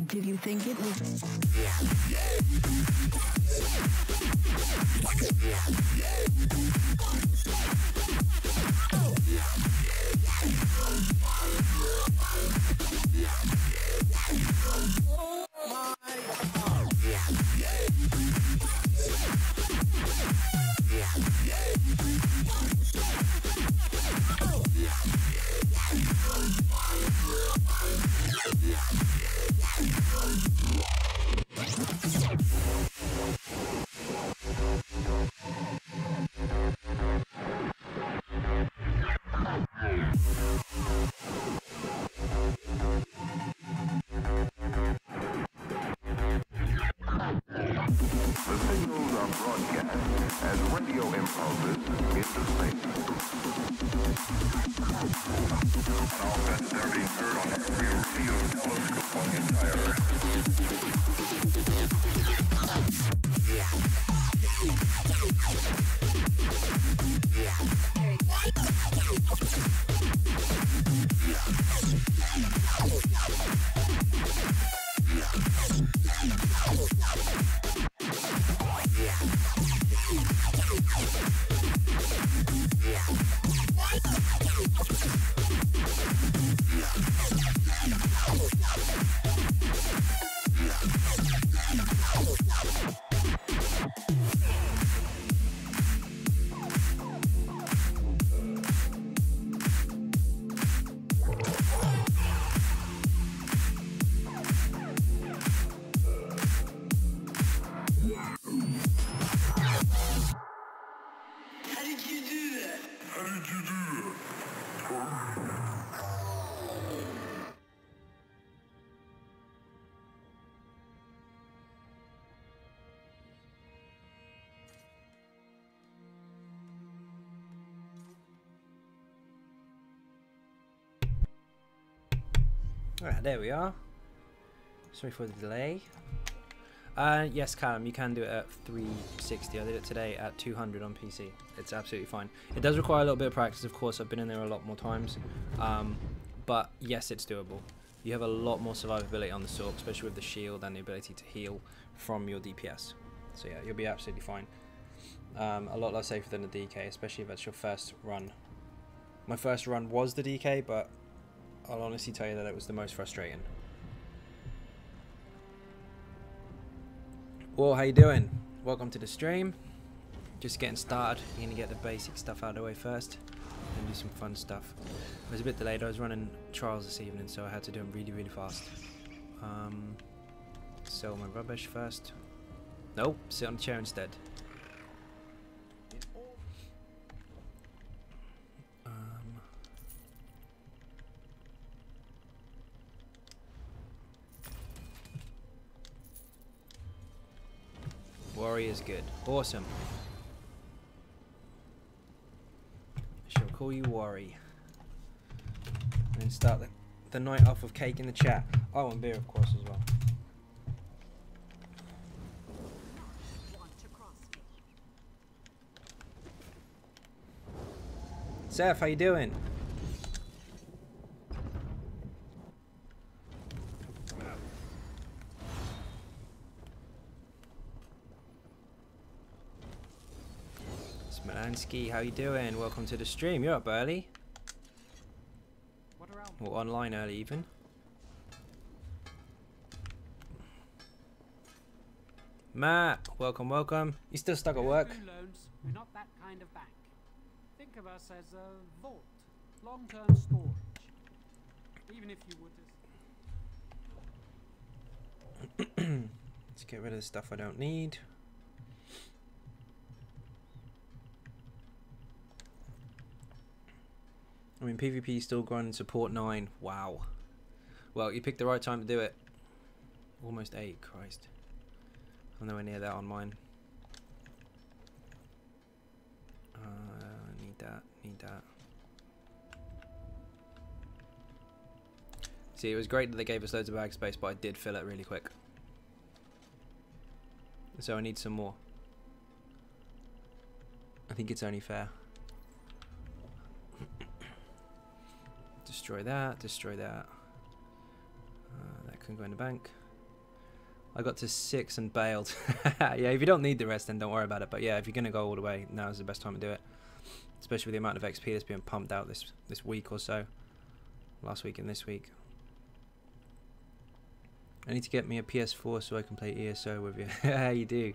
Did you think it was... Alright, there we are. Sorry for the delay. Yes, Callum, you can do it at 360. I did it today at 200 on PC. It's absolutely fine. It does require a little bit of practice, of course. I've been in there a lot more times. But yes, it's doable. You have a lot more survivability on the sword, especially with the shield and the ability to heal from your DPS. So yeah, you'll be absolutely fine. A lot less safer than the DK, especially if that's your first run. My first run was the DK, but I'll honestly tell you that it was the most frustrating. Well, how you doing? Welcome to the stream. Just getting started. You're gonna get the basic stuff out of the way first, and do some fun stuff. I was a bit delayed. I was running trials this evening, so I had to do them really, really fast. Sell my rubbish first. Nope, sit on the chair instead. Warrior's good. Awesome. I shall call you Worry. And then start the night off with cake in the chat. Oh, and beer, of course, as well. Seth, how you doing? Malansky, how you doing? Welcome to the stream. You're up early. Or online early even. Matt, welcome, welcome. You still stuck at work? We're not that kind of bank. Think of us as a vault, long-term storage. Even if you would. Let's get rid of the stuff I don't need. I mean, PvP is still grinding support 9. Wow. Well, you picked the right time to do it. Almost 8, Christ. I'm nowhere near that on mine. Need that, need that. See, it was great that they gave us loads of bag space, but I did fill it really quick. So I need some more. I think it's only fair. Destroy that, destroy that. That can go in the bank. I got to 6 and bailed. Yeah, if you don't need the rest, then don't worry about it. But yeah, if you're going to go all the way, now's the best time to do it. Especially with the amount of XP that's being pumped out this week or so. Last week and this week. I need to get me a PS4 so I can play ESO with you. Yeah, you do.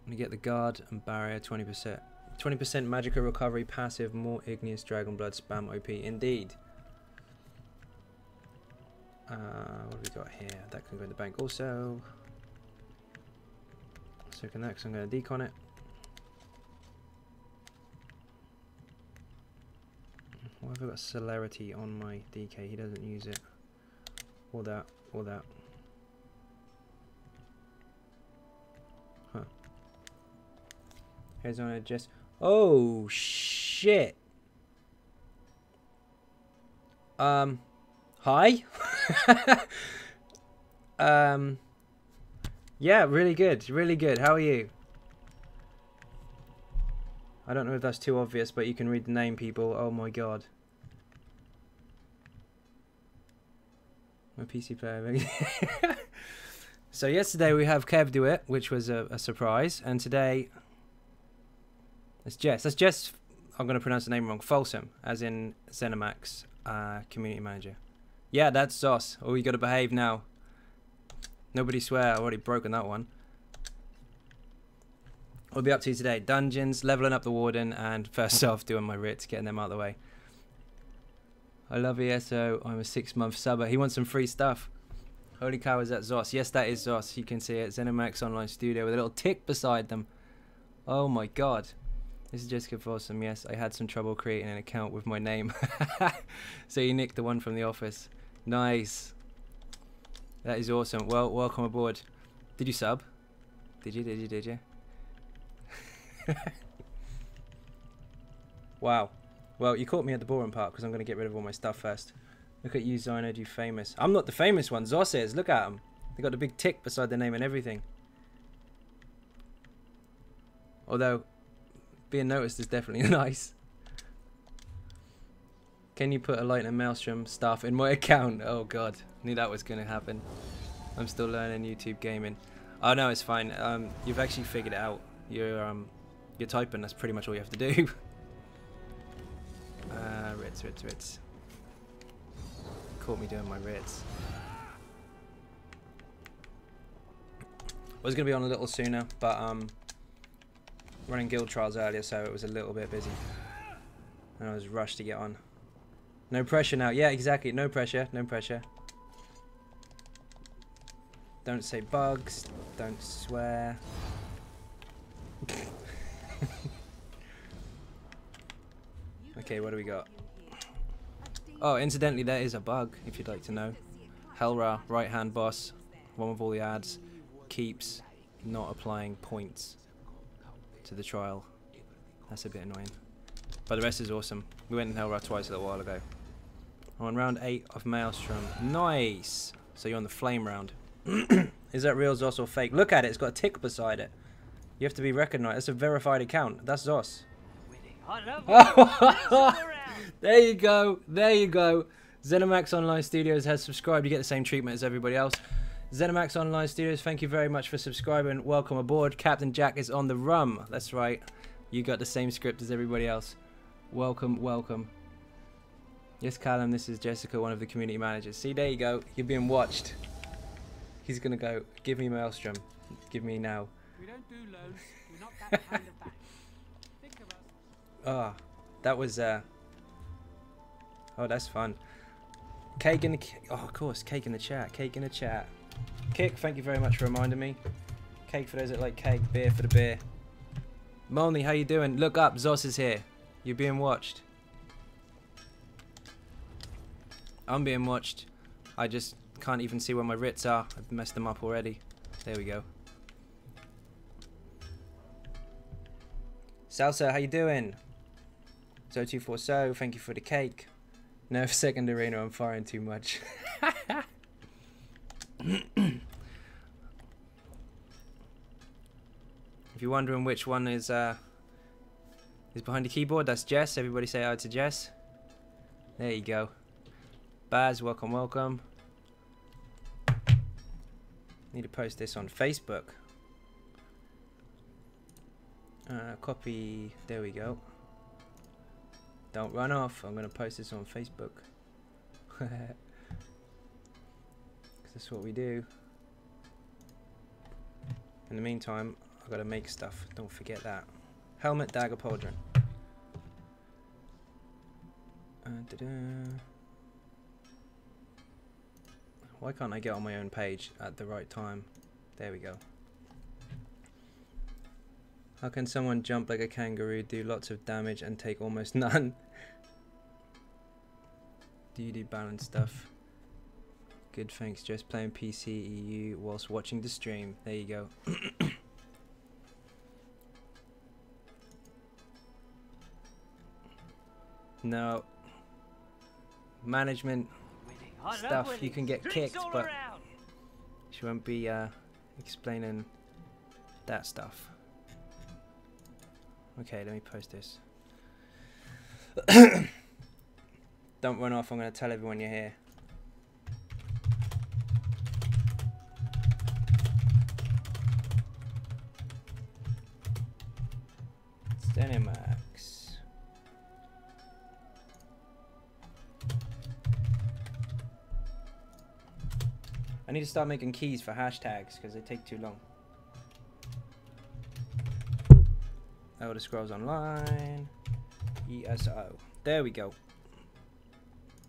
I'm going to get the guard and barrier 20%. 20% Magicka recovery passive, more igneous dragon blood spam OP. Indeed. What have we got here? That can go in the bank also. So can that, 'cause I'm going to decon it. Why have I got celerity on my DK? He doesn't use it. Or that, or that. Huh. Here's on it just. Oh shit. Hi. Yeah, really good, really good. How are you? I don't know if that's too obvious, but you can read the name, people. Oh my god. My PC player. So yesterday we have kevduit, which was a surprise, and today it's Jess. That's Jess. I'm going to pronounce the name wrong. Folsom, as in Zenimax, community manager. Yeah, that's Zos. Oh, you got to behave now. Nobody swear. I've already broken that one. We'll be up to today. Dungeons, leveling up the warden, and first off, doing my writs, getting them out of the way. I love ESO. I'm a 6-month subber. He wants some free stuff. Holy cow, is that Zos? Yes, that is Zos. You can see it. Zenimax Online Studio with a little tick beside them. Oh my god. This is Jessica Folsom. Yes, I had some trouble creating an account with my name. So you nicked the one from the office. Nice. That is awesome. Well, welcome aboard. Did you sub? Did you? Wow. Well, you caught me at the boring part because I'm going to get rid of all my stuff first. Look at you, Xynode, you famous. I'm not the famous one. Zos is. Look at them. They got the big tick beside their name and everything. Although, being noticed is definitely nice. Can you put a light and maelstrom stuff in my account? Oh god, knew that was going to happen. I'm still learning YouTube gaming. Oh no, it's fine. You've actually figured it out. You're typing. That's pretty much all you have to do. Rits. Caught me doing my rits. I was going to be on a little sooner, but running guild trials earlier, so it was a little bit busy. And I was rushed to get on. No pressure now. Yeah, exactly. No pressure. No pressure. Don't say bugs. Don't swear. Okay, what do we got? Oh, incidentally, there is a bug, if you'd like to know. Hellra, right-hand boss, one with all the ads, keeps not applying points to the trial. That's a bit annoying. But the rest is awesome. We went in Hellra twice a little while ago. I'm on round 8 of Maelstrom. Nice! So you're on the flame round. Is that real Zos or fake? Look at it, it's got a tick beside it. You have to be recognised. It's a verified account. That's Zos. There you go. There you go. Zenimax Online Studios has subscribed. You get the same treatment as everybody else. Zenimax Online Studios, thank you very much for subscribing. Welcome aboard. Captain Jack is on the rum. That's right. You got the same script as everybody else. Welcome, welcome. Yes, Callum, this is Jessica, one of the community managers. See, there you go. You're being watched. He's going to go, give me Maelstrom. Give me now. We don't do loans. We're not that kind of bank. Think of us. Ah, that was, oh, that's fun. Cake in the, oh, of course, cake in the chat. Cake in the chat. Kick, thank you very much for reminding me. Cake for those that like cake, beer for the beer. Molny, how you doing? Look up, Zos is here. You're being watched. I'm being watched. I just can't even see where my writs are. I've messed them up already. There we go. Salsa, how you doing? Zo240, thank you for the cake. No, second arena, I'm firing too much. If you're wondering which one is behind the keyboard, that's Jess. Everybody say hi to Jess. There you go. Baz, welcome, welcome. Need to post this on Facebook. Copy. There we go. Don't run off. I'm going to post this on Facebook. Because that's what we do. In the meantime, I've got to make stuff. Don't forget that. Helmet, dagger, pauldron. Why can't I get on my own page at the right time? There we go. How can someone jump like a kangaroo, do lots of damage and take almost none? Do you do balance stuff? Good, thanks. Just playing PC EU whilst watching the stream. There you go. No. Management stuff, you can get kicked, but she won't be explaining that stuff. Okay, let me post this. Don't run off, I'm going to tell everyone you're here. Zenimax. I need to start making keys for hashtags because they take too long. Elder Scrolls Online. ESO. There we go.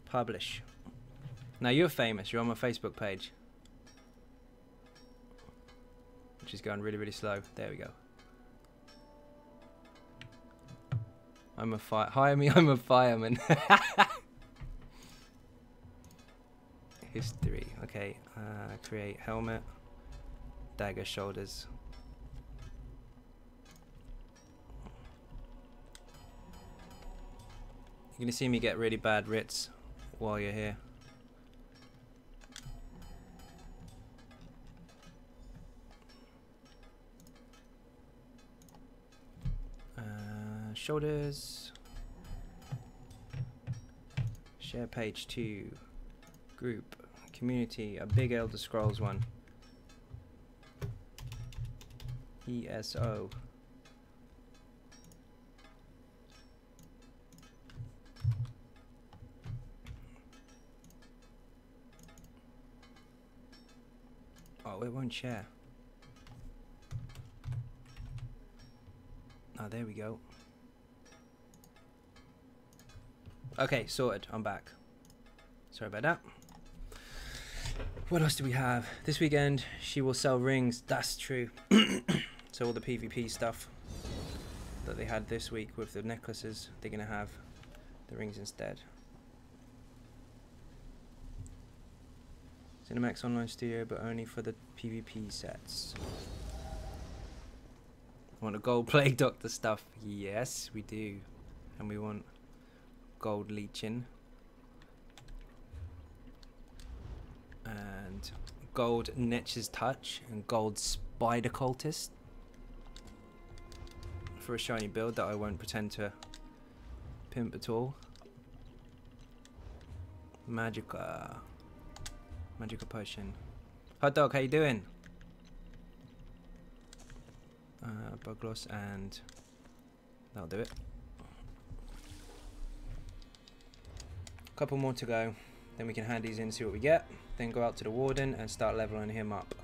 Publish. Now you're famous. You're on my Facebook page. Which is going really, really slow. There we go. I'm a hire me, I'm a fireman. History. Okay. Create helmet. Dagger shoulders. You're gonna see me get really bad writs while you're here. Shoulders. Share page 2. Group. Community. A big Elder Scrolls one. ESO. Oh, it won't share. Oh, there we go. Okay, sorted. I'm back. Sorry about that. What else do we have? This weekend, she will sell rings. That's true. So all the PvP stuff that they had this week with the necklaces, they're going to have the rings instead. Zenimax Online Studio, but only for the PvP sets. Want a gold plague doctor stuff? Yes, we do. And we want gold leeching. And gold Netch's Touch and gold Spider Cultist. For a shiny build that I won't pretend to pimp at all. Magica. Magical potion. Hot dog, how you doing? Bug loss, and that'll do it. Couple more to go, then we can hand these in, see what we get, then go out to the warden and start leveling him up.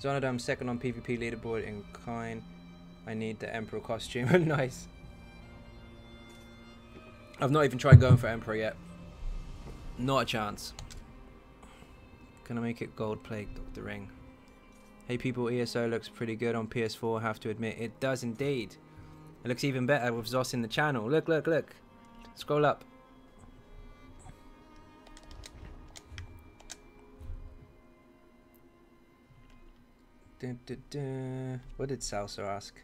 Xynode, I'm second on PvP leaderboard in kind. I need the Emperor costume. Nice. I've not even tried going for Emperor yet. Not a chance. Can I make it gold plague, Dr. Ring? Hey people, ESO looks pretty good on PS4, I have to admit. It does indeed. It looks even better with Zos in the channel. Look, look, look. Scroll up. Dun, dun, dun. What did Salsa ask?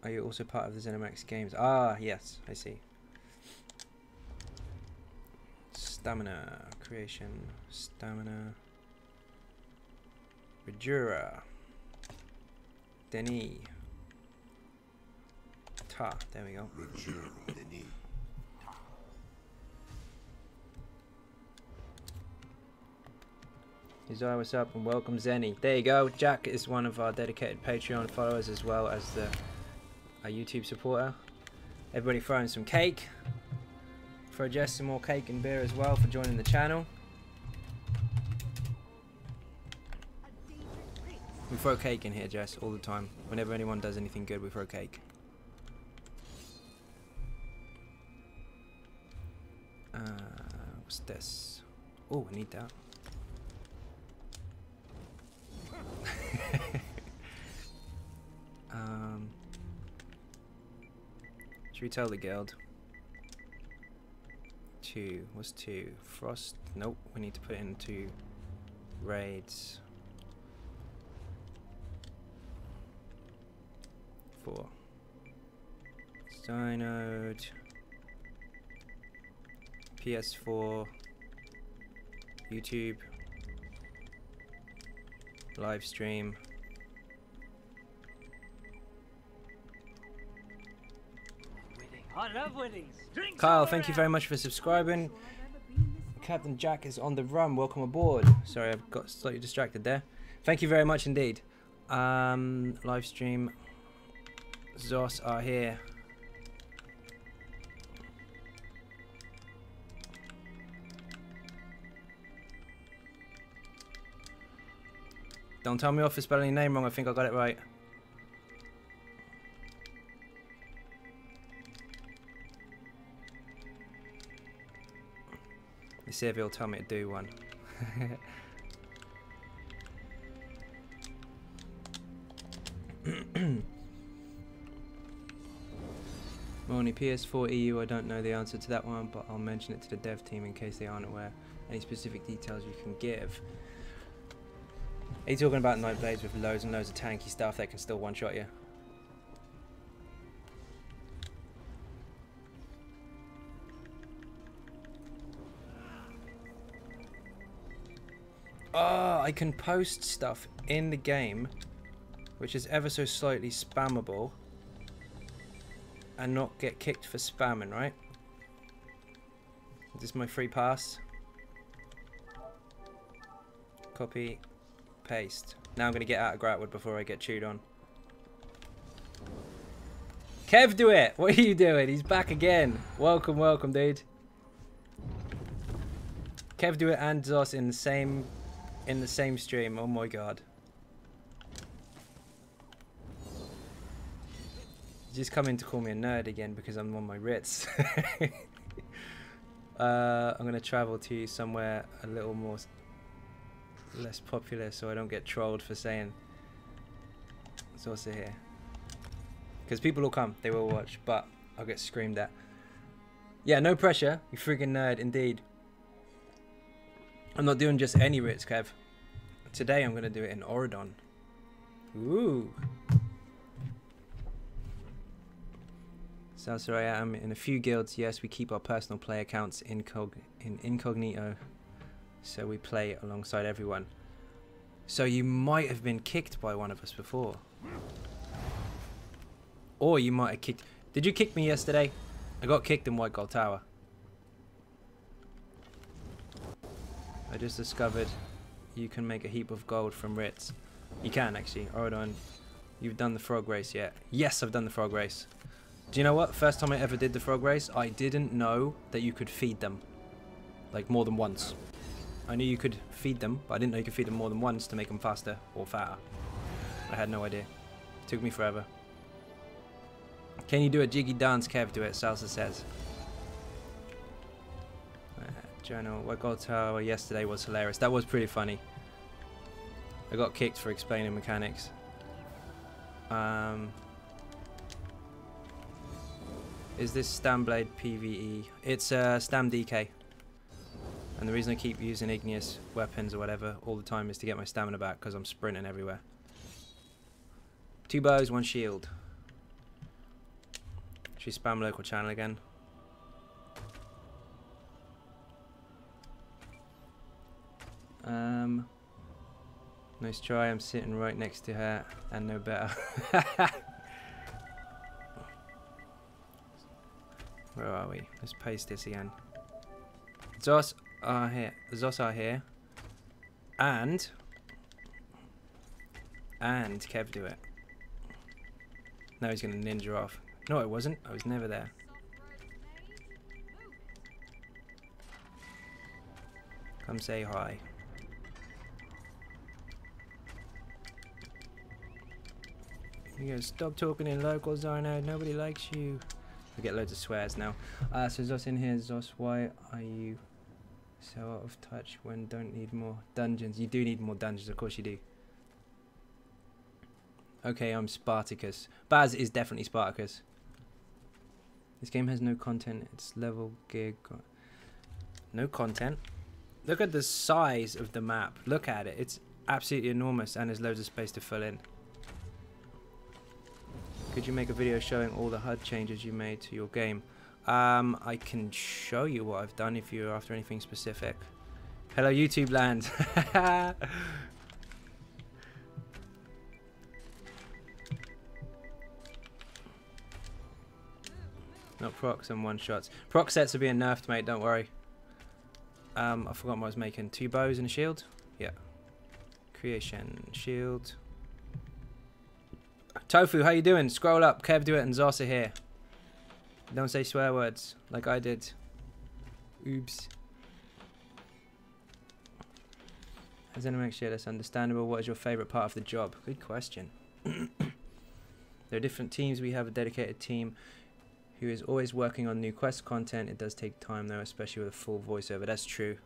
Are you also part of the Zenimax games? Ah, yes, I see. Stamina, creation, stamina, Rejura, Denis, Ta, there we go. Isaiah, what's up, and welcome Zenny. There you go, Jack is one of our dedicated Patreon followers as well as our YouTube supporter. Everybody throwing some cake. Throw Jess some more cake and beer as well for joining the channel. We throw cake in here, Jess, all the time. Whenever anyone does anything good, we throw cake. What's this? Oh, I need that. Should we tell the guild? 2. What's 2? Frost? Nope. We need to put it into raids. 4. Xynode. PS4. YouTube. Live stream. I love winnings. Kyle, thank you very much for subscribing. Captain Jack is on the run. Welcome aboard. Sorry, I've got slightly distracted there. Thank you very much indeed. Live stream. Zos are here. Don't tell me off for spelling your name wrong. I think I got it right. Let's see if he'll tell me to do one. Only PS4 EU, I don't know the answer to that one, but I'll mention it to the dev team in case they aren't aware. Any specific details you can give? Are you talking about Night Blades with loads and loads of tanky stuff that can still one-shot you? Oh, I can post stuff in the game which is ever so slightly spammable and not get kicked for spamming, right? Is this my free pass? Copy, paste. Now I'm going to get out of Gratwood before I get chewed on. Kevduit, what are you doing? He's back again. Welcome, welcome, dude. Kevduit and Zos in the same stream. Oh my god. Just come in to call me a nerd again because I'm on my Ritz. I'm going to travel to somewhere a little more less popular so I don't get trolled for saying it's also here. Because people will come, they will watch, but I'll get screamed at. Yeah, no pressure, you friggin' nerd, indeed. I'm not doing just any Ritz, Kev. Today I'm going to do it in Oridon. Ooh. So I am in a few guilds. Yes, we keep our personal play accounts in incognito, so we play alongside everyone. So you might have been kicked by one of us before, or you might have kicked. Did you kick me yesterday? I got kicked in White Gold Tower. I just discovered you can make a heap of gold from Ritz. You can actually. Hold on. You've done the frog race yet? Yes, I've done the frog race. Do you know what? First time I ever did the frog race, I didn't know that you could feed them. Like more than once. I knew you could feed them, but I didn't know you could feed them more than once to make them faster or fatter. I had no idea. Took me forever. Can you do a jiggy dance, Kev? Do it, Salsa says. Journal, what gold tower yesterday was hilarious. That was pretty funny. I got kicked for explaining mechanics. Is this Stamblade PvE? It's Stam DK. And the reason I keep using igneous weapons or whatever all the time is to get my stamina back because I'm sprinting everywhere. 2 bows, 1 shield. Should we spam local channel again? Nice try, I'm sitting right next to her and no better. Where are we? Let's paste this again. Zos are here. Zos are here. And kevduit. Now he's gonna ninja off. No, I wasn't. I was never there. Come say hi. You go, stop talking in local, Xynode. Nobody likes you. I get loads of swears now. So Zos in here. Zos, why are you so out of touch when don't need more dungeons? You do need more dungeons, of course you do. Okay, I'm Spartacus. Baz is definitely Spartacus. This game has no content. It's level gig. No content. Look at the size of the map. Look at it. It's absolutely enormous and there's loads of space to fill in. Could you make a video showing all the HUD changes you made to your game? I can show you what I've done if you're after anything specific. Hello YouTube land. Not procs and one shots. Proc sets are being nerfed, mate, don't worry. I forgot what I was making. 2 bows and a shield? Yeah. Creation, shield. Tofu, how you doing? Scroll up, kevduit and Zos are here. Don't say swear words like I did. Oops. Has Zenimax shared? That's understandable. What is your favourite part of the job? Good question. There are different teams. We have a dedicated team who is always working on new quest content. It does take time though, especially with a full voiceover. That's true.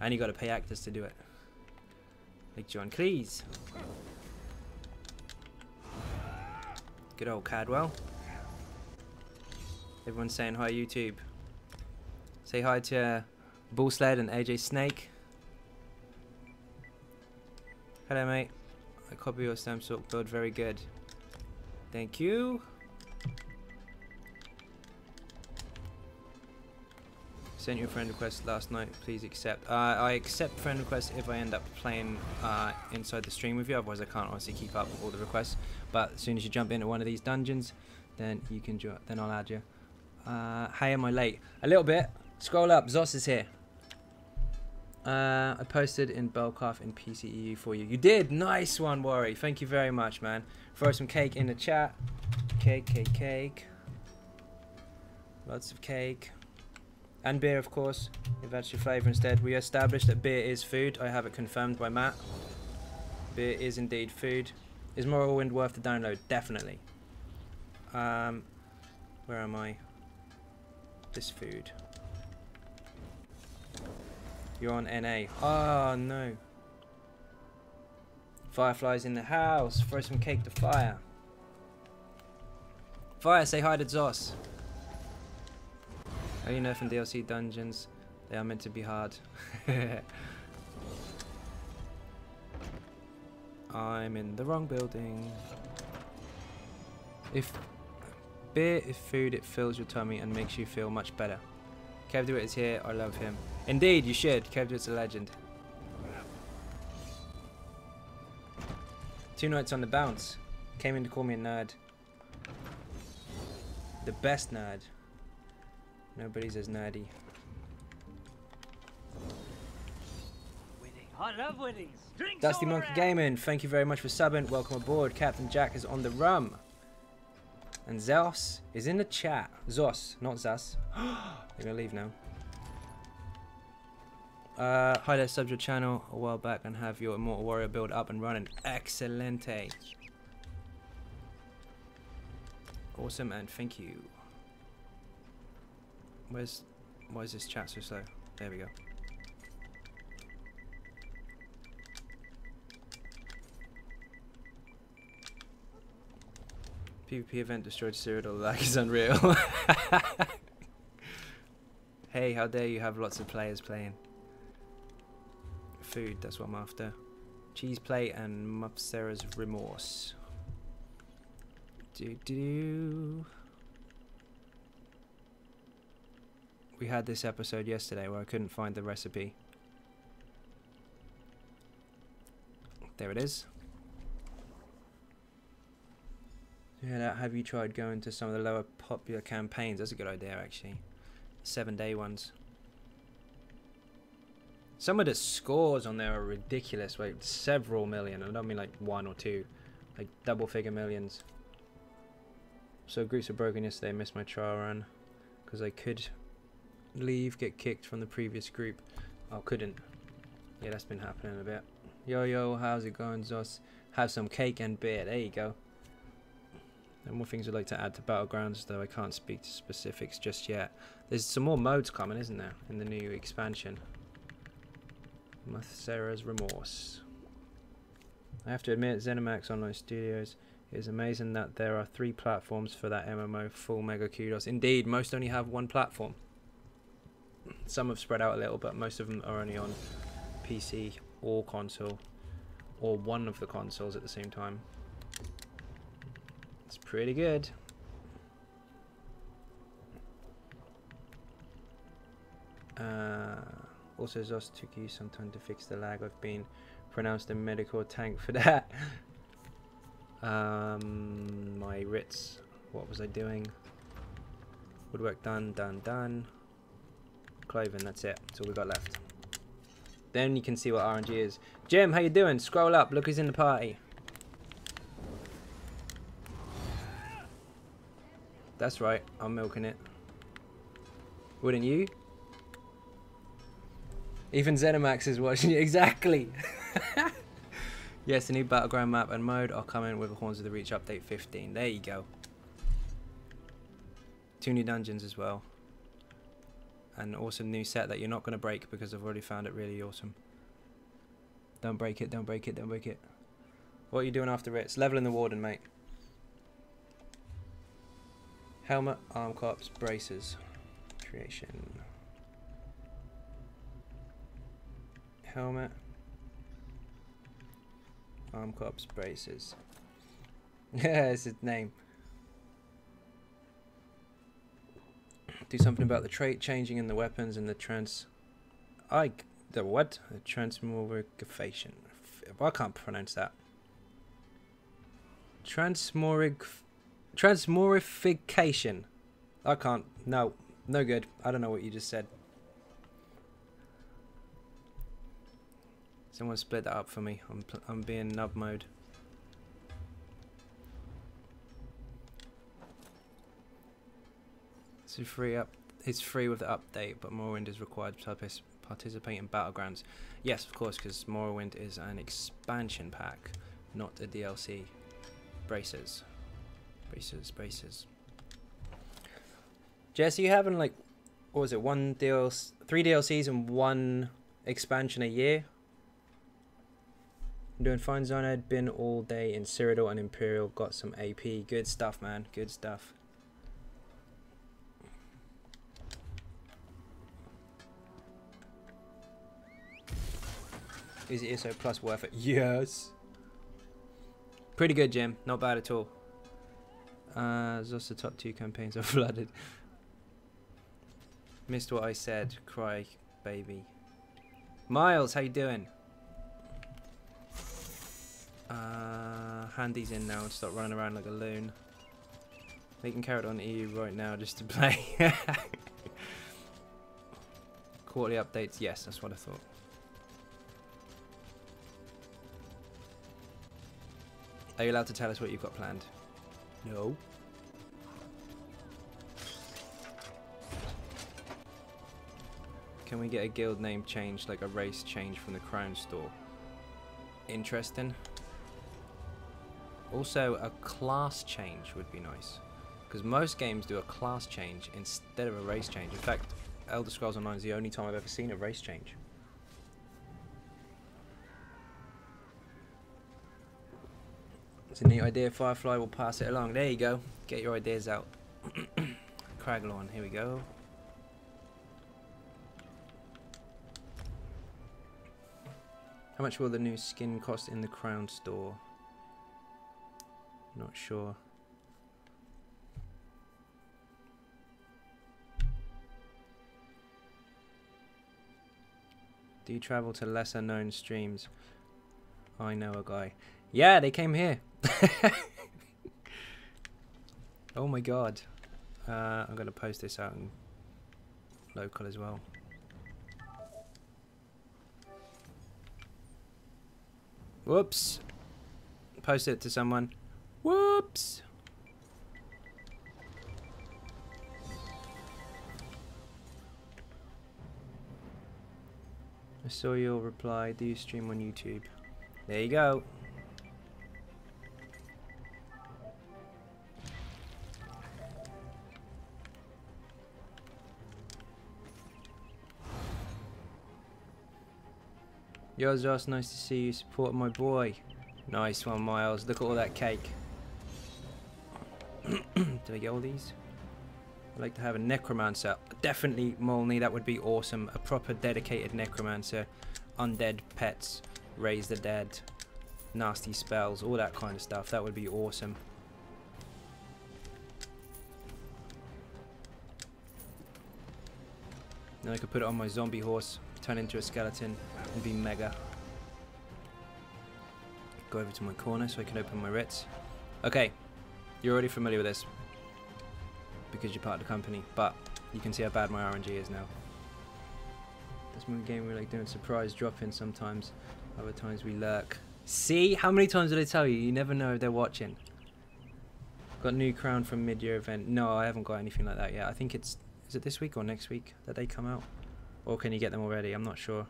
And you got to pay actors to do it. Like John Cleese. Good old Cadwell. Everyone's saying hi YouTube. Say hi to Bullsled and AJ Snake. Hello mate. I copy your stamp sort build, very good. Thank you. Sent you a friend request last night, please accept. I accept friend requests if I end up playing inside the stream with you, otherwise I can't honestly keep up with all the requests. But as soon as you jump into one of these dungeons, then you can join, then I'll add you. Hey, am I late? A little bit. Scroll up, Zos is here. I posted in Belcraft in PCEU for you. You did? Nice one, Worry. Thank you very much, man. Throw some cake in the chat. Cake, cake, cake. Lots of cake. And beer, of course, if that's your flavour instead. We established that beer is food. I have it confirmed by Matt. Beer is indeed food. Is Morrowind worth the download? Definitely. Where am I? This food. You're on NA. Oh, no. Fireflies in the house. Throw some cake to fire. Fire, say hi to Zos. Are you nerfing DLC dungeons? They are meant to be hard. I'm in the wrong building. If beer is food, it fills your tummy and makes you feel much better. Kevduit is here. I love him. Indeed, you should. Kevduit's a legend. 2 nights on the bounce. Came in to call me a nerd. The best nerd. Nobody's as nerdy. I love weddings. Drinks Dusty all Monkey around. Gaming, thank you very much for subbing. Welcome aboard. Captain Jack is on the rum. And Zos is in the chat. Zos, not Zas. They're gonna leave now. Hi there, sub your channel a while back and have your Immortal Warrior build up and running. Excelente. Awesome, and thank you. Why is this chat so slow? There we go. PvP event destroyed Cyrodiil, lag is unreal. Hey, how dare you have lots of players playing. Food, that's what I'm after. Cheese plate and Mupsera's remorse. We had this episode yesterday where I couldn't find the recipe. There it is. Yeah, have you tried going to some of the lower popular campaigns? That's a good idea, actually. 7-day ones. Some of the scores on there are ridiculous, like several million. I don't mean like 1 or 2, like double figure millions. So groups were broken yesterday. Missed my trial run because I could leave, get kicked from the previous group. Oh, couldn't. Yeah, that's been happening a bit. Yo, how's it going, Zos? Have some cake and beer. There you go. And more things I'd like to add to Battlegrounds, though I can't speak to specifics just yet. There's some more modes coming, isn't there, in the new expansion? Sarah's Remorse. I have to admit, Zenimax Online Studios is amazing that there are 3 platforms for that MMO. Full mega kudos. Indeed, most only have 1 platform. Some have spread out a little, but most of them are only on PC or console, or one of the consoles at the same time. It's pretty good. Also, Zos took you some time to fix the lag. I've been pronounced a medical tank for that. My writs. What was I doing? Woodwork done. Clothing, that's it. That's all we got left. Then you can see what RNG is. Jim, how you doing? Scroll up. Look who's in the party. That's right. I'm milking it. Wouldn't you? Even Zenimax is watching you. Exactly. Yes, the new Battleground map and mode are coming with Horns of the Reach update 15. There you go. 2 new dungeons as well. An awesome new set that you're not going to break because I've already found it really awesome. Don't break it, don't break it, don't break it. What are you doing after Ritz? Leveling the Warden, mate. Helmet, arm corps, braces. Creation. Helmet. Arm corps, braces. Yeah, it's his name. Do something about the trait changing in the weapons and the the what? The transmogrification. I can't pronounce that. Transmogrification. I can't. No good. I don't know what you just said. Someone split that up for me. I'm being nub mode. So it's free with the update, but Morrowind is required to participate in Battlegrounds. Yes, of course, because Morrowind is an expansion pack, not a DLC. Braces. Jesse, you having like, what was it, 3 DLCs and 1 expansion a year? I'm doing fine, Xynode. Been all day in Cyrodiil and Imperial. Got some AP. Good stuff, man. Good stuff. Is it ESO plus worth it? Yes. Pretty good, Jim. Not bad at all. Just the top 2 campaigns are flooded. Missed what I said. Cry, baby. Miles, how you doing? Handy's in now and start running around like a loon. Making carrot on EU right now just to play. Quarterly updates, yes, that's what I thought. Are you allowed to tell us what you've got planned? No. Can we get a guild name change, like a race change from the Crown Store? Interesting. Also, a class change would be nice. Because most games do a class change instead of a race change. In fact, Elder Scrolls Online is the only time I've ever seen a race change. It's a neat idea, Firefly will pass it along. There you go. Get your ideas out. Craglorn, here we go. How much will the new skin cost in the Crown Store? Not sure. Do you travel to lesser known streams? I know a guy. Yeah, they came here. Oh my god. I'm going to post this out in local as well. Whoops. Post it to someone. Whoops. I saw your reply. Do you stream on YouTube? There you go. Yo, Josh, nice to see you supporting my boy. Nice one, Miles. Look at all that cake. Did I get all these? I'd like to have a necromancer. Definitely, Molney, that would be awesome. A proper dedicated necromancer. Undead pets. Raise the dead. Nasty spells. All that kind of stuff. That would be awesome. Then I could put it on my zombie horse. Turn into a skeleton. And be mega. Go over to my corner so I can open my writs. Okay. You're already familiar with this. Because you're part of the company, but you can see how bad my RNG is now. This movie game we like doing surprise drop-in sometimes. Other times we lurk. See? How many times did I tell you? You never know if they're watching. Got new crown from mid-year event. No, I haven't got anything like that yet. I think it's... Is it this week or next week that they come out? Or can you get them already? I'm not sure.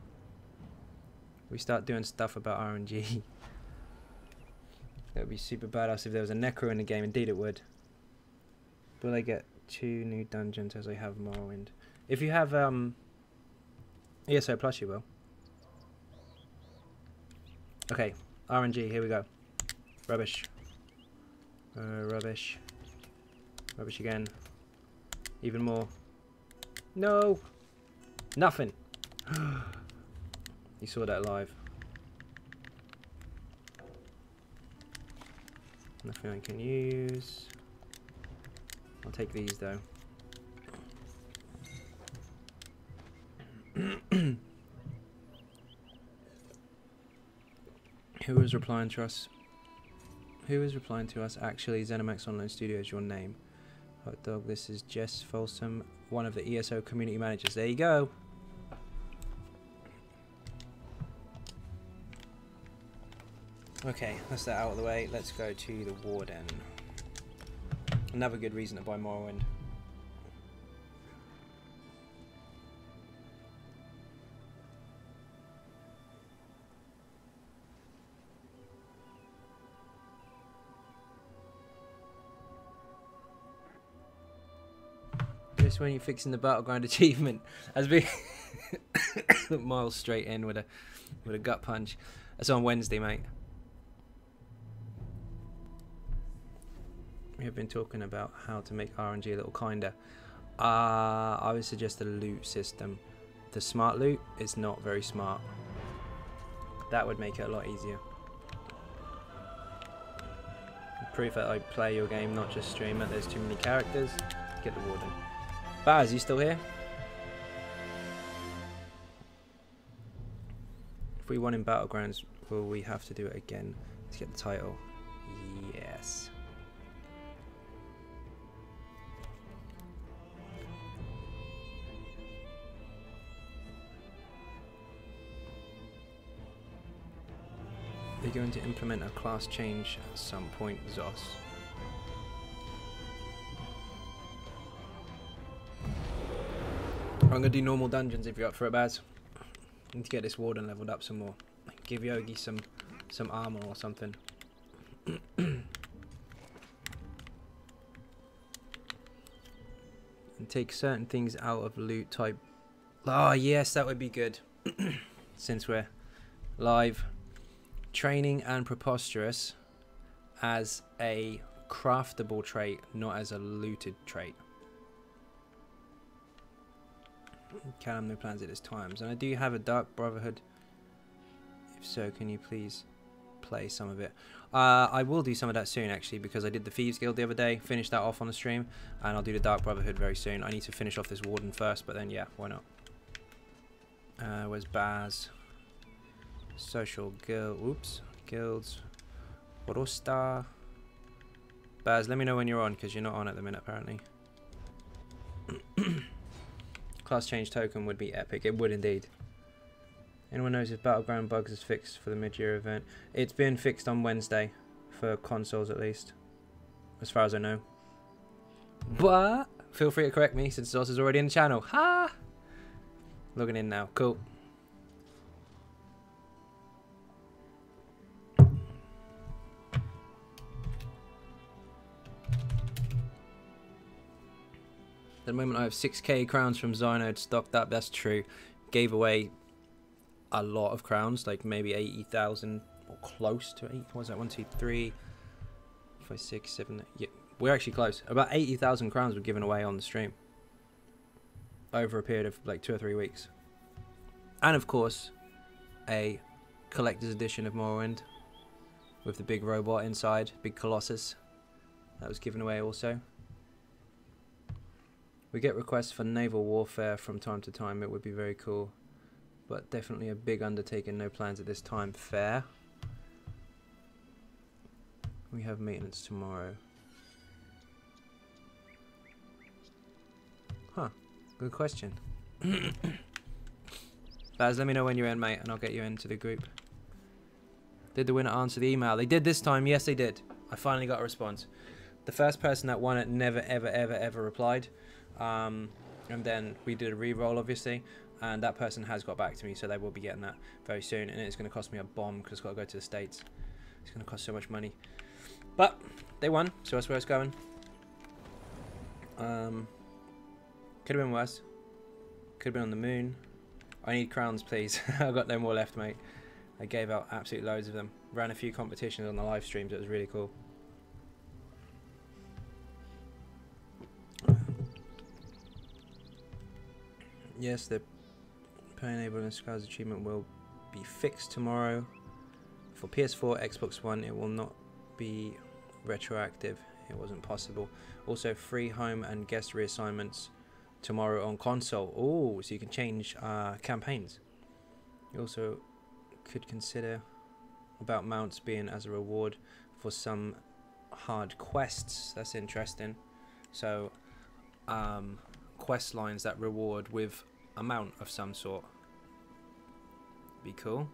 We start doing stuff about RNG. That would be super badass if there was a necro in the game. Indeed it would. Will I get 2 new dungeons as I have Morrowind? If you have ESO Plus, you will. Okay, RNG, here we go. Rubbish. Rubbish. Rubbish again. Even more. No! Nothing! You saw that live. Nothing I can use. I'll take these though. Who is replying to us? Who is replying to us? Actually, Zenimax Online Studio is your name. Hot dog, this is Jess Folsom, one of the ESO community managers. There you go. Okay, that's that out of the way. Let's go to the Warden. Another good reason to buy Morrowind. Just when you're fixing the battleground achievement, as we Miles straight in with a gut punch. That's on Wednesday, mate. We have been talking about how to make RNG a little kinder. I would suggest a loot system. The smart loot is not very smart. That would make it a lot easier. Proof that I play your game, not just stream it. There's too many characters. Get the Warden. Baz, you still here? If we won in Battlegrounds, will we have to do it again to get the title? Yes. They you going to implement a class change at some point, Zos? I'm gonna do normal dungeons if you're up for it, Baz. Need to get this warden leveled up some more. Give Yogi some armor or something. And take certain things out of loot type. Oh yes, that would be good. Since we're live. Training and preposterous as a craftable trait, not as a looted trait. Can have no plans at this time. And I do have a Dark Brotherhood. If so, can you please play some of it? I will do some of that soon, actually, because I did the Thieves Guild the other day, finished that off on the stream, and I'll do the Dark Brotherhood very soon. I need to finish off this Warden first, but then yeah, why not? Where's Baz? Social guild. Oops, guilds. Star. Baz, let me know when you're on, because you're not on at the minute, apparently. Class change token would be epic. It would indeed. Anyone knows if Battleground Bugs is fixed for the mid-year event? It's been fixed on Wednesday for consoles, at least, as far as I know. But feel free to correct me since Zos is already in the channel. Ha! Logging in now. Cool. At the moment I have 6k crowns from Xynode stocked up. That's true. Gave away a lot of crowns, like maybe 80,000 or close to 8. What was that? 1, 2, 3, 5, 6, 7. Yeah, we're actually close. About 80,000 crowns were given away on the stream over a period of like 2 or 3 weeks. And of course, a collector's edition of Morrowind with the big robot inside, big Colossus. That was given away also. We get requests for naval warfare from time to time. It would be very cool. But definitely a big undertaking. No plans at this time. Fair. We have maintenance tomorrow. Huh. Good question. Baz, let me know when you're in, mate, and I'll get you into the group. Did the winner answer the email? They did this time. Yes, they did. I finally got a response. The first person that won it never, ever replied. And then we did a re-roll, obviously, and that person has got back to me, so they will be getting that very soon. And it's going to cost me a bomb because it's got to go to the States. It's going to cost so much money, but they won, so that's where it's going. Could have been worse. Could have been on the moon. I need crowns, please. I've got no more left, mate. I gave out absolute loads of them. Ran a few competitions on the live streams. It was really cool. Yes, the Play Enable and Scars achievement will be fixed tomorrow. For PS4, Xbox One, it will not be retroactive. It wasn't possible. Also, free home and guest reassignments tomorrow on console. Oh, so you can change campaigns. You also could consider about mounts being as a reward for some hard quests. That's interesting. So, quest lines that reward with a mount of some sort. Be cool.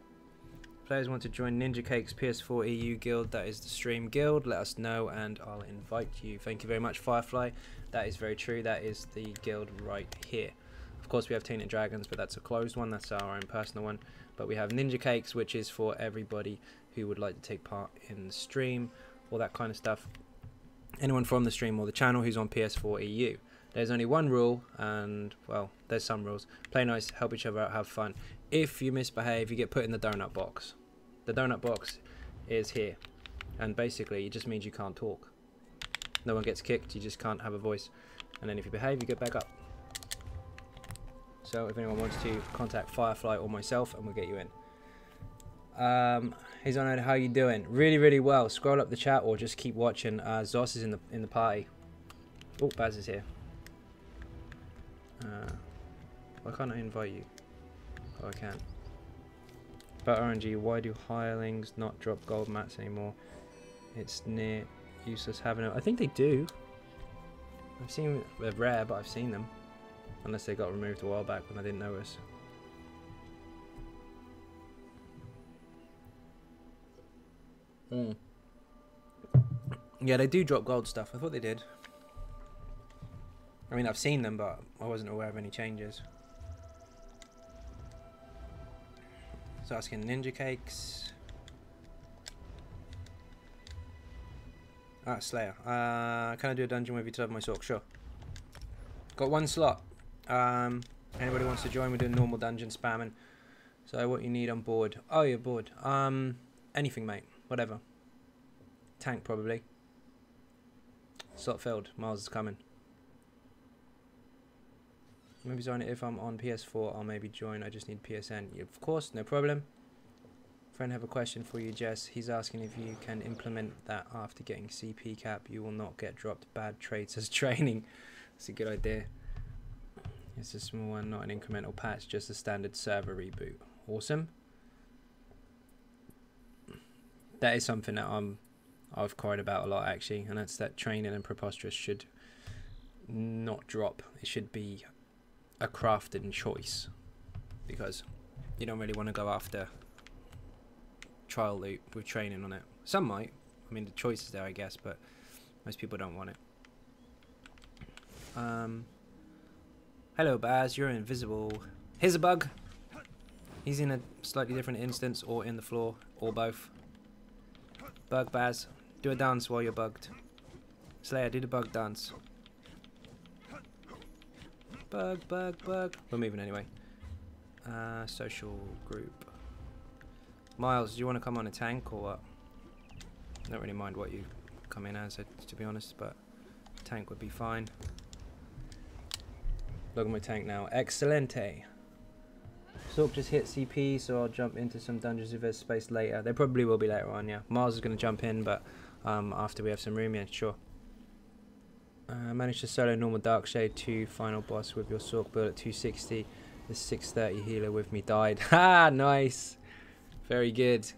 Players want to join Ninja Cake's PS4 EU guild. That is the stream guild. Let us know and I'll invite you. Thank you very much, Firefly. That is very true. That is the guild right here. Of course, we have Tainted Dragons, but that's a closed one. That's our own personal one. But we have Ninja Cakes, which is for everybody who would like to take part in the stream, all that kind of stuff. Anyone from the stream or the channel who's on PS4 EU. There's only one rule, and, well, there's some rules. Play nice, help each other out, have fun. If you misbehave, you get put in the donut box. The donut box is here, and basically it just means you can't talk. No one gets kicked, you just can't have a voice. And then if you behave, you get back up. So if anyone wants to, contact Firefly or myself, and we'll get you in. Hey Xynode, how you doing? Really well. Scroll up the chat or just keep watching. Zos is in the party. Oh, Baz is here. Why can't I invite you? Oh, I can. But RNG, why do hirelings not drop gold mats anymore? It's near useless having them. I think they do. I've seen, they're rare, but I've seen them. Unless they got removed a while back when I didn't notice. Mm. Yeah, they do drop gold stuff. I thought they did. I mean, I've seen them, but I wasn't aware of any changes. So asking ninja cakes. Ah, Slayer. Can I do a dungeon with you to have my sock? Sure. Got one slot. Anybody wants to join? We're doing normal dungeon spamming. So what you need on board? Oh, you're bored. Anything, mate. Whatever. Tank, probably. Slot filled. Miles is coming. Maybe join it if I'm on PS4. I'll maybe join. I just need PSN. Yeah, of course, no problem. Friend, have a question for you, Jess. He's asking if you can implement that after getting CP cap. You will not get dropped bad traits as training. That's a good idea. It's a small one, not an incremental patch, just a standard server reboot. Awesome. That is something that I've cried about a lot, actually, and that's that training and preposterous should not drop. It should be a crafted choice, because you don't really want to go after trial loot with training on it. Some might. I mean, the choice is there, I guess, but most people don't want it. Hello, Baz. You're invisible. Here's a bug. He's in a slightly different instance, or in the floor, or both. Bug, Baz. Do a dance while you're bugged. Slayer, do the bug dance. Bug, bug, bug. We're moving anyway. Social group. Miles, do you want to come on a tank or what? I don't really mind what you come in as, to be honest, but tank would be fine. Look at my tank now. Excelente. Sork just hit CP, so I'll jump into some dungeons if there's space later. There probably will be later on, yeah. Miles is going to jump in, but after we have some room, yeah, sure. Managed to solo normal Darkshade 2 final boss with your Sork build at 260. The 630 healer with me died. Ha! Nice! Very good.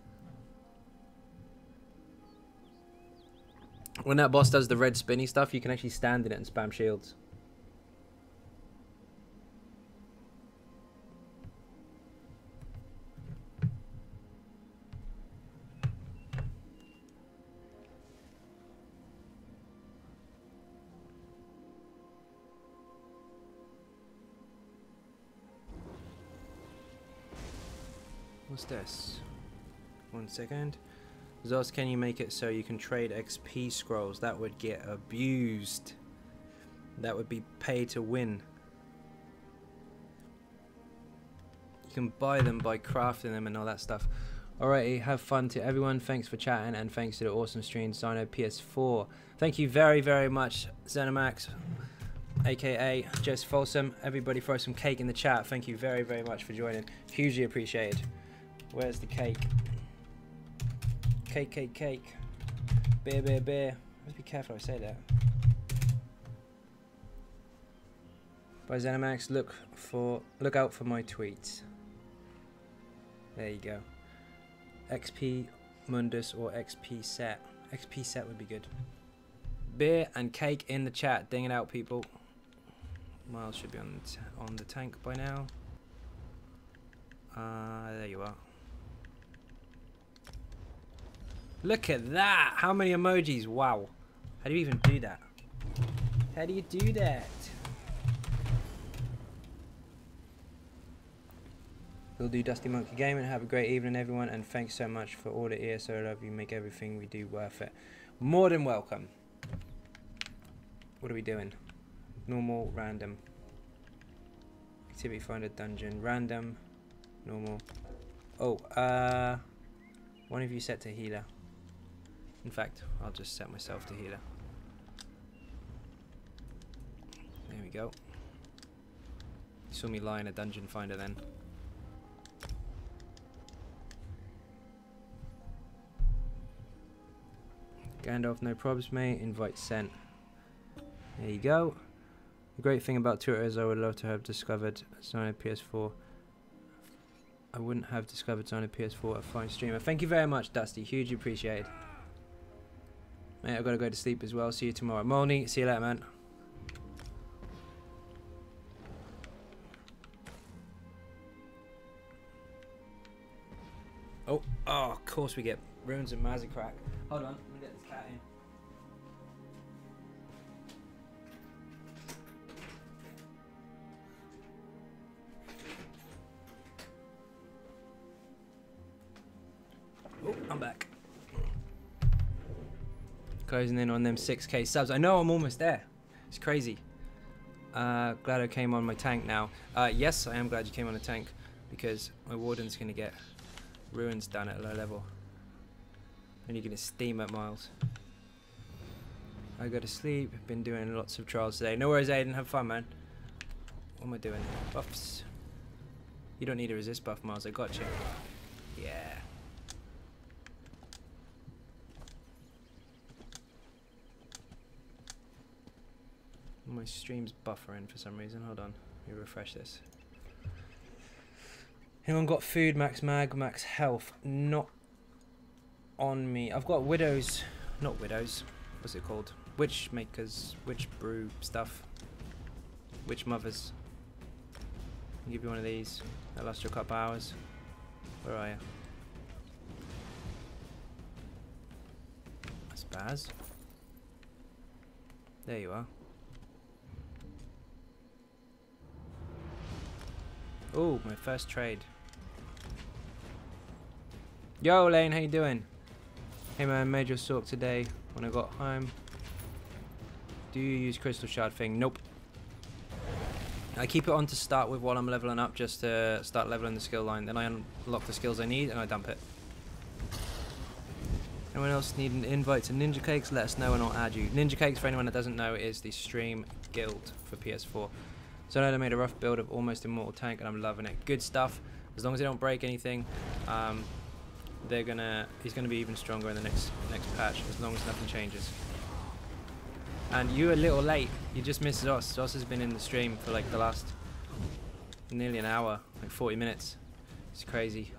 When that boss does the red spinny stuff, you can actually stand in it and spam shields. What's this? 1 second. Zos, can you make it so you can trade XP scrolls? That would get abused. That would be pay to win. You can buy them by crafting them and all that stuff. Alrighty, have fun to everyone. Thanks for chatting and thanks to the awesome stream. Xynode PS4. Thank you very, very much, Zenimax, aka Jess Folsom. Everybody throw some cake in the chat. Thank you very, very much for joining. Hugely appreciated. Where's the cake? Cake, cake, cake. Beer, beer, beer. Let's be careful I say that. By Zenimax, look out for my tweets. There you go. XP Mundus or XP set. XP set would be good. Beer and cake in the chat. Ding it out, people. Miles should be on the tank by now. There you are. Look at that! How many emojis? Wow. How do you even do that? How do you do that? We'll do Dusty Monkey Gaming. Have a great evening, everyone, and thanks so much for all the ESO love. You make everything we do worth it. More than welcome. What are we doing? Normal, random. Activity finder, dungeon, random, normal. Oh, one of you set to healer. In fact, I'll just set myself to healer. There we go. You saw me lie in a dungeon finder then. Gandalf, no probs, mate. Invite sent. There you go. The great thing about Twitter is I would love to have discovered Xynode PS4. I wouldn't have discovered Xynode PS4 a fine streamer. Thank you very much, Dusty. Hugely appreciated. Mate, I've got to go to sleep as well. See you tomorrow. Molny, see you later, man. Oh, of course we get Runes and Mazzacrack. Hold on, let me get this cat in. Oh, I'm back. Closing in on them 6k subs. I know I'm almost there. It's crazy. Glad I came on my tank now. Yes, I am glad you came on a tank because my warden's going to get ruins done at a low level. And you're going to steam at Miles. I go to sleep. Been doing lots of trials today. No worries, Aiden. Have fun, man. What am I doing? Buffs. You don't need a resist buff, Miles. I got you. Yeah. My stream's buffering for some reason. Hold on. Let me refresh this. Anyone got food, max mag, max health? Not on me. I've got widows. Not widows. What's it called? Witch makers. Witch brew stuff. Witch mothers. I'll give you one of these. That lasts you a couple hours. Where are you? That's Baz. There you are. Oh, my first trade. Yo, Lane, how you doing? Hey man, made your sort today when I got home. Do you use crystal shard thing? Nope. I keep it on to start with while I'm leveling up, just to start leveling the skill line. Then I unlock the skills I need and I dump it. Anyone else need an invite to Ninja Cakes? Let us know and I'll add you. Ninja Cakes, for anyone that doesn't know, is the stream guild for PS4. So I made a rough build of almost immortal tank and I'm loving it. Good stuff. As long as they don't break anything, he's gonna be even stronger in the next patch, as long as nothing changes. And you're a little late. You just missed Zos. Zos has been in the stream for like the last nearly an hour, like 40 minutes. It's crazy.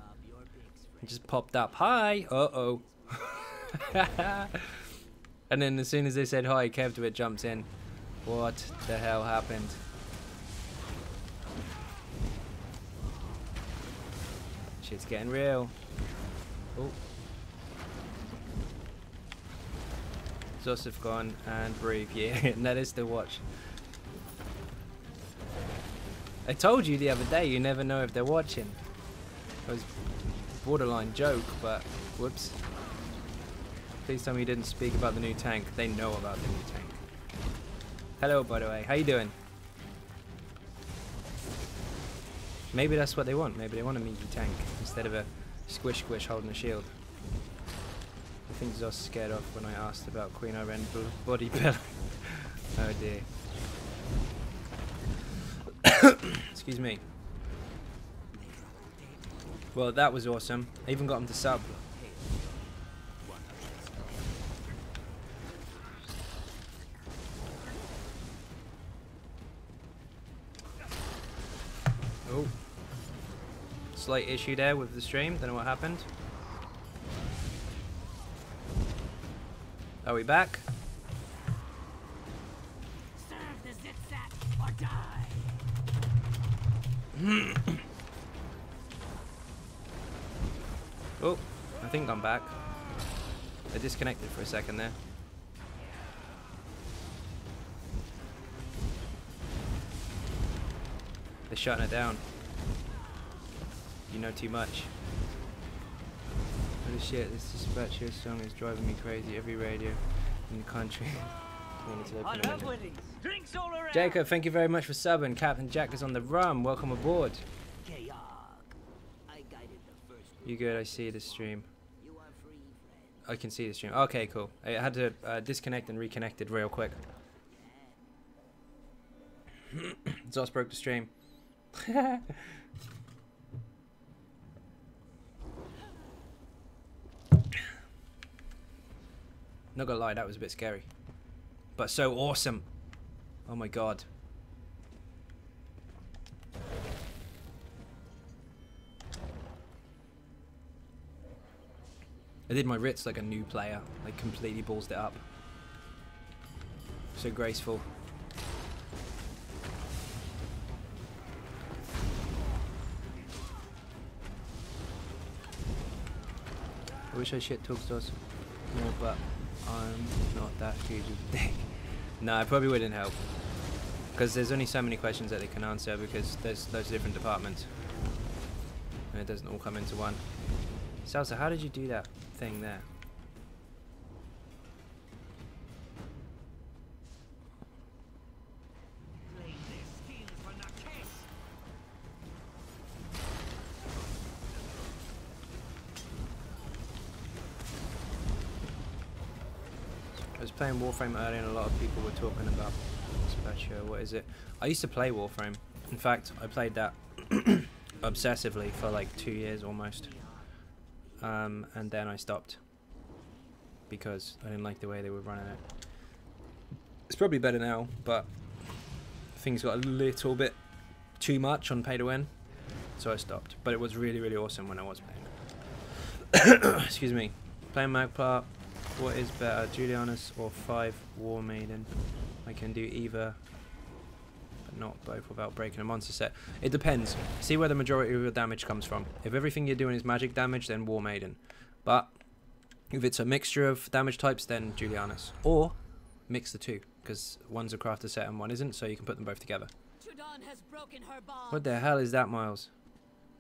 It just popped up. Hi. Uh-oh. And then as soon as they said hi, kevduit jumps in. What the hell happened? Shit's getting real. Oh. Zosif gone and Brave, yeah, and that is the watch. I told you the other day, you never know if they're watching. It was a borderline joke, but whoops. Please tell me you didn't speak about the new tank. They know about the new tank. Hello, by the way. How you doing? Maybe that's what they want. Maybe they want a meaty tank instead of a squish holding a shield. I think Zos scared off when I asked about Queen Iren body pillow. Oh dear. Excuse me. Well, that was awesome. I even got him to sub. Oh. Slight issue there with the stream. Don't know what happened. Are we back? Serve the zitsat or die. Oh, I think I'm back. I disconnected for a second there. They're shutting it down. You know too much. Holy shit, this dispatcher song is driving me crazy. Every radio in the country. Jacob, thank you very much for subbing. Captain Jack is on the run. Welcome aboard. You good? I see the stream. I can see the stream. Okay, cool. I had to disconnect and reconnected real quick. Zos broke the stream. Not gonna lie, that was a bit scary. But so awesome. Oh my god. I did my Ritz like a new player. Like completely ballsed it up. So graceful. I wish I shit talked us more, but I'm not that huge of a dick. No, it probably wouldn't help. Because there's only so many questions that they can answer because there's loads of different departments. And it doesn't all come into one. Salsa, how did you do that thing there? I was playing Warframe earlier and a lot of people were talking about Spatio. What is it? I used to play Warframe. In fact, I played that obsessively for like 2 years almost. And then I stopped because I didn't like the way they were running it. It's probably better now, but things got a little bit too much on pay to win, so I stopped. But it was really, really awesome when I was playing. Excuse me. Playing Magplar. What is better, Julianus or 5 War Maiden? I can do either, but not both without breaking a monster set. It depends. See where the majority of your damage comes from. If everything you're doing is magic damage, then War Maiden. But if it's a mixture of damage types, then Julianus. Or mix the two, because one's a crafter set and one isn't, so you can put them both together. Has broken her bond. What the hell is that, Miles?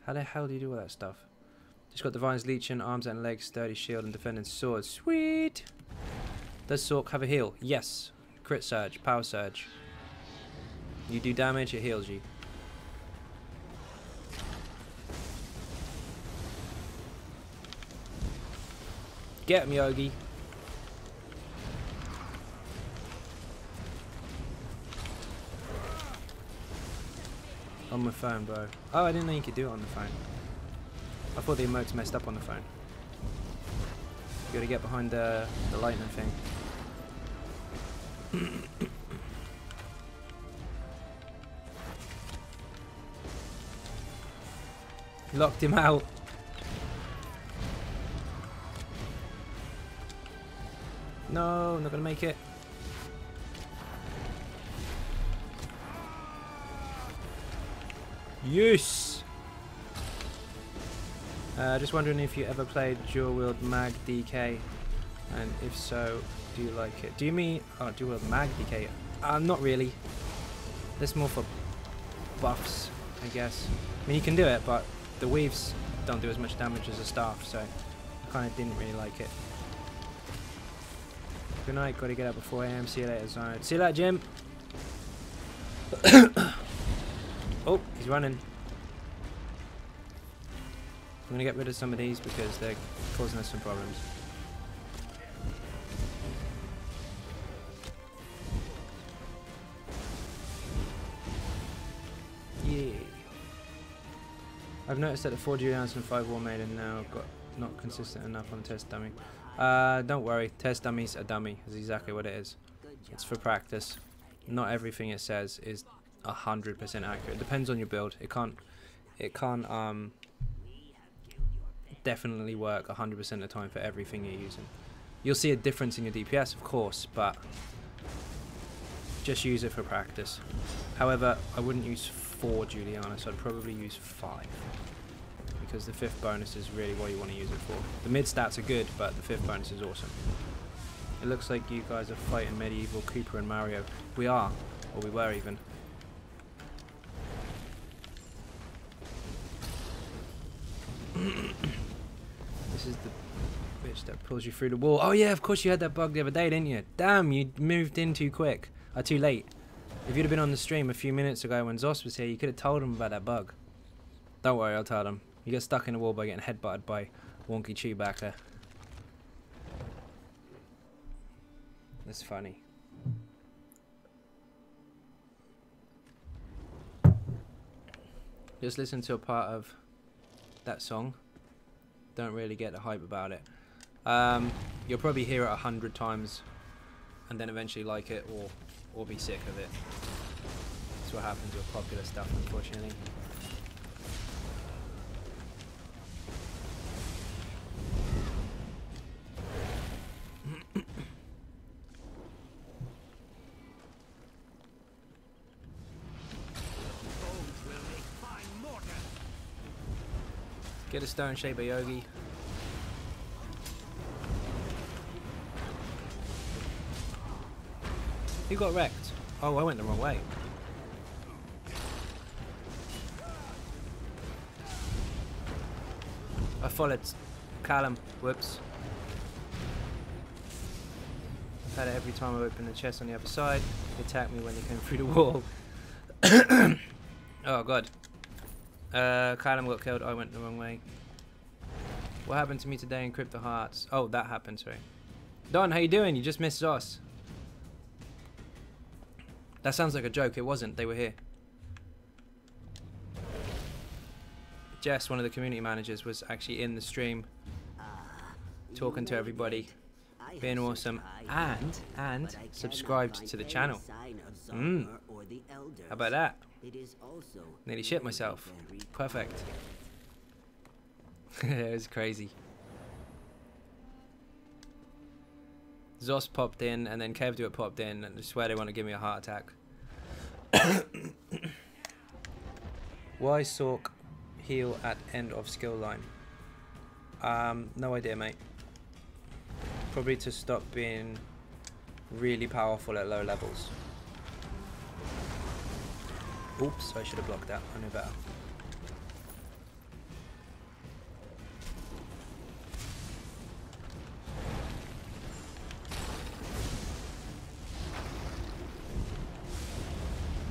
How the hell do you do all that stuff? Just got Divine's Leeching, arms and legs, sturdy shield, and defending sword. Sweet! Does Sork have a heal? Yes. Crit surge, power surge. You do damage, it heals you. Get him, Yogi. On my phone, bro. Oh, I didn't know you could do it on the phone. I thought the emotes messed up on the phone. You gotta get behind the lightning thing. Locked him out. No, not gonna make it. Yes! Just wondering if you ever played Dual Wield Mag DK, and if so, do you like it? Do you mean Dual Wield Mag DK? Not really. That's more for buffs, I guess. I mean, you can do it, but the weaves don't do as much damage as a staff, so I kind of didn't really like it. Good night. Got to get up before AM. See you later, Xynode. See you later, Jim. Oh, he's running. I'm gonna get rid of some of these because they're causing us some problems. Yeah. I've noticed that the 4 Julians and 5 War Maiden now got not consistent enough on test dummy. Don't worry, test dummy's a dummy. Is exactly what it is. It's for practice. Not everything it says is 100% accurate. It depends on your build. It can't definitely work 100% of the time for everything you're using. You'll see a difference in your DPS, of course, but just use it for practice. However, I wouldn't use 4 Julianus. I'd probably use 5, because the 5th bonus is really what you want to use it for. The mid stats are good, but the 5th bonus is awesome. It looks like you guys are fighting medieval Cooper and Mario. We are, or we were even. This is the bitch that pulls you through the wall. Oh yeah, of course you had that bug the other day, didn't you? Damn, you moved in too quick. Too late. If you'd have been on the stream a few minutes ago when Zos was here, you could have told him about that bug. Don't worry, I'll tell him. You got stuck in the wall by getting headbutted by Wonky Chewbacca. That's funny. Just listen to a part of that song. Don't really get the hype about it. You'll probably hear it 100 times and then eventually like it or be sick of it. That's what happens with popular stuff, unfortunately. Get a stone shaper, Yogi. Who got wrecked? Oh, I went the wrong way. I followed Callum. Whoops. Had it every time I opened the chest on the other side. They attacked me when they came through the wall. Oh god. Callum got killed. I went the wrong way. What happened to me today in Crypto Hearts? Oh, that happened, sorry. Don, how you doing? You just missed us. That sounds like a joke. It wasn't. They were here. Jess, one of the community managers, was actually in the stream talking to everybody, being awesome, and subscribed to the channel. How about that? Nearly shit myself. Perfect. It was crazy. Zos popped in, and then Kevduit popped in, and I swear they want to give me a heart attack. Why Sork heal at end of skill line? No idea, mate. Probably to stop being really powerful at low levels. Oops, I should have blocked that. I knew better.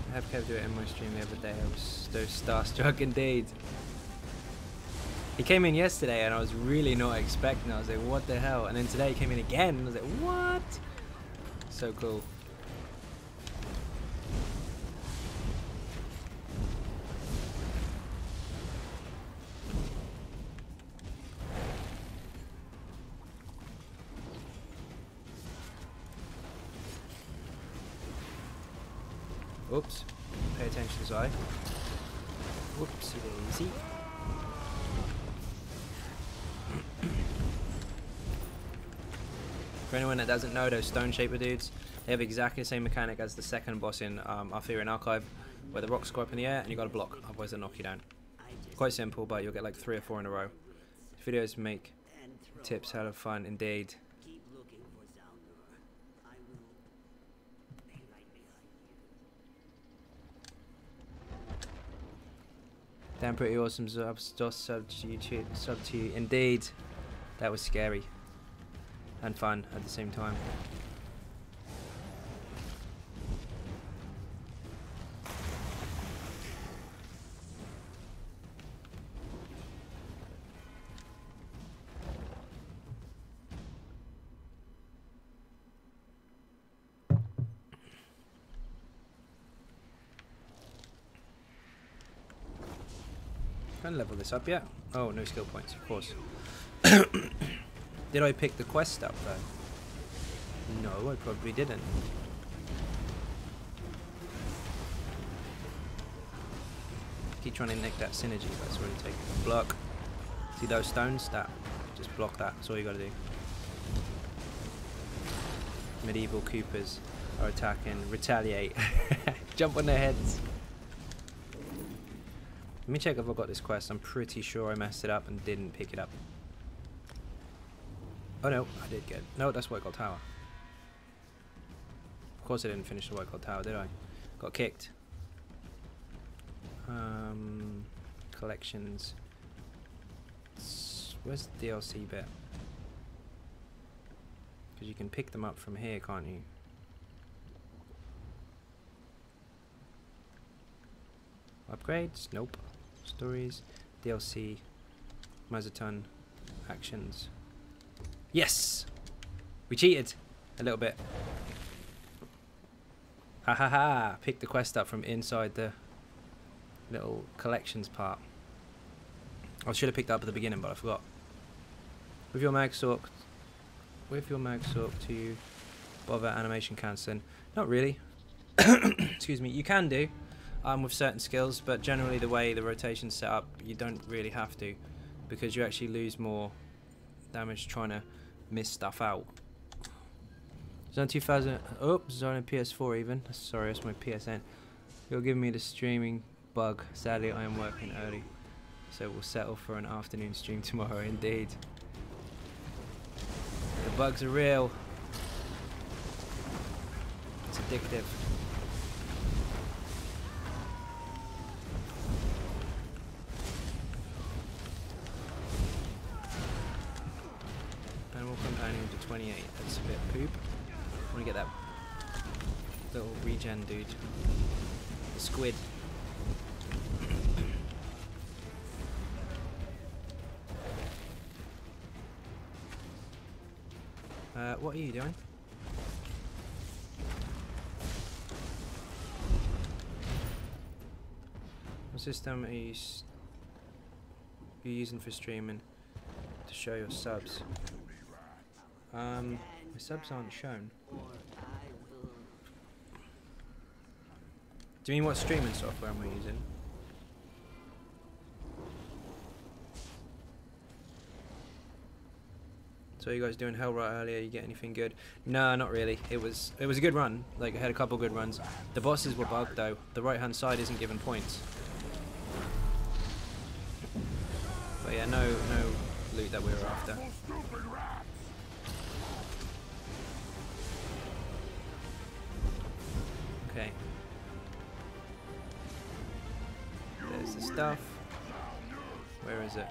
I have Kev do it in my stream the other day. I was so starstruck indeed. He came in yesterday and I was really not expecting. I was like, what the hell? And then today he came in again and I was like, what? So cool. Oops. Pay attention to his eye. Whoopsie daisy. For anyone that doesn't know, those stone shaper dudes, they have exactly the same mechanic as the second boss in Arthurian Archive, where the rocks go up in the air and you gotta block, otherwise they'll knock you down. Quite simple, but you'll get like 3 or 4 in a row. Videos make tips out of fun indeed. Damn, pretty awesome sub to you. Indeed, that was scary and fun at the same time. Can level this up yet? Oh, no skill points, of course. Did I pick the quest up though? No, I probably didn't. Keep trying to nick that synergy, but it's already taken. Block. See those stones? That. Just block that. That's all you gotta do. Medieval Coopers are attacking. Retaliate. Jump on their heads. Let me check if I got this quest. I'm pretty sure I messed it up and didn't pick it up. Oh no, I did get it. No, that's White Gold Tower. Of course I didn't finish the White Gold Tower, did I? Got kicked. Collections. Where's the DLC bit? Because you can pick them up from here, can't you? Upgrades? Nope. Stories, DLC, Mazaton, actions. Yes! We cheated a little bit. Ha ha ha! Picked the quest up from inside the little collections part. I should have picked it up at the beginning, but I forgot. With your mag sork to you bother animation cancelling. Not really. Excuse me. You can do. With certain skills, but generally the way the rotation's set up, you don't really have to, because you actually lose more damage trying to miss stuff out. Zone 2000. Oh, Zone on PS4 even. Sorry, that's my PSN. You're giving me the streaming bug. Sadly, I am working early, so we'll settle for an afternoon stream tomorrow. Indeed, the bugs are real. It's addictive. Animal compounding to 28. That's a bit poop. I want to get that little regen dude. The squid. What are you doing? What system are you using for streaming to show your subs? My subs aren't shown. Do you mean what streaming software am I using? So you guys doing hell right earlier? You get anything good? No, not really. It was a good run. Like I had a couple good runs. The bosses were bugged though. The right hand side isn't giving points. But yeah, no loot that we were after. Okay. There's the stuff. Where is it?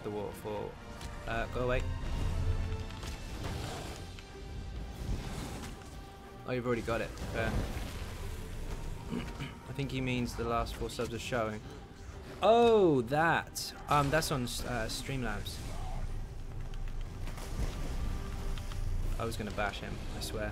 The waterfall. Go away. Oh, you've already got it. Fair. I think he means the last 4 subs are showing. Oh, that. That's on Streamlabs. I was gonna bash him, I swear.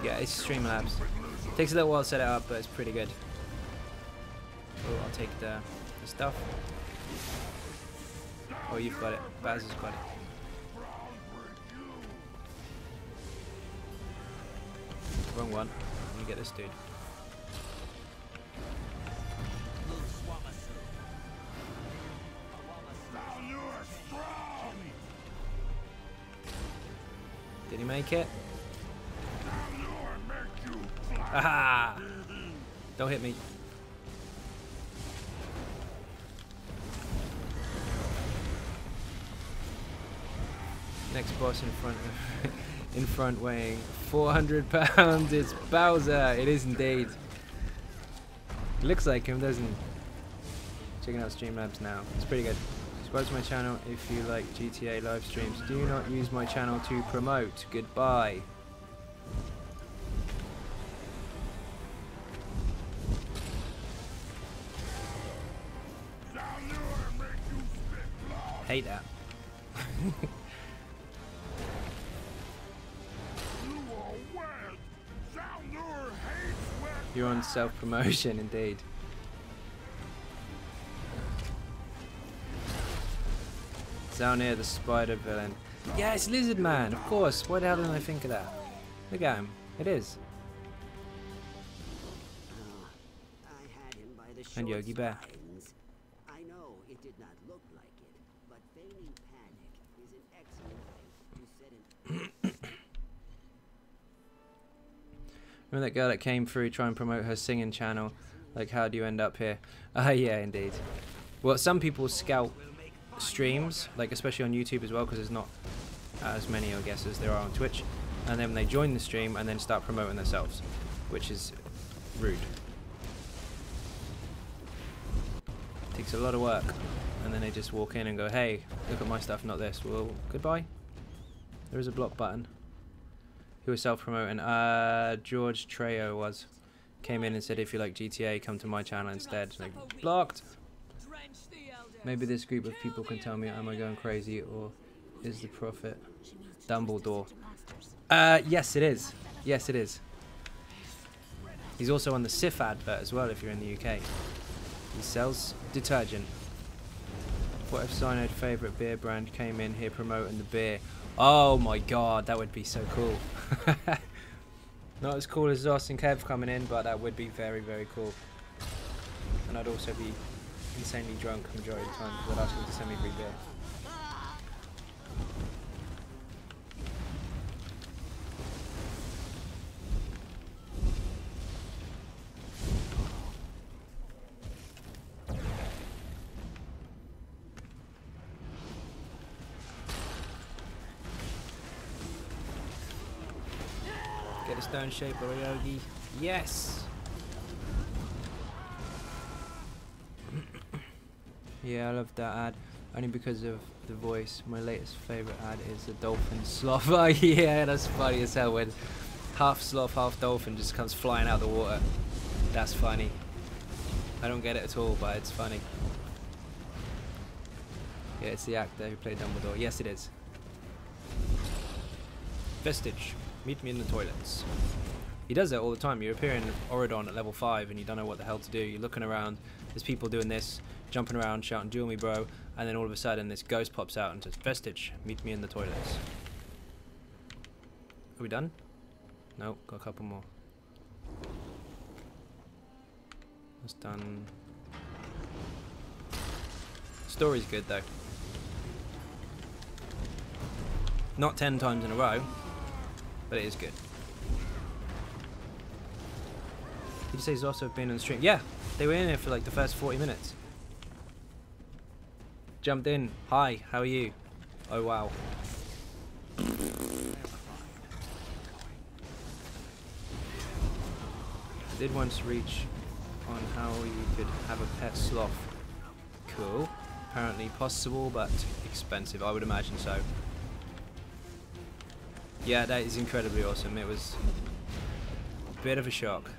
Yeah, it's Streamlabs. Takes a little while to set it up, but it's pretty good. Oh, I'll take the stuff. Oh, you've got it. Baz has got it. Wrong one. Let me get this dude. Did he make it? Aha! Don't hit me. Next boss in front weighing 400 pounds. It's Bowser. It is indeed. Looks like him, doesn't he? Checking out Streamlabs now. It's pretty good. Subscribe to my channel if you like GTA live streams. Do not use my channel to promote. Goodbye. Hate that. You're on self-promotion, indeed. Zaunir, the spider villain. Yeah, it's Lizard Man, of course. Why the hell didn't I think of that? Look at him. It is. And Yogi Bear. I know it did not look like it, but feigning panic is an excellent way to set an Remember that girl that came through trying to promote her singing channel? Like, how do you end up here? Yeah, indeed. Well, some people scout streams, like especially on YouTube as well, because there's not as many, I guess, as there are on Twitch. And then they join the stream and then start promoting themselves, which is rude. Takes a lot of work, and then they just walk in and go, "Hey, look at my stuff, not this." Well, goodbye. There is a block button. Who was self-promoting? George Trejo came in and said, "If you like GTA, come to my channel instead." Like, blocked. Maybe this group of people can tell me, am I going crazy, or is the prophet Dumbledore? Yes, it is. Yes, it is. He's also on the Sif advert as well. If you're in the UK, he sells detergent. What if Xynode favourite beer brand came in here promoting the beer? Oh my god, that would be so cool. Not as cool as Zoss and Kev coming in, but that would be very, very cool. And I'd also be insanely drunk the majority of the time because I'd ask them to send me free beer. the stone shape or Yogi. Yes! Yeah, I love that ad. Only because of the voice. My latest favourite ad is the dolphin sloth. Oh yeah, that's funny as hell when half sloth, half dolphin just comes flying out the water. That's funny. I don't get it at all, but it's funny. Yeah, it's the actor who played Dumbledore. Yes, it is. Vestige, meet me in the toilets. He does that all the time. You appear in Oridon at level 5 and you don't know what the hell to do. You're looking around, there's people doing this, jumping around, shouting, "Duel me, bro," and then all of a sudden this ghost pops out and says, "Vestige, meet me in the toilets." Are we done? Nope, got a couple more. That's done. Story's good though. Not 10 times in a row, but it is good. Did you say he's also been on the stream? Yeah, they were in here for like the first 40 minutes. Jumped in. Hi, how are you? Oh wow. I did once reach on how you could have a pet sloth. Cool. Apparently possible, but expensive. I would imagine so. Yeah, that is incredibly awesome. It was a bit of a shock.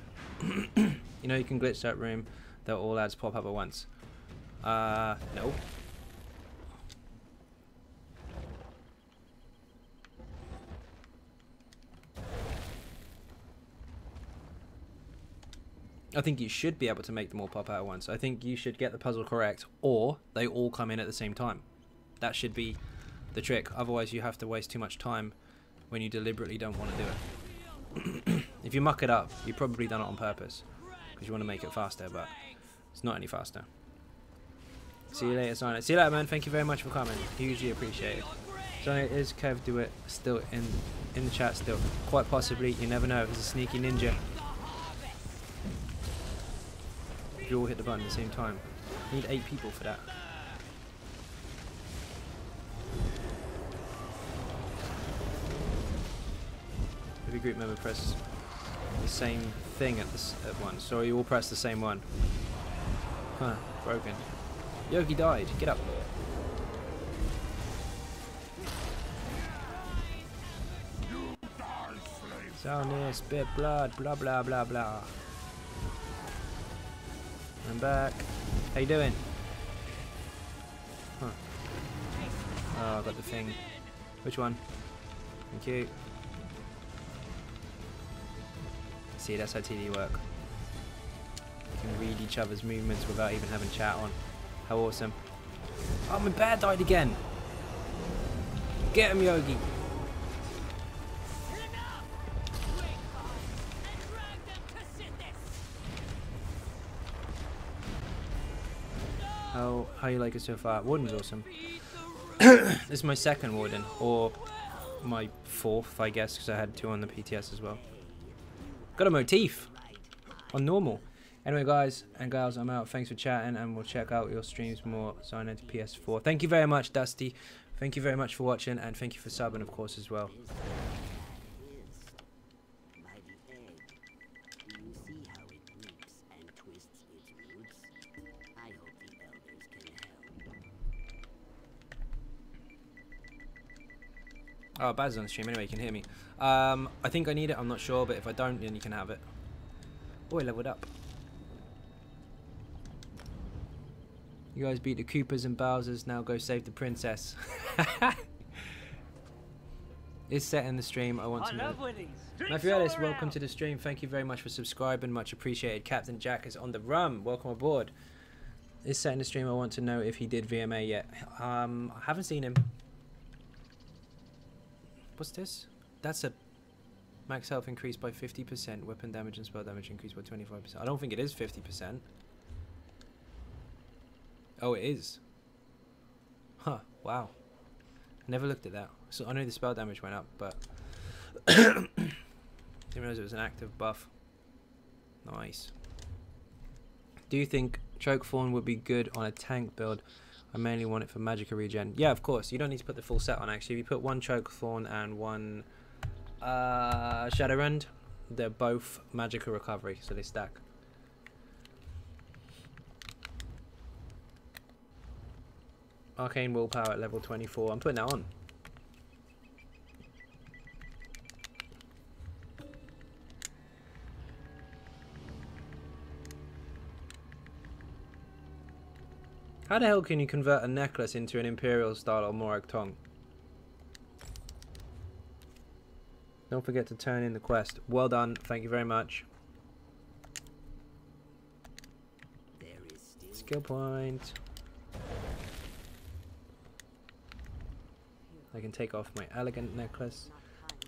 You know you can glitch that room that all ads pop up at once. No. I think you should be able to make them all pop out at once. I think you should get the puzzle correct, or they all come in at the same time. That should be the trick. Otherwise you have to waste too much time when you deliberately don't want to do it. If you muck it up, you've probably done it on purpose because you want to make it faster, but it's not any faster. See you later, Xynode. See you later, man. Thank you very much for coming. Hugely appreciated. Xynode, is kevduit still in the chat still? Quite possibly. You never know. He's a sneaky ninja. You all hit the button at the same time. You need 8 people for that. Every group member press the same thing at once, or you all press the same one. Huh, broken. Yogi died, get up. Soundness, spit blood, blah blah blah blah. I'm back. How you doing? Huh. Oh, I got the thing. Which one? Thank you. See, that's how TD work. You can read each other's movements without even having chat on. How awesome. Oh, my bear died again. Get him, Yogi. How you like it so far? Warden's awesome. This is my second Warden, or my 4th, I guess, because I had 2 on the PTS as well. Got a Motif on normal. Anyway, guys and gals, I'm out. Thanks for chatting, and we'll check out your streams more. Xynode PS4. Thank you very much, Dusty. Thank you very much for watching, and thank you for subbing, of course, as well. Oh, Baz is on the stream anyway, you can hear me. I think I need it, I'm not sure, but if I don't, then you can have it. Oh, I leveled up. You guys beat the Koopas and Bowsers, now go save the princess. It's set in the stream, I want to know. Matthew Ellis, welcome to the stream, thank you very much for subscribing, much appreciated. Captain Jack is on the run, welcome aboard. It's set in the stream, I want to know if he did VMA yet. I haven't seen him. What's this? That's a max health increased by 50%, weapon damage and spell damage increased by 25%. I don't think it is 50%. Oh, it is. Huh, wow. Never looked at that. So I know the spell damage went up, but didn't realize it was an active buff. Nice. Do you think Choke Fawn would be good on a tank build? I mainly want it for Magicka regen. Yeah, of course. You don't need to put the full set on, actually. If you put 1 Choke Thorn and 1 Shadowrend, they're both magical recovery, so they stack. Arcane willpower at level 24. I'm putting that on. How the hell can you convert a necklace into an Imperial style or Morag tongue? Don't forget to turn in the quest. Well done. Thank you very much. There is still Skill point. I can take off my elegant necklace.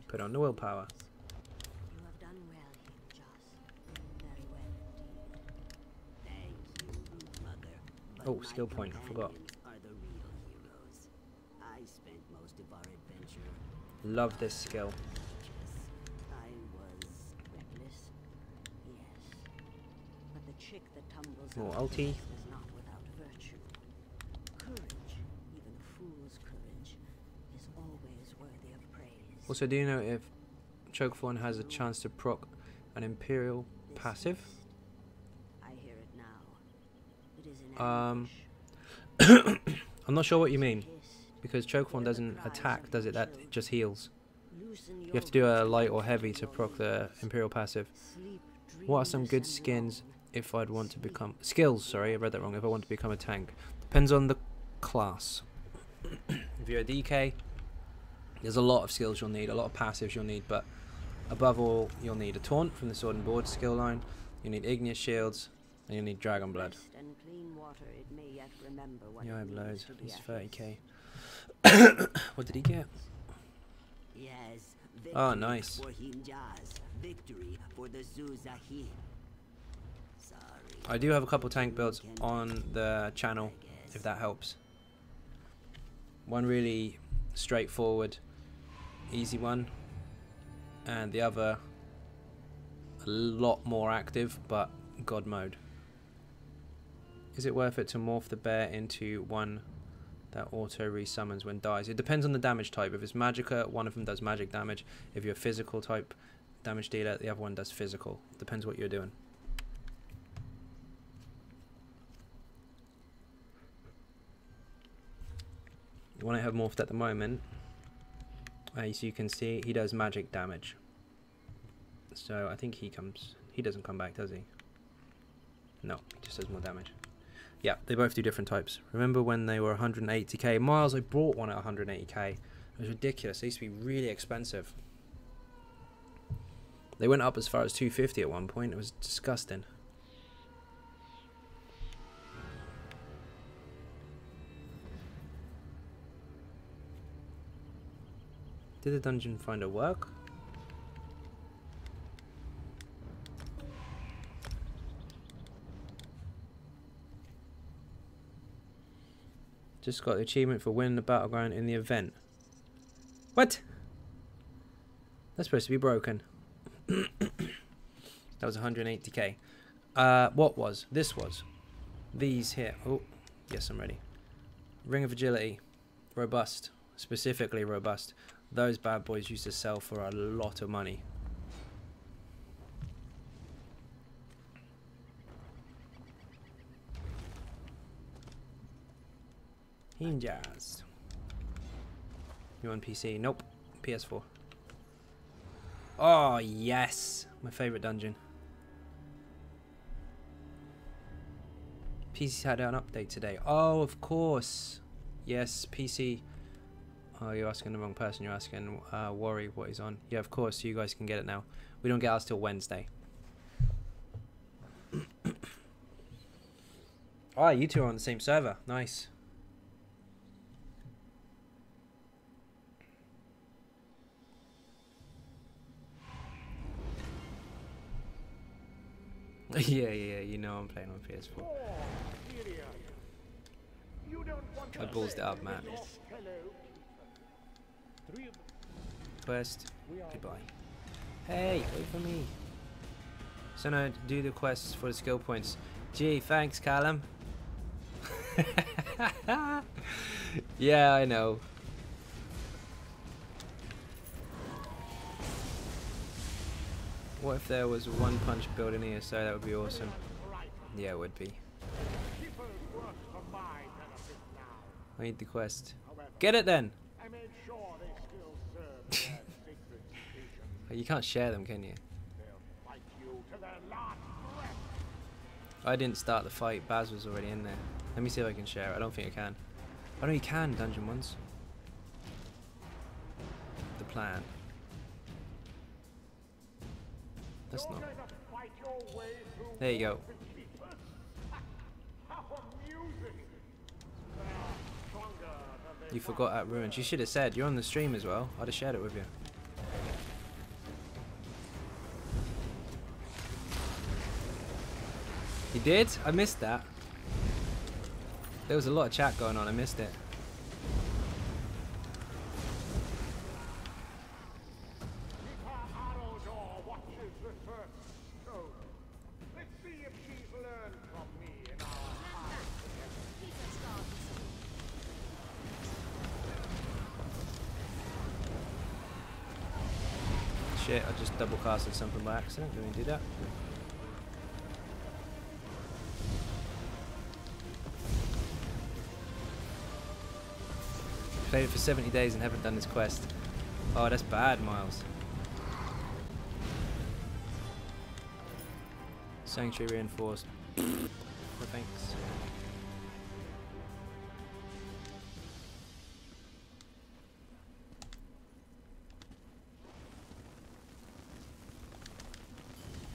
Put on the willpower. You have done well, Joss. Very well indeed. thank you, Root Mother. But Oh, my skill point, I forgot. companions are the real heroes. I spent most of our adventure Love this skill. I was Reckless, yes. But the chick that tumbles More out of ulti. this is not without virtue. Courage, even a fool's courage, is always worthy of praise. Also, do you know if Chokefawn has a chance to proc an Imperial this passive? mist. I hear it now. It is in ambush. I'm not sure what you mean, Kiss. because Chokefawn doesn't attack, does it? That it just heals. Loosen You have to do a light or heavy to proc the Imperial passive. What are some good skins if I'd want to become... Skills, sorry, I read that wrong. If I want to become a tank. Depends on the class. If you're a DK, there's a lot of skills you'll need, a lot of passives you'll need, but above all, you'll need a Taunt from the Sword and Board skill line, you need Igneous Shields, and you'll need Dragon Blood. Rest and clean water, it may yet remember what Yeah, I it have means loads. to be He's at 30k. What did he get? Yes, Oh, victory nice. for Hinjaz, victory for the Zuzahi. Sorry. I do have a couple tank builds on the channel, if that helps. One really straightforward, easy one, and the other a lot more active, but God mode. Is it worth it to morph the bear into one that auto resummons when dies? It depends on the damage type. If it's Magicka, one of them does magic damage. If you're a physical type damage dealer, the other one does physical. Depends what you're doing. The one I have morphed at the moment, as you can see, he does magic damage. So I think he doesn't come back, does he? No, he just does more damage. Yeah, they both do different types. Remember when they were 180k? Miles, I bought one at 180k. It was ridiculous. They used to be really expensive. They went up as far as 250 at one point. It was disgusting. Did the dungeon finder work? Just got the achievement for winning the battleground in the event. What? That's supposed to be broken. That was 180k. What was? This was. These here. Oh, yes, I'm ready. Ring of Agility. Robust. Specifically robust. Those bad boys used to sell for a lot of money. Hinjaz. You on PC? Nope. PS4. Oh, yes. My favorite dungeon. PC had an update today. Oh, of course. Yes, PC. Oh, you're asking the wrong person. You're asking Worry what he's on. Yeah, of course. You guys can get it now. We don't get ours till Wednesday. Ah, you two are on the same server. Nice. Yeah, you know I'm playing on PS4. I ballsed it up, man. Quest. Goodbye. Hey, wait for me. So now do the quests for the skill points. Gee, thanks, Callum. Yeah, I know. What if there was a one punch build in ESO? That would be awesome. Yeah, it would be. I need the quest. Get it then! You can't share them, can you? I didn't start the fight. Baz was already in there. Let me see if I can share it. I don't think I can. Oh no, you can, dungeon ones. The plan. That's not. There you go. You forgot at Ruins. You should have said you're on the stream as well. I'd have shared it with you. You did? I missed that. There was a lot of chat going on. I missed it. Shit, I just double casted something by accident. Didn't do that. Played it for 70 days and haven't done this quest. Oh, that's bad, Miles. Sanctuary reinforced. No thanks.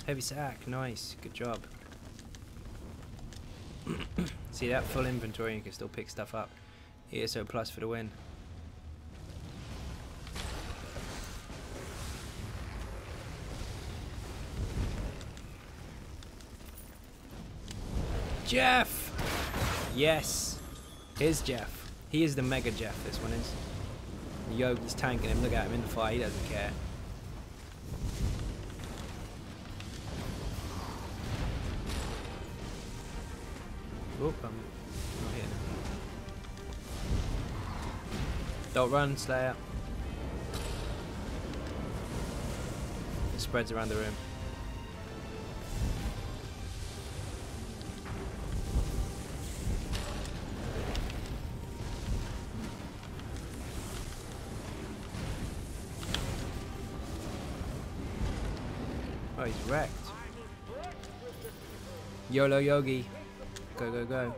Heavy sack, nice, good job. See that full inventory, you can still pick stuff up. ESO plus for the win. Jeff! Yes! Here's Jeff. He is the mega Jeff, this one is. Yogi's tanking him, look at him in the fire, he doesn't care. Oop, I'm not hitting him. Don't run, Slayer. It spreads around the room. Oh, he's wrecked. YOLO Yogi. Go, go, go.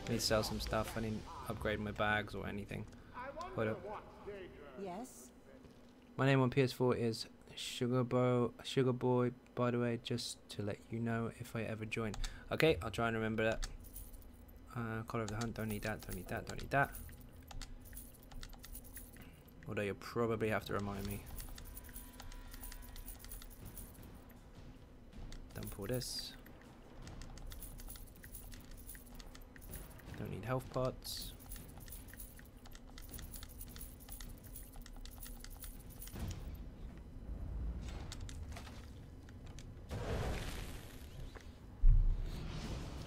I need to sell some stuff. I need to upgrade my bags or anything. Hold up. Yes? My name on PS4 is Sugar Boy, by the way, just to let you know if I ever join. Okay, I'll try and remember that. Collar of the Hunt, don't need that, don't need that, don't need that. Although you'll probably have to remind me. Dump all this. Don't need health pots.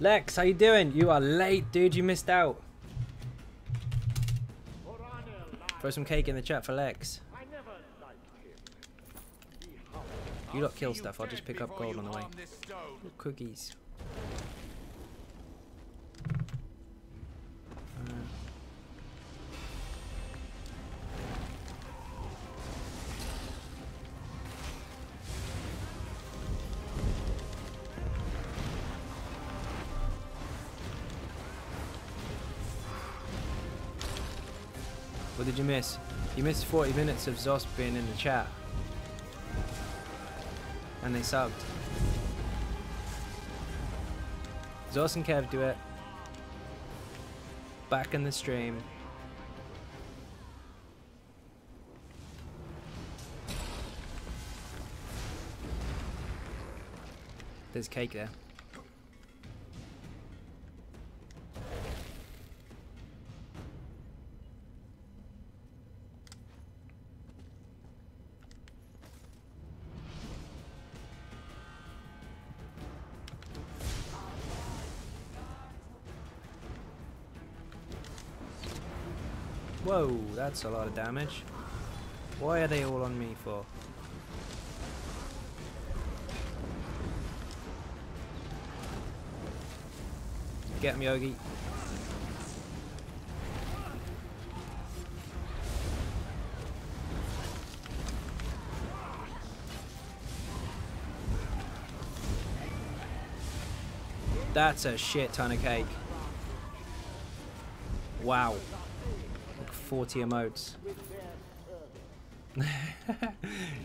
Lex, how you doing? You are late, dude. You missed out. Throw some cake in the chat for Lex. You lot kill stuff. I'll just pick up gold on the way. Ooh, cookies. What did you miss? You missed 40 minutes of Zos being in the chat. And they subbed. Zos and kevduit. Back in the stream. There's cake there. Whoa, that's a lot of damage. Why are they all on me for? Get him, Yogi. That's a shit ton of cake. Wow. Like 40 emotes.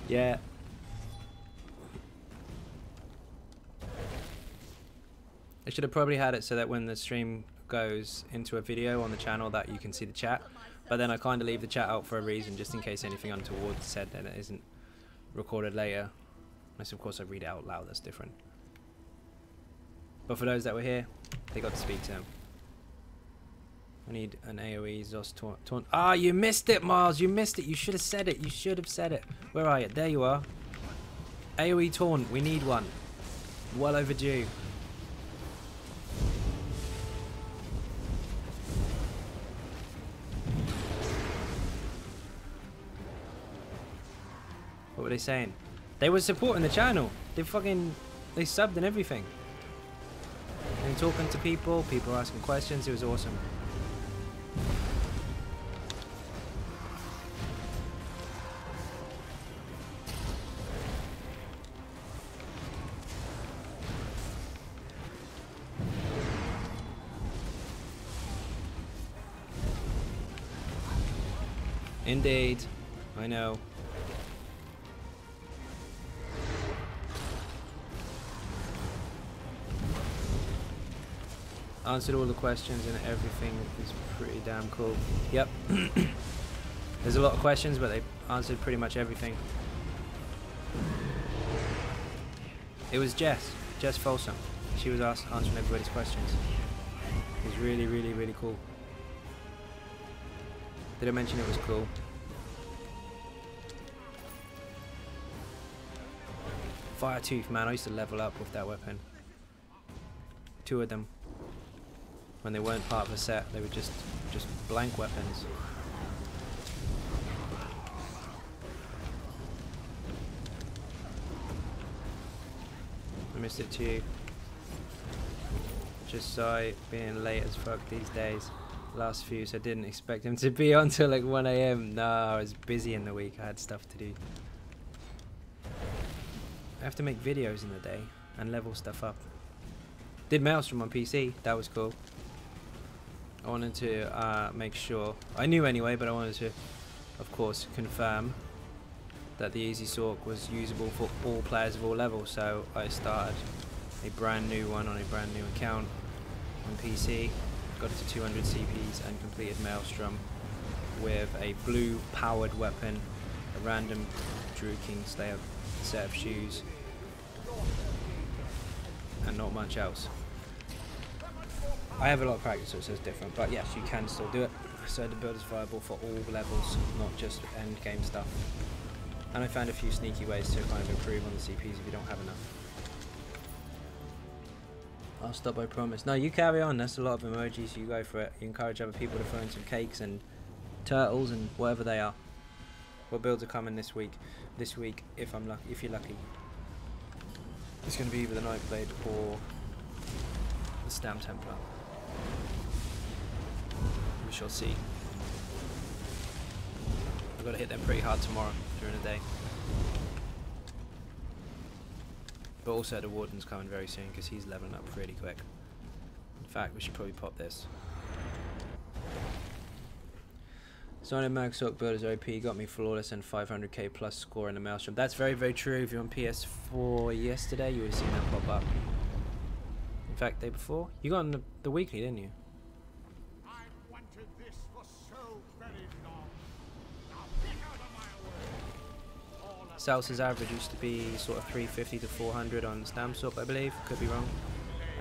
Yeah. I should have probably had it so that when the stream goes into a video on the channel that you can see the chat. But then I kind of leave the chat out for a reason, just in case anything untoward is said and it isn't recorded later. Unless of course I read it out loud, that's different. But for those that were here, they got to speak to him. I need an AoE Zos taunt. Ah, you missed it, Miles. You missed it. You should have said it. You should have said it. Where are you? There you are. AoE taunt. We need one. Well overdue. What were they saying? They were supporting the channel. They subbed and everything. And talking to people were asking questions. It was awesome. Indeed, I know. Answered all the questions and everything is pretty damn cool. Yep. There's a lot of questions, but they answered pretty much everything. It was Jess Folsom. She was answering everybody's questions. It was really, really, really cool. Did I mention it was cool? Fire Tooth, man, I used to level up with that weapon. 2 of them. When they weren't part of a set, they were just blank weapons. I missed it too. Just saw it being late as fuck these days. Last few, so I didn't expect him to be on till like 1 AM. No, I was busy in the week. I had stuff to do. I have to make videos in the day and level stuff up. Did Maelstrom on PC. That was cool. I wanted to make sure. I knew anyway, but I wanted to, of course, confirm that the Easy Sork was usable for all players of all levels. So I started a brand new one on a brand new account on PC. Got it to 200 CPs and completed Maelstrom with a blue powered weapon, a random Druid King Slayer set of shoes, and not much else. I have a lot of practice, so it says different, but yes, you can still do it. So the build is viable for all levels, not just end game stuff. And I found a few sneaky ways to kind of improve on the CPs if you don't have enough. I'll stop, I promise. No, you carry on. That's a lot of emojis. You go for it. You encourage other people to throw in some cakes and turtles and whatever they are. What builds are coming this week? This week, if I'm lucky, if you're lucky, it's going to be either the Nightblade or the Stam Templar. We shall see. I've got to hit them pretty hard tomorrow during the day. But also the Warden's coming very soon because he's leveling up pretty quick. In fact, we should probably pop this. Xynode Mag Sork builders OP got me flawless and 500k plus score in the Maelstrom. That's very, very true. If you're on PS4 yesterday, you would have seen that pop up. In fact, day before, you got on the weekly, didn't you? I wanted this for so very long. Now get out of my way. All of Salsa's average used to be sort of 350 to 400 on Stam Sork, I believe. Could be wrong.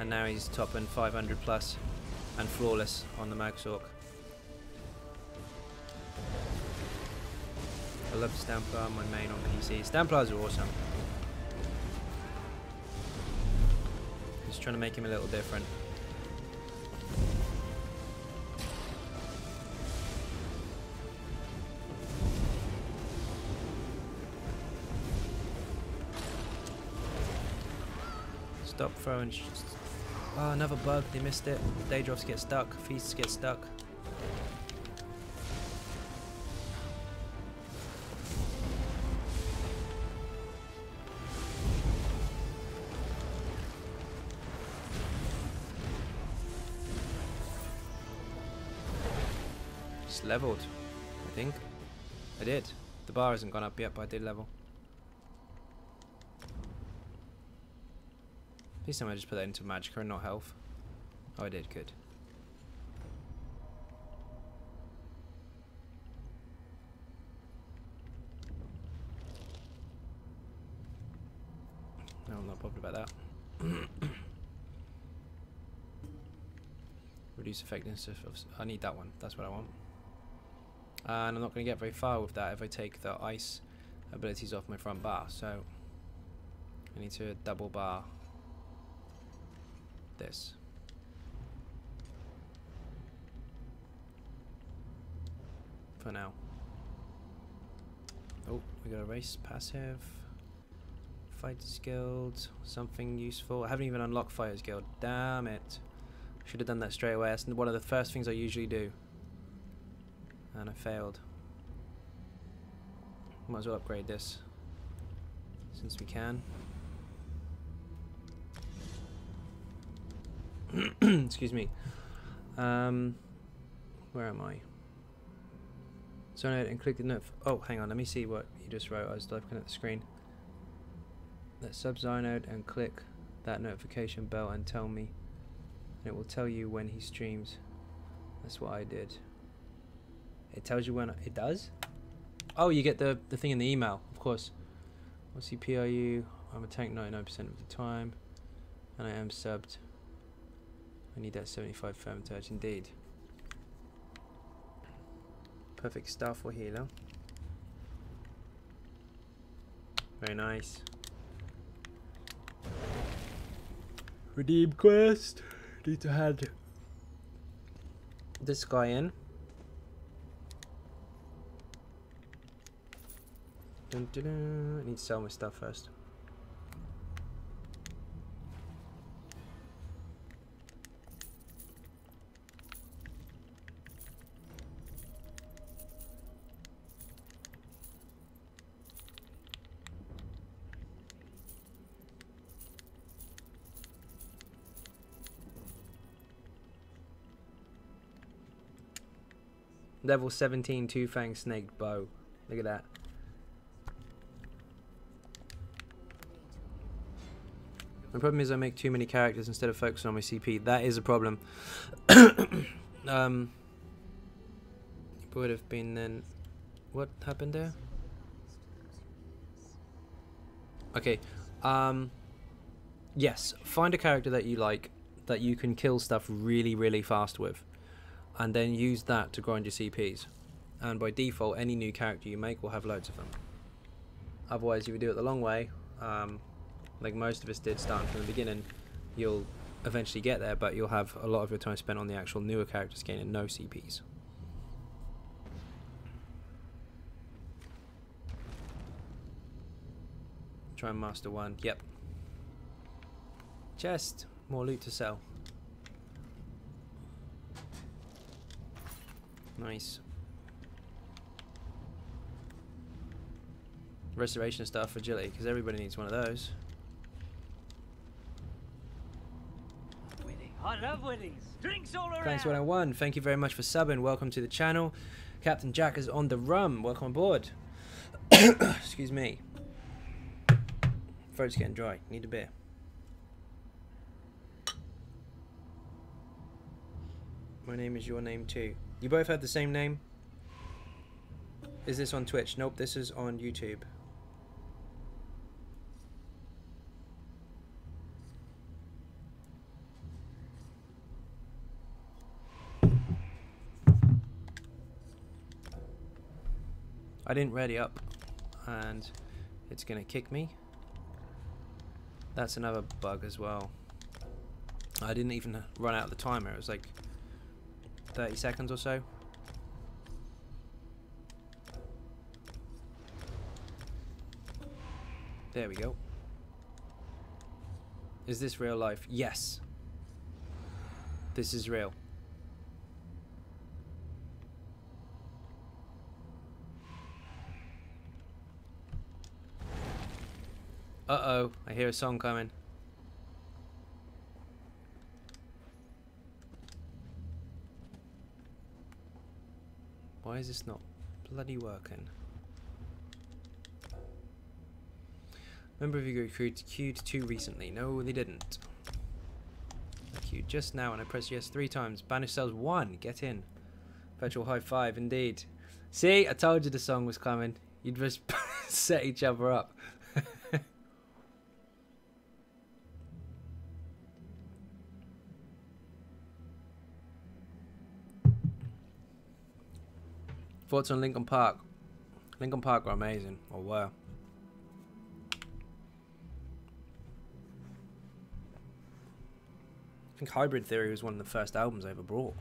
And now he's topping 500 plus and flawless on the Mag Sork. I love Stamplar, my main on PC. Stamplars are awesome. Just trying to make him a little different. Stop throwing Oh, another bug. They missed it. Daydrops get stuck. Feasts get stuck. Just leveled, I think. I did. The bar hasn't gone up yet, but I did level. Please tell me I just put that into Magicka and not health. Oh, I did. Good. No, I'm not bothered about that. Reduce effectiveness of... I need that one. That's what I want. And I'm not going to get very far with that if I take the ice abilities off my front bar. So I need to double bar this. For now. Oh, we got a race passive. Fighters Guild. Something useful. I haven't even unlocked Fighters Guild. Damn it. Should have done that straight away. That's one of the first things I usually do. And I failed. Might as well upgrade this. Since we can. Excuse me. Where am I? Xynode and click the note. Oh, hang on. Let me see what you just wrote. I was looking at the screen. Let's sub Xynode and click that notification bell and tell me. And it will tell you when he streams. That's what I did. It tells you when it does? Oh, you get the thing in the email, of course. What's CP are you? I'm a tank 99% of the time. And I am subbed. I need that 75 firm touch, indeed. Perfect stuff for healer. Very nice. Redeem quest. Need to hand this guy in. Dun, dun, dun. I need to sell my stuff first. Level 17 two-fang snake bow. Look at that. The problem is I make too many characters instead of focusing on my CP. That is a problem. It would have been then... What happened there? Okay. Yes. Find a character that you like, that you can kill stuff really, really fast with. And then use that to grind your CPs. And by default, any new character you make will have loads of them. Otherwise, if you do it the long way... like most of us did starting from the beginning, you'll eventually get there, but you'll have a lot of your time spent on the actual newer characters gaining no CPs. Try and master one. Yep. Chest. More loot to sell. Nice. Restoration stuff, agility, because everybody needs one of those. I love winnings. Drinks all around. Thanks 101. Thank you very much for subbing. Welcome to the channel. Captain Jack is on the rum. Welcome aboard. Excuse me. Throat's getting dry. Need a beer. My name is your name too. You both have the same name? Is this on Twitch? Nope, this is on YouTube. I didn't ready up and it's gonna kick me. That's another bug as well. I didn't even run out of the timer. It was like 30 seconds or so. There we go. Is this real life? Yes. This is real. Uh-oh, I hear a song coming. Why is this not bloody working? Remember if you got queued too recently? No, they didn't. I queued just now and I pressed yes 3 times. Banish cells 1, get in. Virtual high 5, indeed. See, I told you the song was coming. You'd just set each other up. Thoughts on Lincoln Park? Lincoln Park are amazing, or were. I think Hybrid Theory was one of the first albums I ever bought.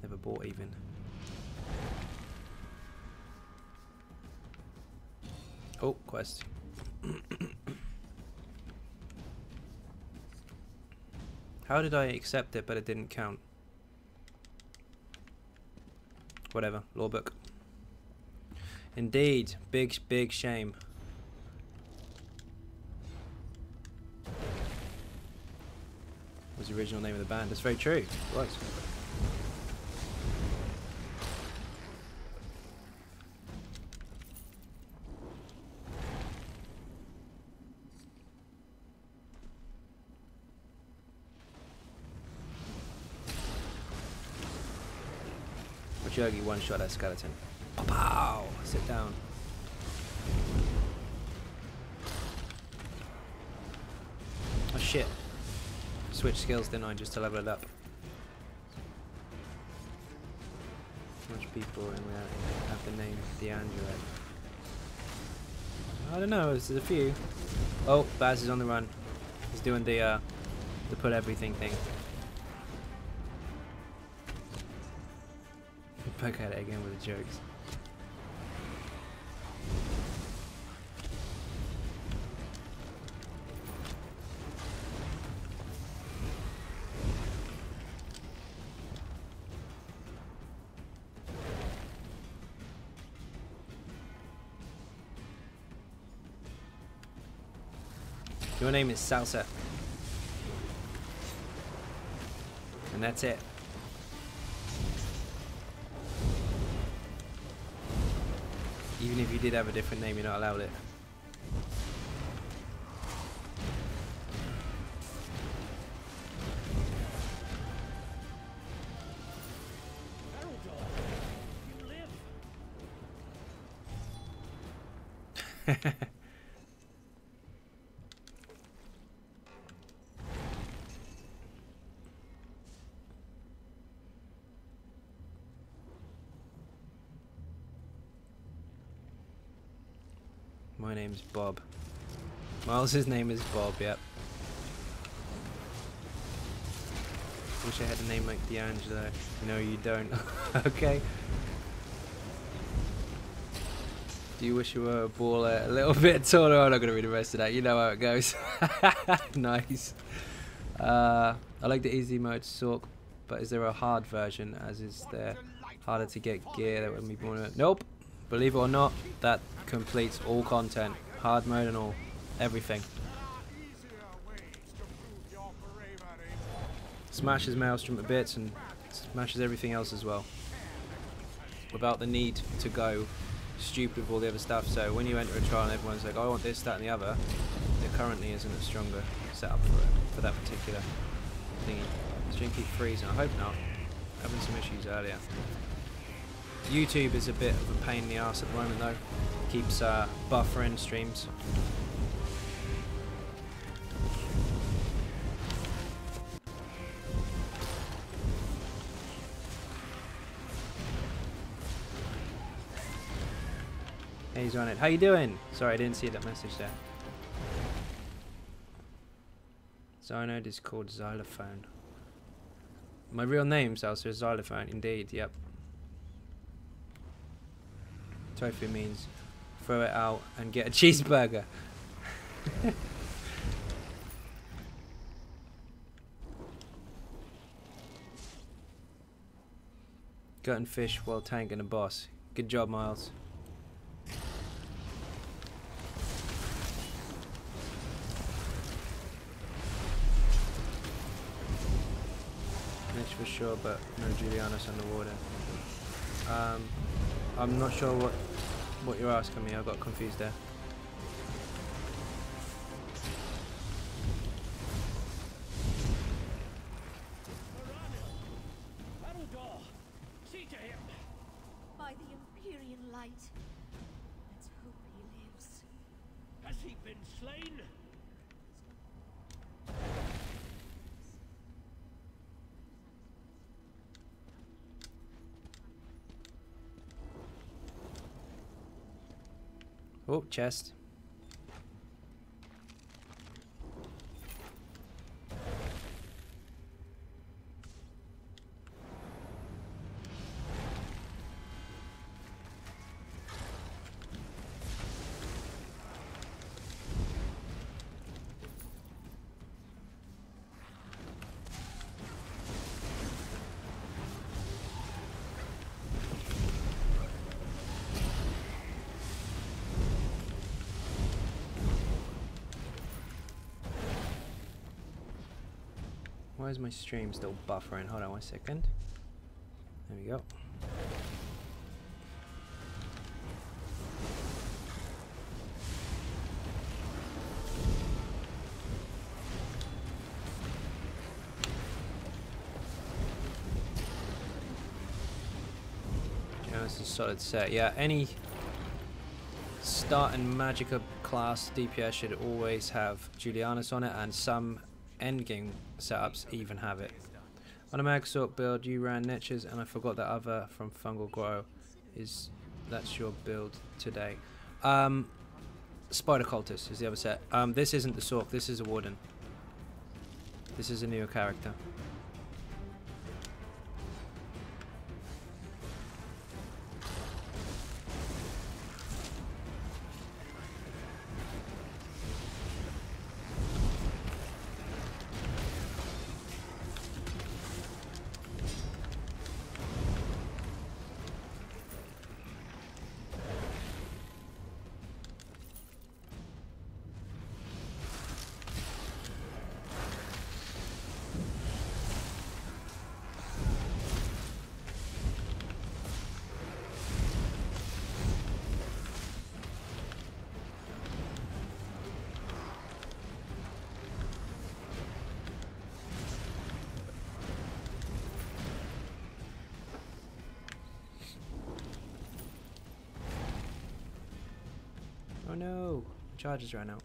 Never bought even. Oh, quest. How did I accept it but it didn't count? Whatever, law book. Indeed, big shame. Was the original name of the band. That's very true. It was. Yogi one-shot that skeleton. Pow! Sit down. Oh shit. Switch skills, didn't I, just to level it up. Much people in reality have the name D'Angelo. I don't know, there's a few. Oh, Baz is on the run. He's doing the put everything thing. Back at it again with the jokes. Your name is Salsa. And that's it. Even if you did have a different name, you're not allowed it. My name's Bob. Miles's name is Bob, yep. Wish I had a name like D'Angelo. No, you don't. Okay. Do you wish you were a baller a little bit taller? I'm not going to read the rest of that. You know how it goes. Nice. I like the easy mode Sork, but is there a hard version, as is there harder to get gear that would be born? Nope. Believe it or not, that completes all content, hard mode and all, everything. Smashes Maelstrom to bits and smashes everything else as well, without the need to go stupid with all the other stuff. So when you enter a trial and everyone's like, oh, I want this, that and the other, there currently isn't a stronger setup for that particular thingy. Stream keep freezing, I hope not. Having some issues earlier. YouTube is a bit of a pain in the arse at the moment though. Keeps buffering streams. Hey, he's on it. How you doing? Sorry, I didn't see that message there. Xynode is called xylophone. My real name's also xylophone, indeed, yep. Tofu means throw it out and get a cheeseburger. Gutting fish while tanking a boss. Good job, Miles. Niche for sure, but no Julianus underwater. I'm not sure what you're asking me. I got confused there. By the Empyrean light. Let's hope he lives. Has he been slain? Oh, chest. Why is my stream still buffering? Hold on 1 second. There we go. Yeah, this is a solid set. Yeah, any start and Magicka class DPS should always have Julianus on it, and some endgame setups even have it. On a mag sort build, you ran niches, and I forgot that other from Fungal Grow. That's your build today. Spider Cultist is the other set. This isn't the Sork, this is a Warden. This is a newer character. Oh no, charges ran out.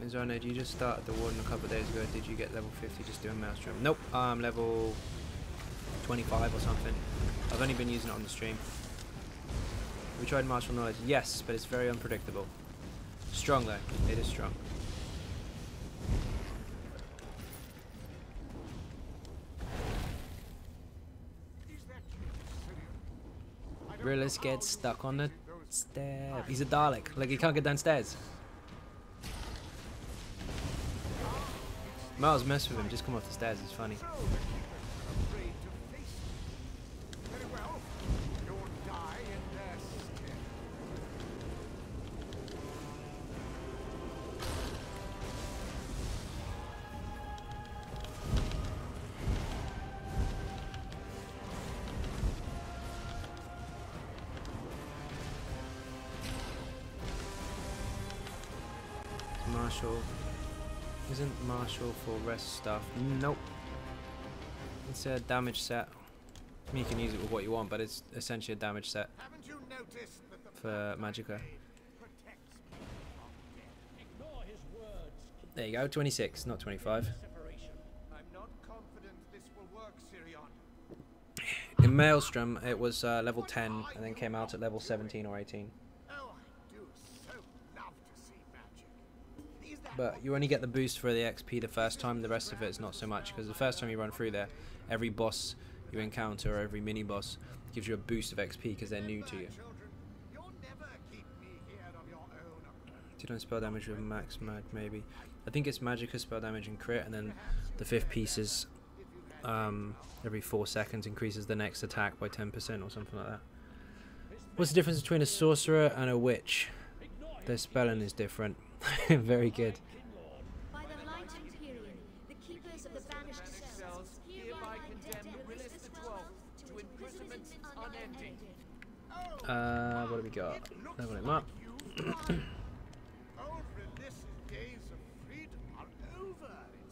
Xynode, you just started the Warden a couple of days ago. Did you get level 50 just doing Maelstrom? Nope, I'm level 25 or something. I've only been using it on the stream. We tried Martial Knowledge, yes, but it's very unpredictable. Strong though, it is strong. Realist gets stuck on the stair. He's a Dalek. Like, he can't get downstairs. Miles, mess with him. Just come off the stairs. It's funny. Marshall. Isn't Marshall for rest stuff? Nope. It's a damage set. I mean, you can use it with what you want, but it's essentially a damage set for Magicka. There you go, 26, not 25. I'm not confident this will work, Sirion. In Maelstrom, it was level 10 and then came out at level 17 or 18. But you only get the boost for the XP the first time, the rest of it is not so much, because the first time you run through there, every boss you encounter or every mini boss gives you a boost of XP because they're new to you. Do not spell damage with max mag, maybe. I think it's magicka spell damage and crit, and then the 5th piece is every 4 seconds increases the next attack by 10% or something like that. What's the difference between a sorcerer and a witch? Their spelling is different. Very good. By the light Empyrean, the keepers of the banished cells hereby condemn Willis the 12th to imprisonment unending. What do we got? Level him up. Old Willis's days of freedom are over, it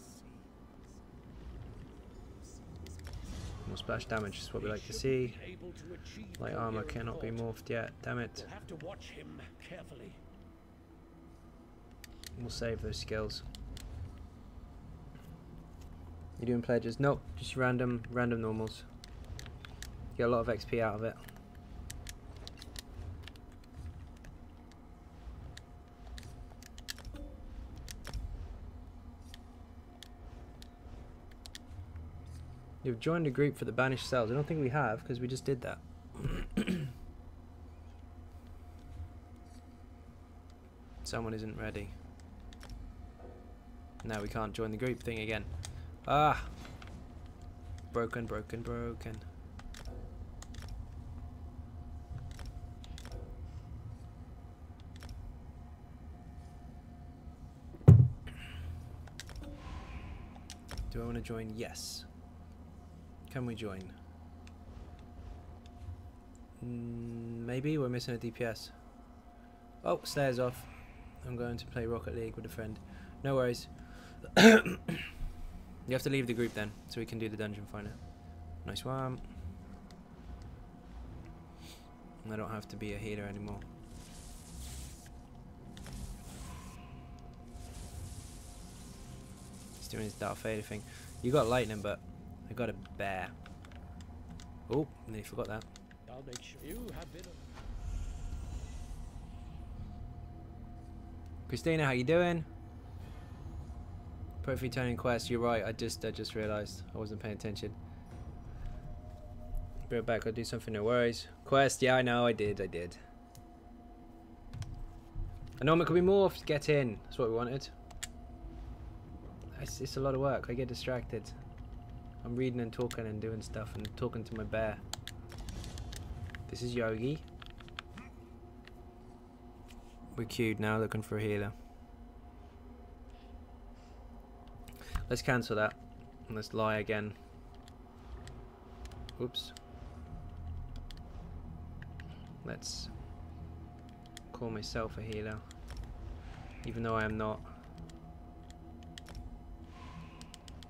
seems. More splash damage is what we like to see. Light armor cannot be morphed yet. Damn it. We'll have to watch him carefully. We'll save those skills. You doing pledges? Nope, just random normals. Get a lot of XP out of it. You've joined a group for the banished cells. I don't think we have, because we just did that. Someone isn't ready. Now we can't join the group thing again. Ah! Broken. Do I want to join? Yes. Can we join? Maybe we're missing a DPS. Oh, stairs off. I'm going to play Rocket League with a friend. No worries. You have to leave the group then, so we can do the dungeon finder. Nice one. I don't have to be a healer anymore. He's doing his Darth Vader thing. You got lightning, but I got a bear. Oh, nearly forgot that. I'll make sure you have been. Christina, how you doing? Perfectly turning quest. You're right. I just realised I wasn't paying attention. Be right back. I'll do something. No worries. Quest. Yeah, I know. I did. I know it could be morphed. Get in. That's what we wanted. It's a lot of work. I get distracted. I'm reading and talking and doing stuff and talking to my bear. This is Yogi. We're queued now, looking for a healer. Let's cancel that. And let's lie again. Oops. Let's call myself a healer. Even though I am not.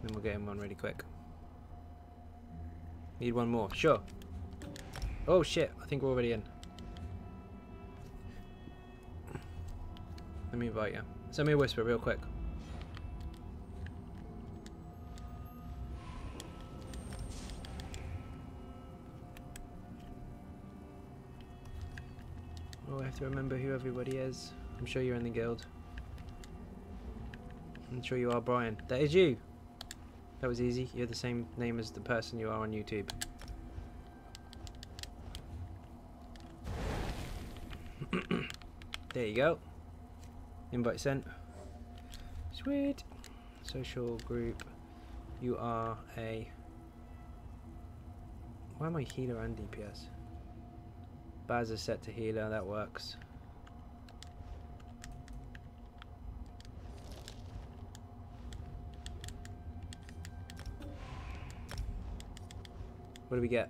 Then we'll get him one really quick. Need one more. Sure. Oh shit, I think we're already in. Let me invite you. Send me a whisper real quick. Oh, I have to remember who everybody is. I'm sure you're in the guild. I'm sure you are Brian. That is you! That was easy. You're the same name as the person you are on YouTube. There you go. Invite sent. Sweet. Social group. You are a... Why am I healer and DPS? Baz is set to healer. That works. What do we get?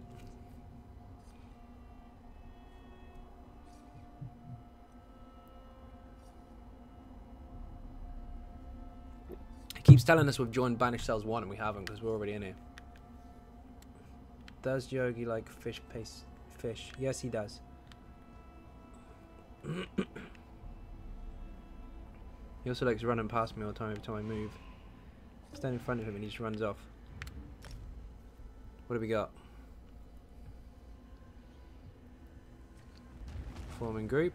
It keeps telling us we've joined Banished Cells 1 and we haven't because we're already in here. Does Yogi like fish paste fish? Yes, he does. He also likes running past me all the time every time I move. Stand in front of him and he just runs off. What do we got? Forming group.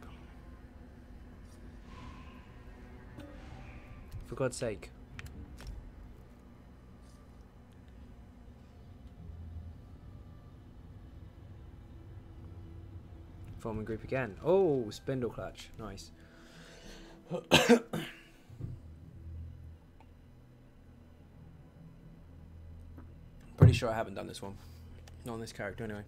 For God's sake. Forming group again. Oh, spindle clutch. Nice. Pretty sure I haven't done this one. Not on this character anyway.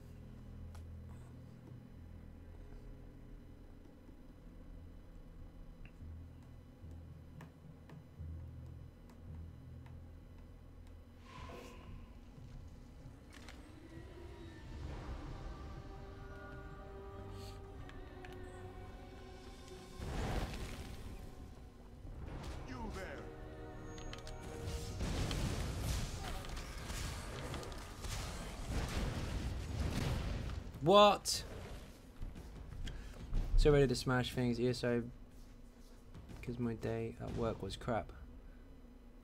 You there. What? So ready to smash things. ESO, because my day at work was crap.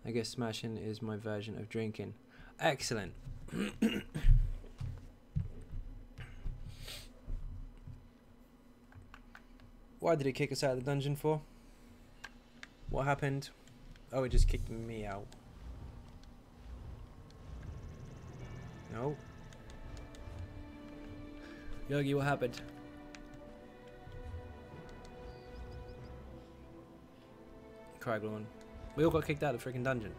I guess smashing is my version of drinking. Excellent. Why did it kick us out of the dungeon for? What happened? Oh, it just kicked me out. No. Yogi, what happened? Craglorn. We all got kicked out of the freaking dungeon.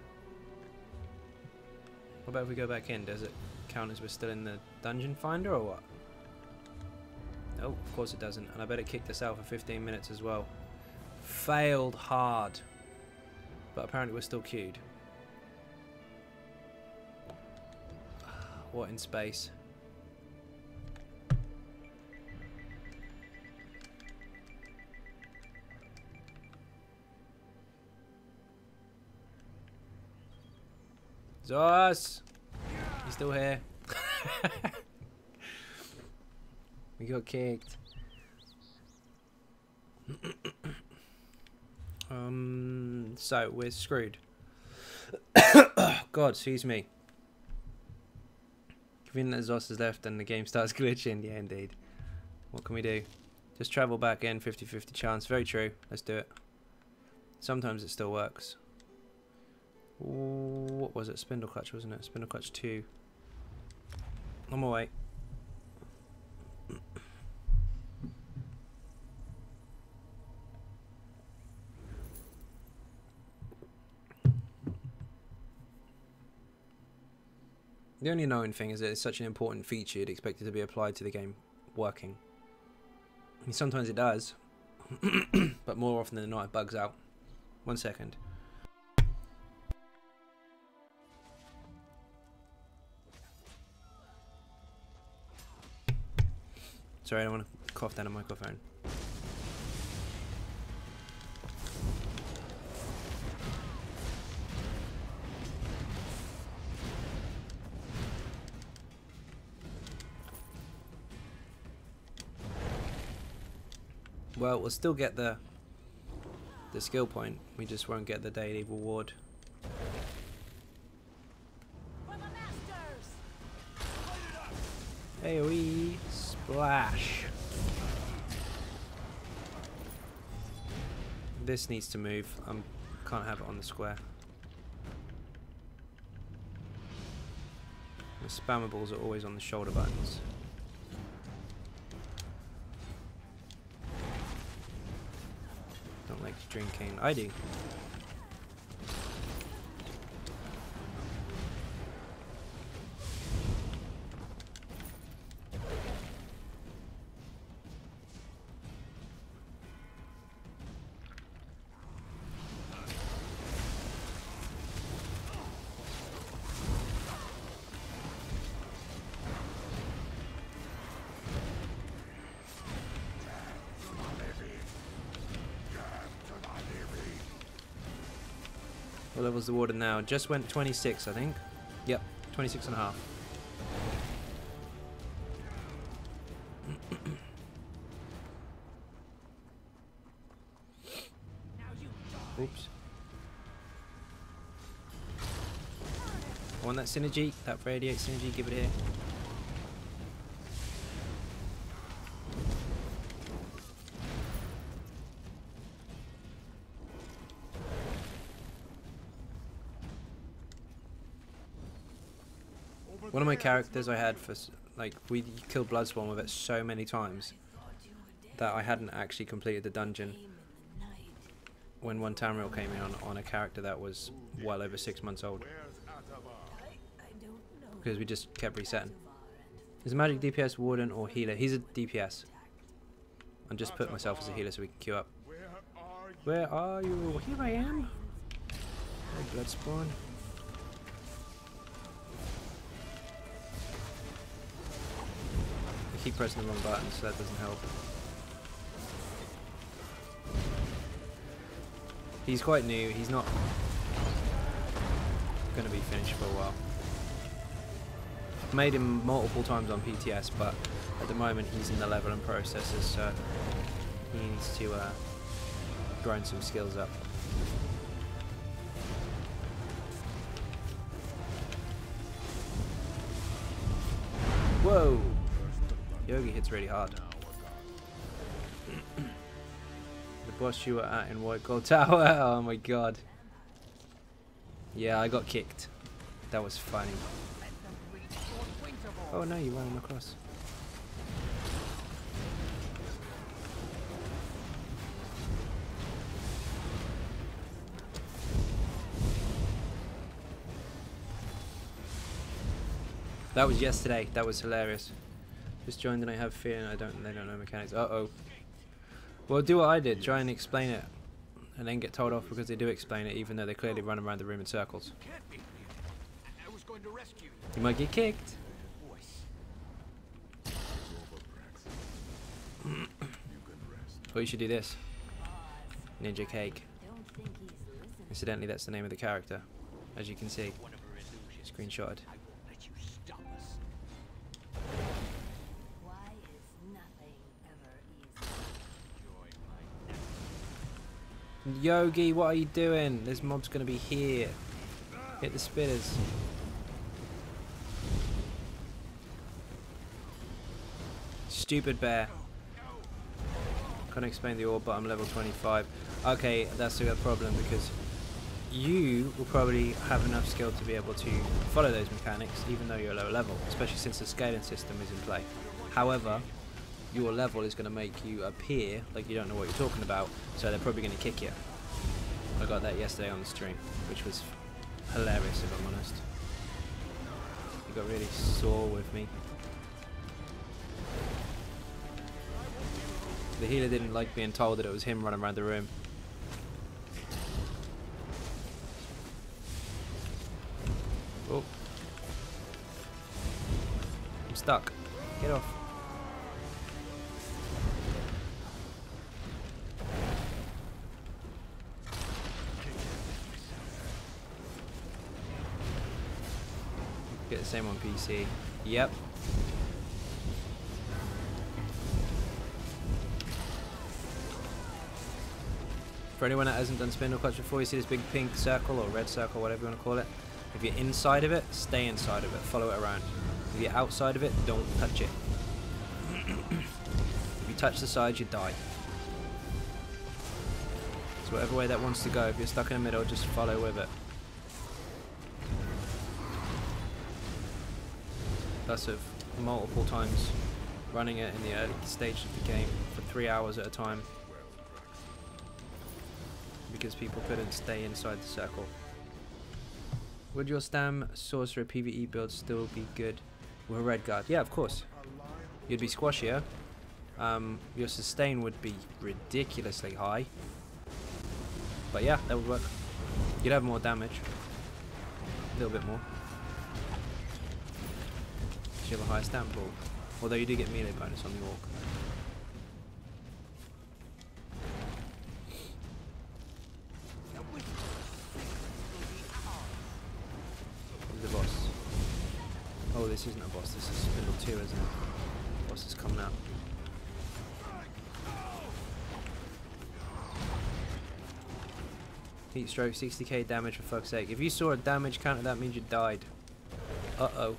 What about if we go back in? Does it count as we're still in the dungeon finder or what? No, of course it doesn't. And I bet it kicked us out for 15 minutes as well. Failed hard. But apparently we're still queued. What in space? Zos! You still here? We got kicked. So we're screwed. God, excuse me. Convenient that Zos is left and the game starts glitching. Yeah, indeed. What can we do? Just travel back in, 50-50 chance. Very true. Let's do it. Sometimes it still works. What was it? Spindle clutch, wasn't it? Spindle clutch 2. On my way. The only annoying thing is that it's such an important feature you'd expect it to be applied to the game working. I mean, sometimes it does, but more often than not it bugs out. 1 second. Sorry, I don't want to cough down a microphone. Well, we'll still get the skill point. We just won't get the daily reward. AoE splash. This needs to move. Can't have it on the square. The spammables are always on the shoulder buttons. Don't like drinking. I do. What level's the water now? Just went 26, I think. Yep, 26 and a half. Oops. I want that synergy, that radiate synergy, give it here. One of my characters I had for, like, we killed Bloodspawn with it so many times that I hadn't actually completed the dungeon. when one Tamriel came in on a character that was well over 6 months old. Because we just kept resetting. Is a magic DPS, warden, or healer? He's a DPS. I'm just put myself as a healer so we can queue up. Where are you? Here I am. Oh, blood spawn. I keep pressing the wrong button, so that doesn't help. He's quite new. He's not going to be finished for a while. I've made him multiple times on PTS, but at the moment he's in the leveling processes, so he needs to grind some skills up. Whoa! Yogi hits really hard. The boss you were at in White Gold Tower? Oh my god. Yeah, I got kicked. That was funny. Oh no, you ran him across. That was yesterday. That was hilarious. Just joined and I have fear and they don't know mechanics. Uh-oh. Well, do what I did. Try and explain it. And then get told off because they do explain it even though they clearly run around the room in circles. I was going to rescue You might get kicked. Or you should do this. Ninja Cake. Incidentally, that's the name of the character. As you can see. Screenshotted. Yogi, what are you doing? This mob's gonna be here. Hit the spitters. Stupid bear. Can't explain the orb, but I'm level 25. Okay, that's a problem because you will probably have enough skill to be able to follow those mechanics even though you're lower level, especially since the scaling system is in play. However, your level is going to make you appear like you don't know what you're talking about, so they're probably going to kick you. I got that yesterday on the stream, which was hilarious if I'm honest. He got really sore with me. The healer didn't like being told that it was him running around the room. Oh. I'm stuck. Get off. Get the same on PC. Yep. For anyone that hasn't done Spindle Clutch before, you see this big pink circle or red circle, whatever you want to call it. If you're inside of it, stay inside of it. Follow it around. If you're outside of it, don't touch it. If you touch the sides, you die. So whatever way that wants to go, if you're stuck in the middle, just follow with it. That's of multiple times running it in the early stage of the game for 3 hours at a time. Because people couldn't stay inside the circle. Would your Stam Sorcerer PvE build still be good with a red guard? Yeah, of course. You'd be squashier. Your sustain would be ridiculously high. But yeah, that would work. You'd have more damage. A little bit more. Because you have a higher stamp pool. Although you do get melee bonus on the orc. The boss. Oh, this isn't a boss, this is Spindle 2, isn't it? The boss is coming out. Heat stroke, 60k damage for fuck's sake. If you saw a damage counter, that means you died. Uh-oh.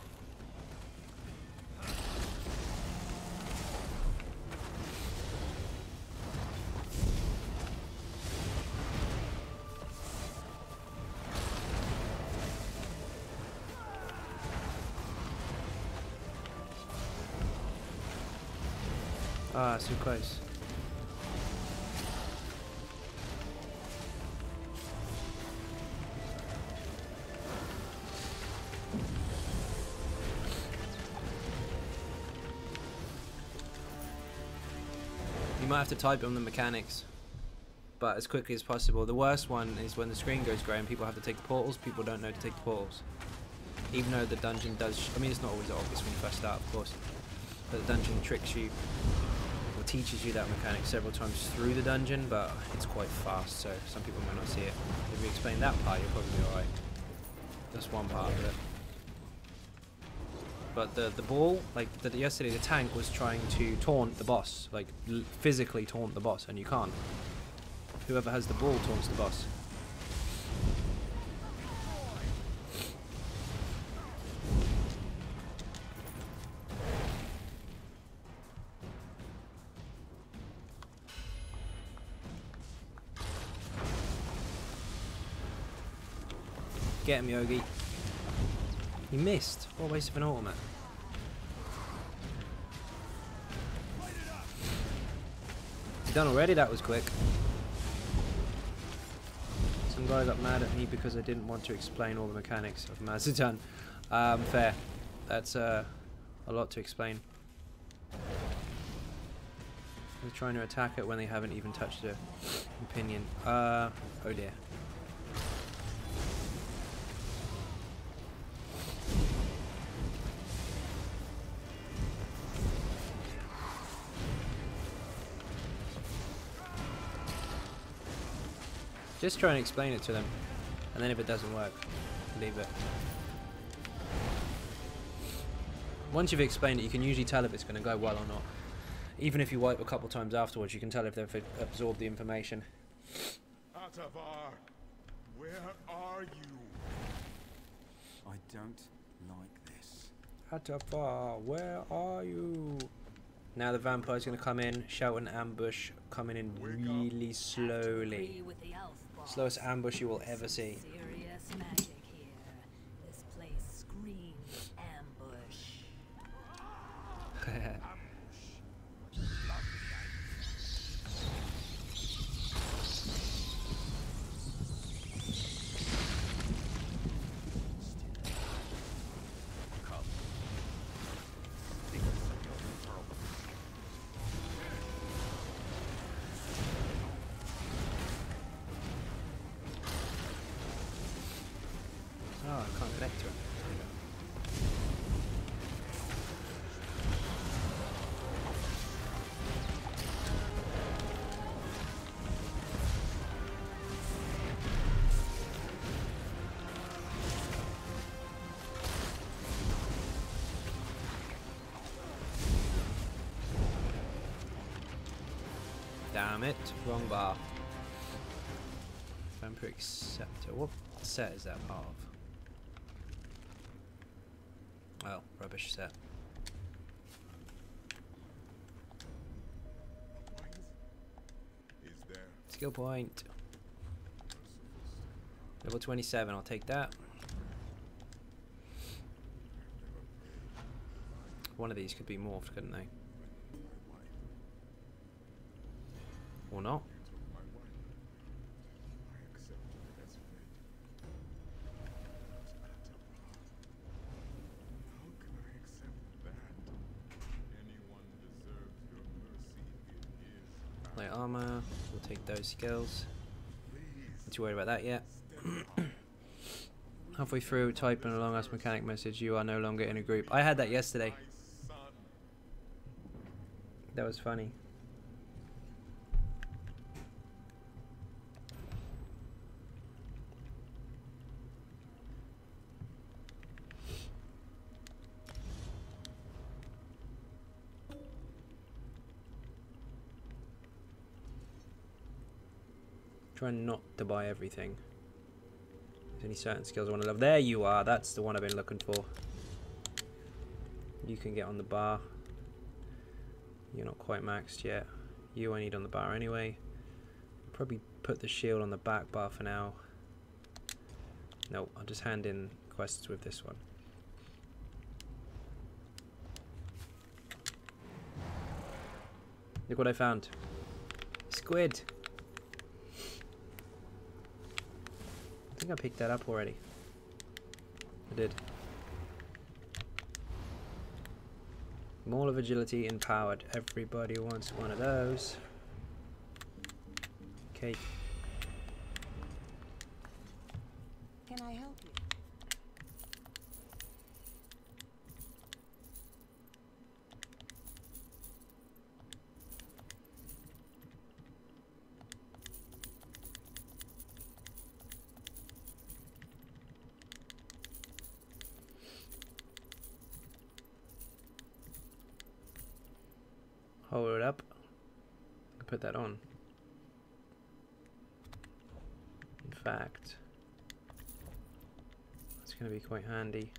Ah, so close. might have to type on the mechanics, but as quickly as possible. The worst one is when the screen goes grey and people have to take the portals. People don't know to take the portals. Even though the dungeon does, I mean, it's not always obvious when you first start, of course, but the dungeon tricks you, or teaches you that mechanic several times through the dungeon, but it's quite fast, so some people might not see it. If we explain that part, you're probably alright. That's one part of it. But the ball, like yesterday, the tank was trying to taunt the boss, like physically taunt the boss, and you can't. Whoever has the ball taunts the boss. Get him, Yogi. He missed. What a waste of an ultimate. He's done already? That was quick. Some guy got mad at me because I didn't want to explain all the mechanics of Mazzotan. Fair. That's a lot to explain. They're trying to attack it when they haven't even touched the opinion. Oh dear. Just try and explain it to them, and then if it doesn't work, leave it. Once you've explained it, you can usually tell if it's going to go well or not. Even if you wipe a couple times afterwards, you can tell if they've absorbed the information. Atavar, where are you? I don't like this. Atavar, where are you? Now the vampire's going to come in, shout an ambush, coming in really slowly. Slowest ambush you will ever see. Serious magic here. This place screams ambush. Oh, I can't connect to it. Damn it, wrong bar. Vampiric Scepter. What set is that part of? Oh, rubbish set. Is there? Skill point. Level 27, I'll take that. One of these could be morphed, couldn't they? Or not? Light armor, we'll take those skills. Not too worried about that yet. Halfway through, typing a long ass mechanic message, you are no longer in a group. I had that yesterday. That was funny. Trying not to buy everything. There's any certain skills I want to love. There you are. That's the one I've been looking for. You can get on the bar. You're not quite maxed yet. You I need on the bar anyway. Probably put the shield on the back bar for now. No, I'll just hand in quests with this one. Look what I found. Squid. I think I picked that up already. I did. Maul of Agility empowered. Everybody wants one of those. cake. Can I help you? Hold it up. Put that on. In fact, it's going to be quite handy.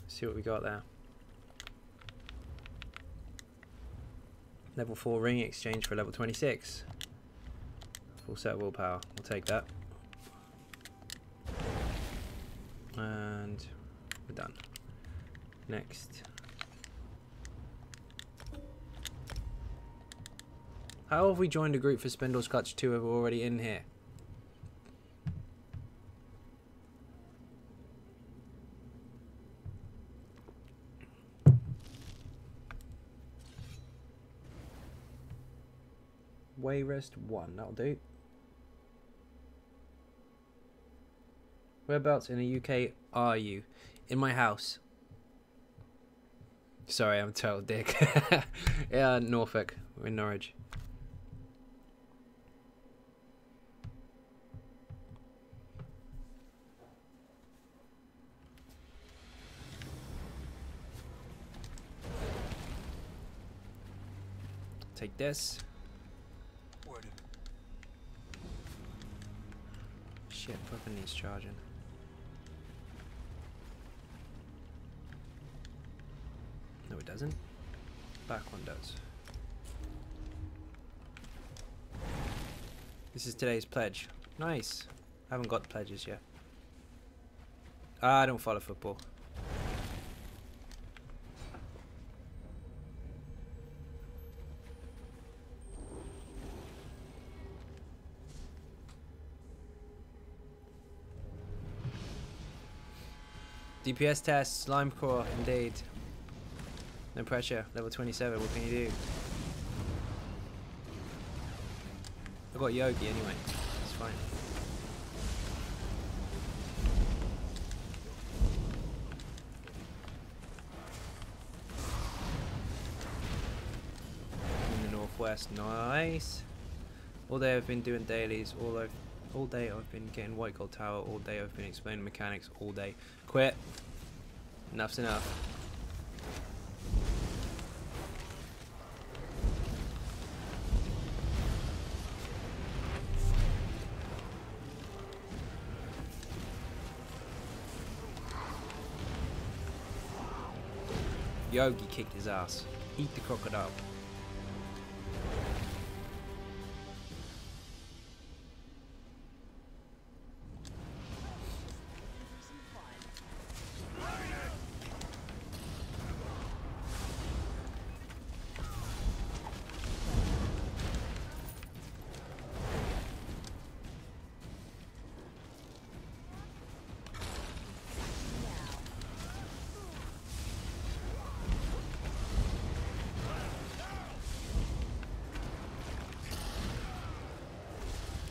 Let's see what we got there. Level 4 ring exchange for level 26. Full set of willpower. We'll take that. And we're done. Next. How have we joined a group for Spindle's Clutch 2 if we're already in here? Wayrest 1, that'll do. Whereabouts in the UK are you? In my house. Sorry, I'm a total dick. Yeah, Norfolk. We're in Norwich. Take this. Shit, weapon needs charging. No, it doesn't. Back one does. This is today's pledge. Nice. I haven't got pledges yet. I don't follow football. DPS test, slime core, indeed. No pressure, level 27, what can you do? I got Yogi anyway, it's fine. In the northwest, nice. All day I've been doing dailies, all day I've been getting white gold tower, all day I've been explaining mechanics, all day. Quit. Enough's enough. Yogi kicked his ass. Eat the crocodile.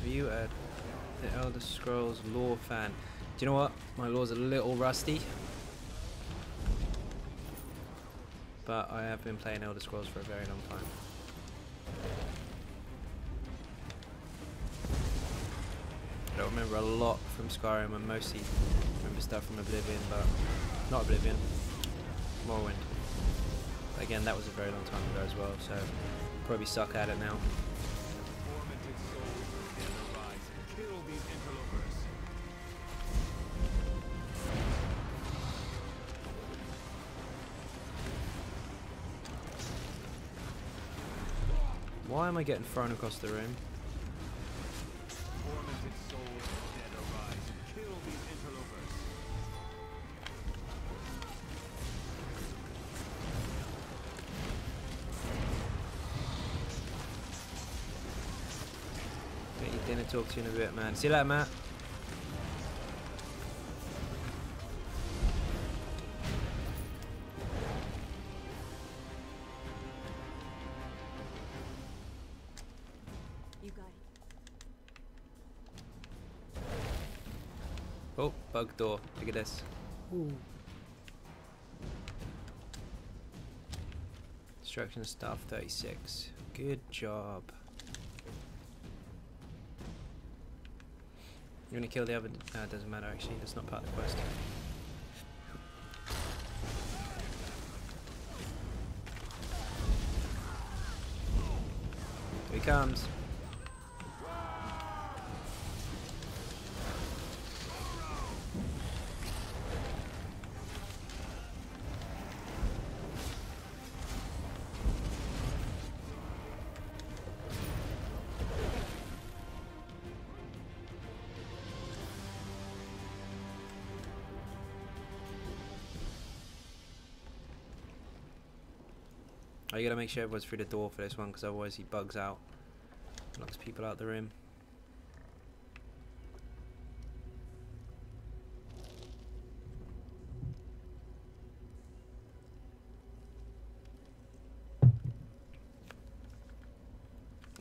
Are you a the Elder Scrolls lore fan? Do you know what? My lore's a little rusty. But I have been playing Elder Scrolls for a very long time. I don't remember a lot from Skyrim, and mostly remember stuff from Oblivion, but not Oblivion, Morrowind. But again, that was a very long time ago as well, so probably suck at it now. Why am I getting thrown across the room? Get your dinner, talk to you in a bit, man. See you later, Matt. Oh, bug door. Look at this. Ooh. Destruction of staff 36. Good job. You want to kill the other? No, it doesn't matter actually. That's not part of the quest. Here he comes. Oh, you gotta make sure everyone's through the door for this one, because otherwise he bugs out, knocks people out the room.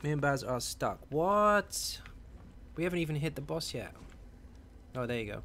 Me and Baz are stuck. What? We haven't even hit the boss yet. Oh, there you go.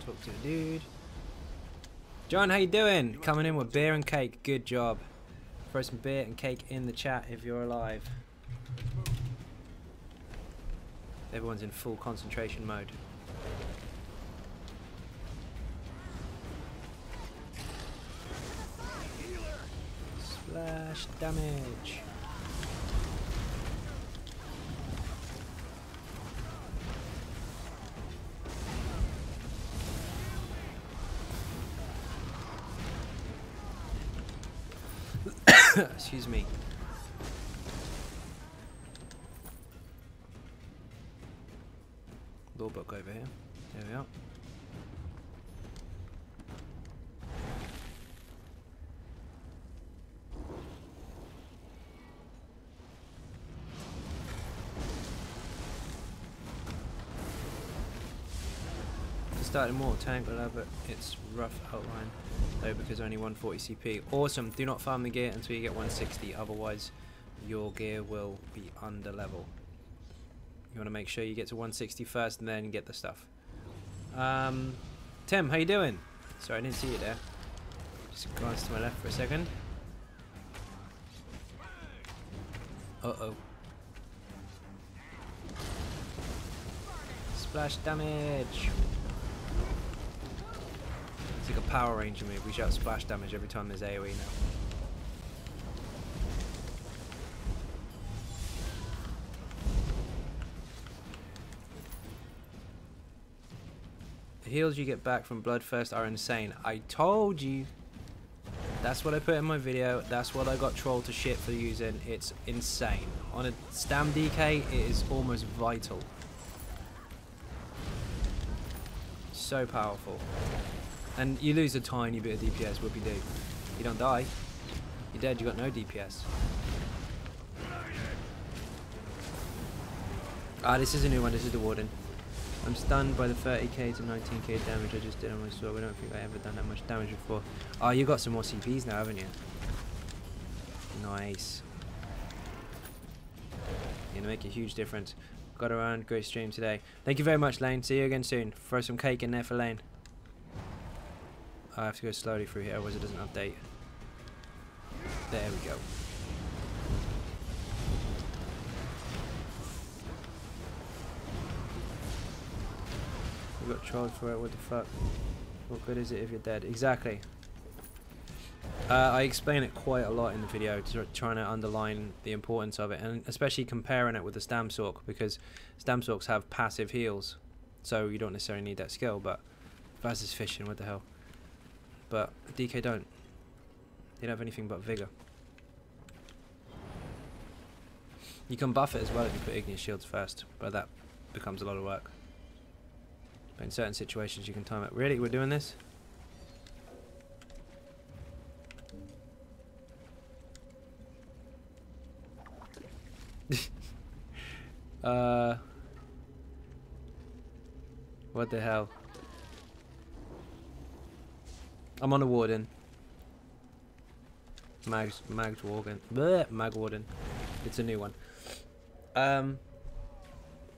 Talk to the dude. John, how you doing? Coming in with beer and cake. Good job. Throw some beer and cake in the chat if you're alive. Everyone's in full concentration mode. Splash damage. Excuse me. Law book over here. There we are. Starting more tank, but it's rough outline though because only 140 CP. Awesome. Do not farm the gear until you get 160, otherwise your gear will be under level. You want to make sure you get to 160 first and then get the stuff. Tim, how you doing? Sorry, I didn't see you there. Just glance to my left for a second. Uh-oh. Splash damage. It's like a Power Ranger move. We shout splash damage every time there's AoE now. The heals you get back from Bloodthirst are insane. I told you. That's what I put in my video. That's what I got trolled to shit for using. It's insane. On a Stam DK, it is almost vital. So powerful. And you lose a tiny bit of DPS, whoopie-doo. You don't die. You're dead, you got no DPS. Ah, this is a new one, this is the Warden. I'm stunned by the 30k to 19k damage I just did on my sword. I don't think I ever done that much damage before. Oh, you got some more CPs now, haven't you? Nice. You're gonna make a huge difference. Got around, great stream today. Thank you very much, Lane. See you again soon. Throw some cake in there for Lane. I have to go slowly through here, otherwise it doesn't update. There we go. We got trolled for it, what the fuck? What good is it if you're dead? Exactly. I explain it quite a lot in the video, trying to underline the importance of it, and especially comparing it with the Stamsork, because Stamsorks have passive heals, so you don't necessarily need that skill. But Vaz is fishing, what the hell? But DK don't. They don't have anything but vigor. You can buff it as well if you put Igneous Shields first, but that becomes a lot of work. But in certain situations you can time it. Really? We're doing this? What the hell? I'm on a warden. Mag Warden. Bleh, Mag Warden. It's a new one.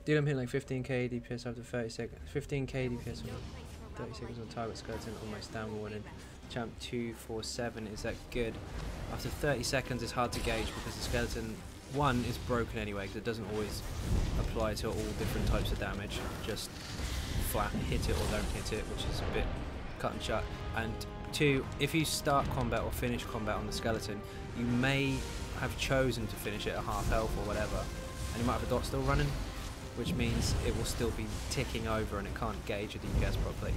Dude, I'm hitting like 15k DPS after 30 seconds. 15k DPS after 30 seconds on target skeleton on my stand warden. Champ 247, is that good? After 30 seconds it's hard to gauge because the skeleton, one, is broken anyway because it doesn't always apply to all different types of damage. Just flat hit it or don't hit it, which is a bit cut and shut. And two, if you start combat or finish combat on the skeleton, you may have chosen to finish it at half health or whatever, and you might have a dot still running, which means it will still be ticking over and it can't gauge your DPS properly.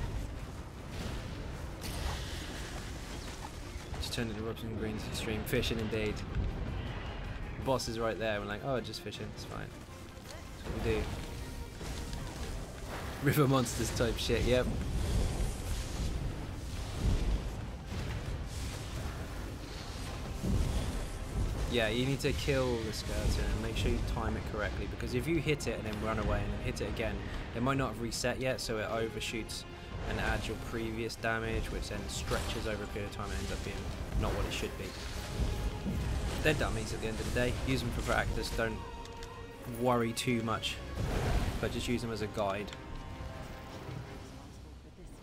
Just turned into Robson Green's extreme fishing indeed. The boss is right there. We're like, oh, just fishing, it's fine. That's what we do. River monsters type shit, yep. Yeah, you need to kill the skeleton and make sure you time it correctly, because if you hit it and then run away and then hit it again, it might not have reset yet, so it overshoots and adds your previous damage, which then stretches over a period of time and ends up being not what it should be. They're dummies at the end of the day. Use them for practice, don't worry too much, but just use them as a guide.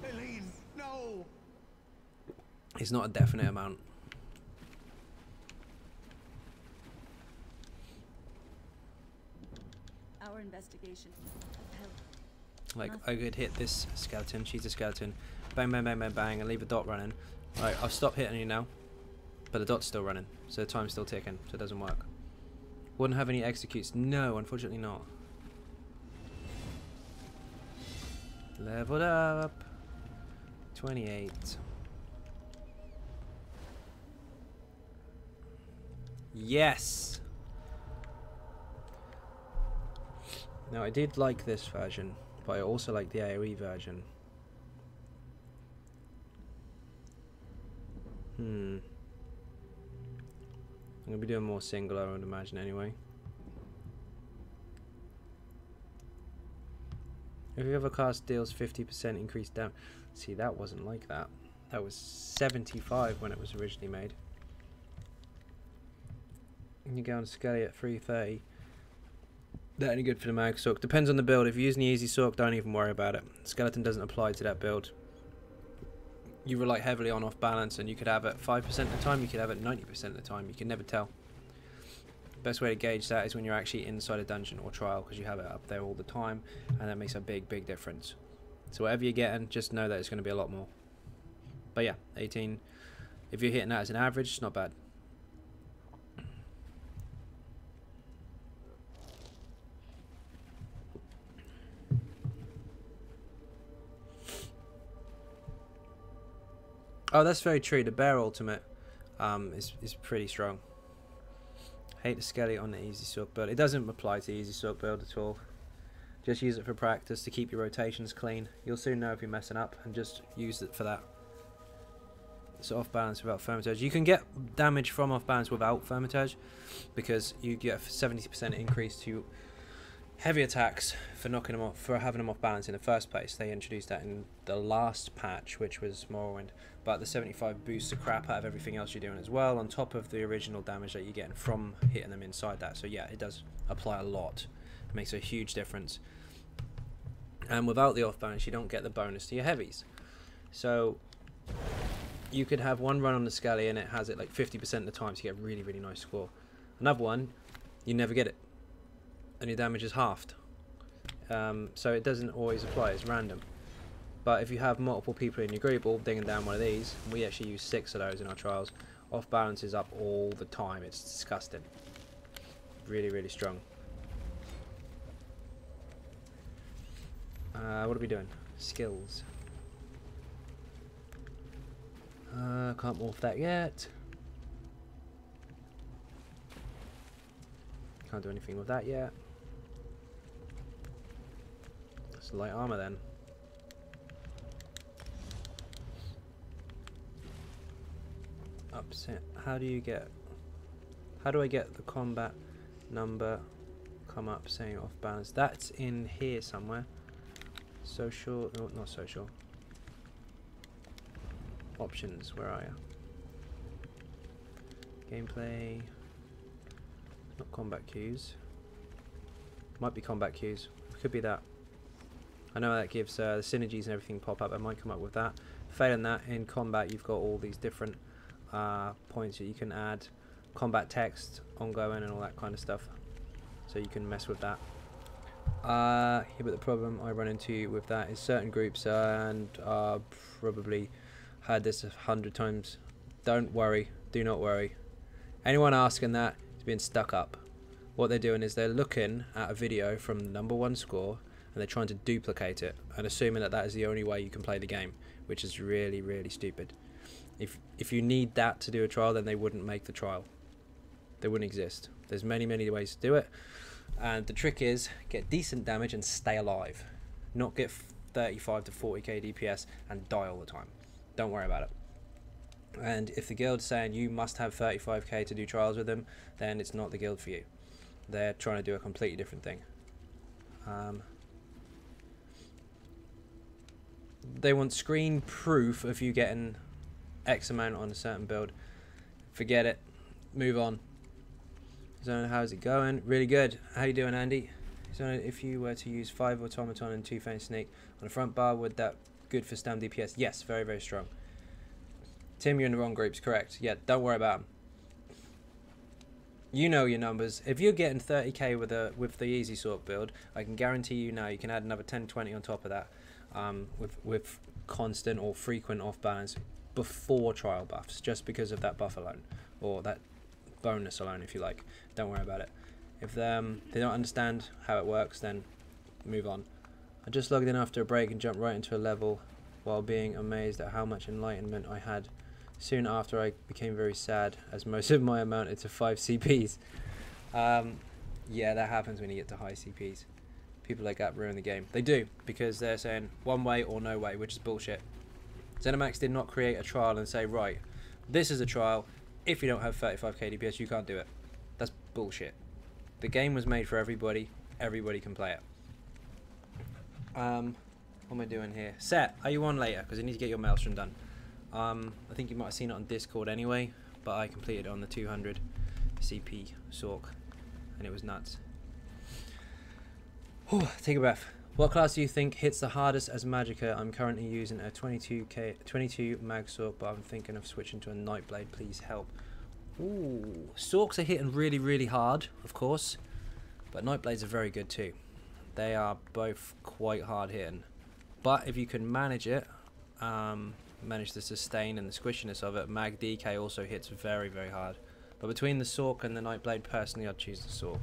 Eileen, no! It's not a definite amount. Our investigation upheld. Like, I could hit this skeleton, she's a skeleton, bang, bang, bang, bang, bang, and leave a dot running. Alright, I'll stop hitting you now, but the dot's still running, so the time's still ticking, so it doesn't work. Wouldn't have any executes. No, unfortunately not. Leveled up. 28. Yes! Now, I did like this version, but I also like the AoE version. I'm going to be doing more single, I would imagine, anyway. If you ever cast deals 50% increased damage. See, that wasn't like that. That was 75 when it was originally made. And you go on Skelly at 330. That only good for the Mag Sork. Depends on the build. If you're using the Easy Sork, don't even worry about it. Skeleton doesn't apply to that build. You rely heavily on off balance, and you could have it 5% of the time, you could have it 90% of the time. You can never tell. Best way to gauge that is when you're actually inside a dungeon or trial, because you have it up there all the time, and that makes a big, big difference. So whatever you're getting, just know that it's going to be a lot more. But yeah, 18. If you're hitting that as an average, it's not bad. Oh, that's very true. The bear ultimate is pretty strong. Hate the Skelly on the Easy Sork build. It doesn't apply to the Easy Sork build at all. Just use it for practice to keep your rotations clean. You'll soon know if you're messing up, and just use it for that. It's off balance without Fermentage. You can get damage from off balance without Fermentage, because you get a 70% increase to heavy attacks for knocking them off, for having them off balance in the first place. They introduced that in the last patch, which was Morrowind. But the 75 boosts the crap out of everything else you're doing as well, on top of the original damage that you're getting from hitting them inside that. So yeah, it does apply a lot. It makes a huge difference. And without the off balance, you don't get the bonus to your heavies. So you could have one run on the Skelly and it has it like 50% of the time, so you get a really, really nice score. Another one, you never get it, and your damage is halved. So it doesn't always apply, it's random. But if you have multiple people in your group all dinging down one of these, we actually use 6 of those in our trials, Off balance is up all the time. It's disgusting. Really, really strong. What are we doing? Skills. Can't morph that yet. Can't do anything with that yet. It's light armor then. Upset. How do I get the combat number come up saying off balance? That's in here somewhere. Social, no, not social. Options, where are you? Gameplay. Not combat cues. Might be combat cues. Could be that. I know that gives the synergies and everything pop up. I might come up with that. Failing that, in combat you've got all these different points that you can add. Combat text, ongoing and all that kind of stuff. So you can mess with that. Yeah, but the problem I run into with that is certain groups, and probably had this 100 times. Don't worry. Do not worry. Anyone asking that is being stuck up. What they're doing is they're looking at a video from the #1 score and they're trying to duplicate it and assuming that that is the only way you can play the game, which is really, really stupid. If you need that to do a trial, then they wouldn't make the trial. They wouldn't exist. There's many, many ways to do it, and the trick is get decent damage and stay alive, not get 35 to 40k DPS and die all the time. Don't worry about it. And if the guild's saying you must have 35k to do trials with them, then it's not the guild for you. They're trying to do a completely different thing. They want screen proof of you getting X amount on a certain build. Forget it. Move on. So how's it going? Really good. How you doing, Andy? So if you were to use 5 automaton and 2 feint snake on the front bar, would that good for stam DPS? Yes, very, very strong. Tim, you're in the wrong groups. Correct. Yeah, don't worry about them. You know your numbers. If you're getting 30k with the easy sort build, I can guarantee you now you can add another 10-20 on top of that, with constant or frequent off balance before trial buffs, just because of that buff alone, or that bonus alone, if you like. Don't worry about it. If they don't understand how it works, then move on. I just logged in after a break and jumped right into a level while being amazed at how much enlightenment I had. Soon after, I became very sad as most of my amounted to 5 CPs. Yeah, that happens when you get to high CPs. People like that ruin the game. They do, because they're saying one way or no way, which is bullshit. Zenimax did not create a trial and say, right, this is a trial. If you don't have 35k DPS, you can't do it. That's bullshit. The game was made for everybody. Everybody can play it. What am I doing here? Set, are you on later? Because I need to get your maelstrom done. I think you might have seen it on Discord anyway, but I completed it on the 200 CP Sork, and it was nuts. Whew, take a breath. What class do you think hits the hardest as Magicka? I'm currently using a 22 mag Sork, but I'm thinking of switching to a Nightblade. Please help. Ooh, Sorks are hitting really, really hard, of course, but Nightblades are very good too. They are both quite hard hitting, but if you can manage it, manage the sustain and the squishiness of it, Mag DK also hits very, very hard. But between the Sork and the Nightblade, personally, I'd choose the Sork.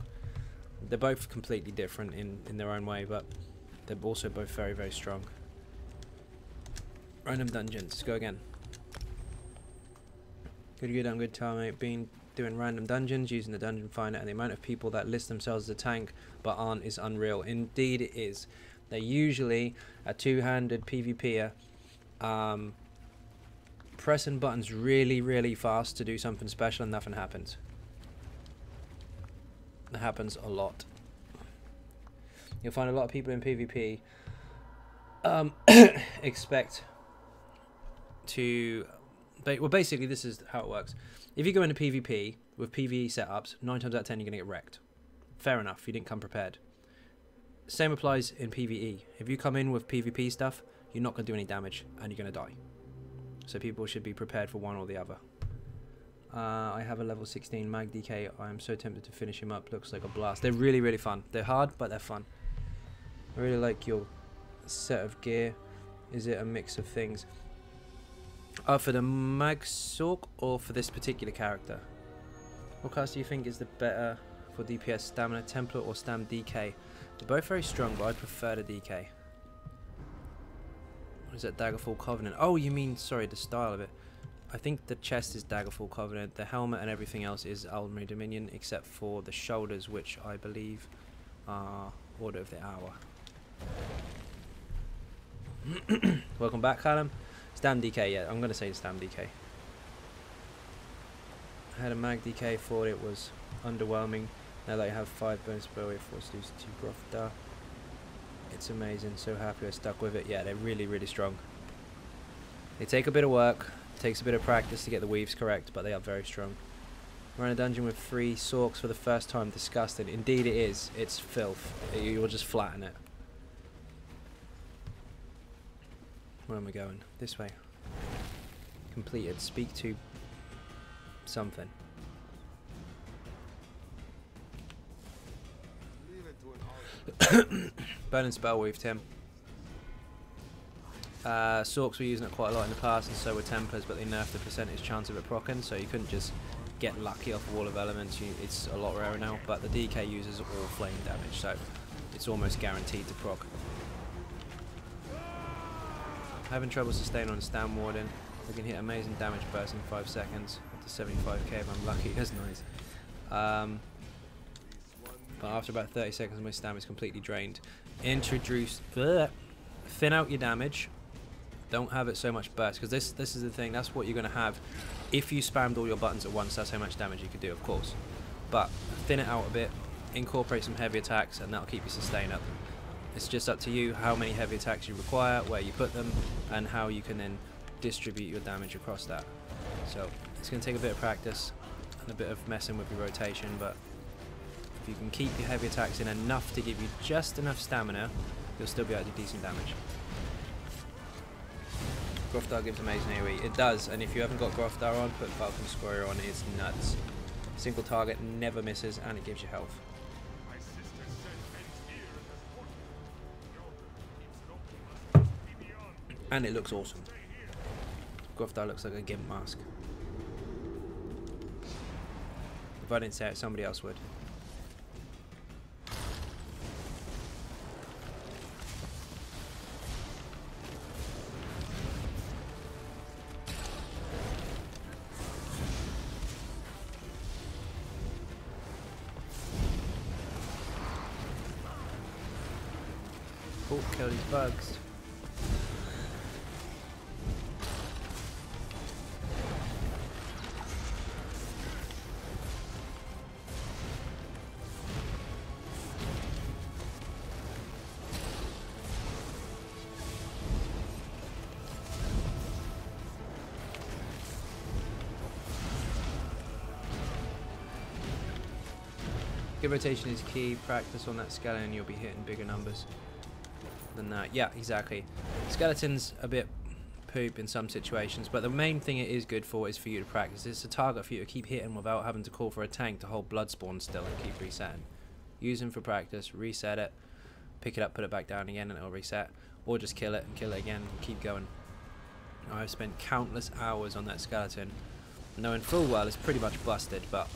They're both completely different in their own way, but they're also both very, very strong. Random dungeons, go again. Good, I'm good, Tommy. Been doing random dungeons using the dungeon finder, and the amount of people that list themselves as a tank but aren't is unreal. Indeed it is. They're usually a two-handed PvPer, pressing buttons really, really fast to do something special, and nothing happens. That happens a lot. You'll find a lot of people in PvP expect to... Well, basically, this is how it works. If you go into PvP with PvE setups, 9 times out of 10 you're going to get wrecked. Fair enough, you didn't come prepared. Same applies in PvE. If you come in with PvP stuff, you're not going to do any damage, and you're going to die. So people should be prepared for one or the other. I have a level 16 Mag DK. I am so tempted to finish him up. Looks like a blast. They're really, really fun. They're hard, but they're fun. I really like your set of gear. Is it a mix of things? For the Mag Sork or for this particular character? What class do you think is the better for DPS, Stamina Templar or Stam DK? They're both very strong, but I prefer the DK. What is that, Daggerfall Covenant? Oh, you mean, sorry, the style of it. I think the chest is Daggerfall Covenant, the helmet and everything else is Almary Dominion, except for the shoulders, which I believe are Order of the Hour. Welcome back, Callum. Stam DK, yeah, I'm going to say Stam DK. I had a Mag DK, thought it was underwhelming. Now that I have 5 bonus spell, it forced to lose 2 Grofda. It's amazing, so happy I stuck with it. Yeah, they're really, really strong. They take a bit of work, takes a bit of practice to get the weaves correct, but they are very strong. We're in a dungeon with 3 Sorks for the first time. Disgusting. Indeed it is. It's filth. You'll just flatten it. Where am I going? This way. Completed. Speak to something. Burning Spellweave, Tim. Sorks were using it quite a lot in the past, and so were Templars, but they nerfed the percentage chance of it proccing, so you couldn't just get lucky off a wall of elements. It's a lot rarer now, but the DK uses all flame damage, so it's almost guaranteed to proc. Having trouble sustaining on a Stam Warden. We can hit amazing damage burst in 5 seconds up to 75k if I'm lucky. That's nice. But after about 30 seconds my stam is completely drained. Introduce thin out your damage. Don't have it so much burst, because this is the thing. That's what you're going to have if you spammed all your buttons at once. That's how much damage you could do, of course. But thin it out a bit, incorporate some heavy attacks, and that'll keep your sustain up. It's just up to you how many heavy attacks you require, where you put them, and how you can then distribute your damage across that. So it's going to take a bit of practice and a bit of messing with your rotation, but if you can keep your heavy attacks in enough to give you just enough stamina, you'll still be able to do decent damage. Grofdar gives amazing AoE. It does, and if you haven't got Grofdar on, put Falcon Squire on. It's nuts. Single target never misses, and it gives you health. And it looks awesome. Grofdar looks like a gimp mask. If I didn't say it, somebody else would. Oh, kill these bugs. Good rotation is key. Practice on that skeleton and you'll be hitting bigger numbers than that. Yeah, exactly. Skeleton's a bit poop in some situations, but the main thing it is good for is for you to practice. It's a target for you to keep hitting without having to call for a tank to hold Bloodspawn still and keep resetting. Use them for practice, reset it, pick it up, put it back down again and it'll reset. Or just kill it and kill it again and keep going. I've spent countless hours on that skeleton, knowing full well it's pretty much busted, but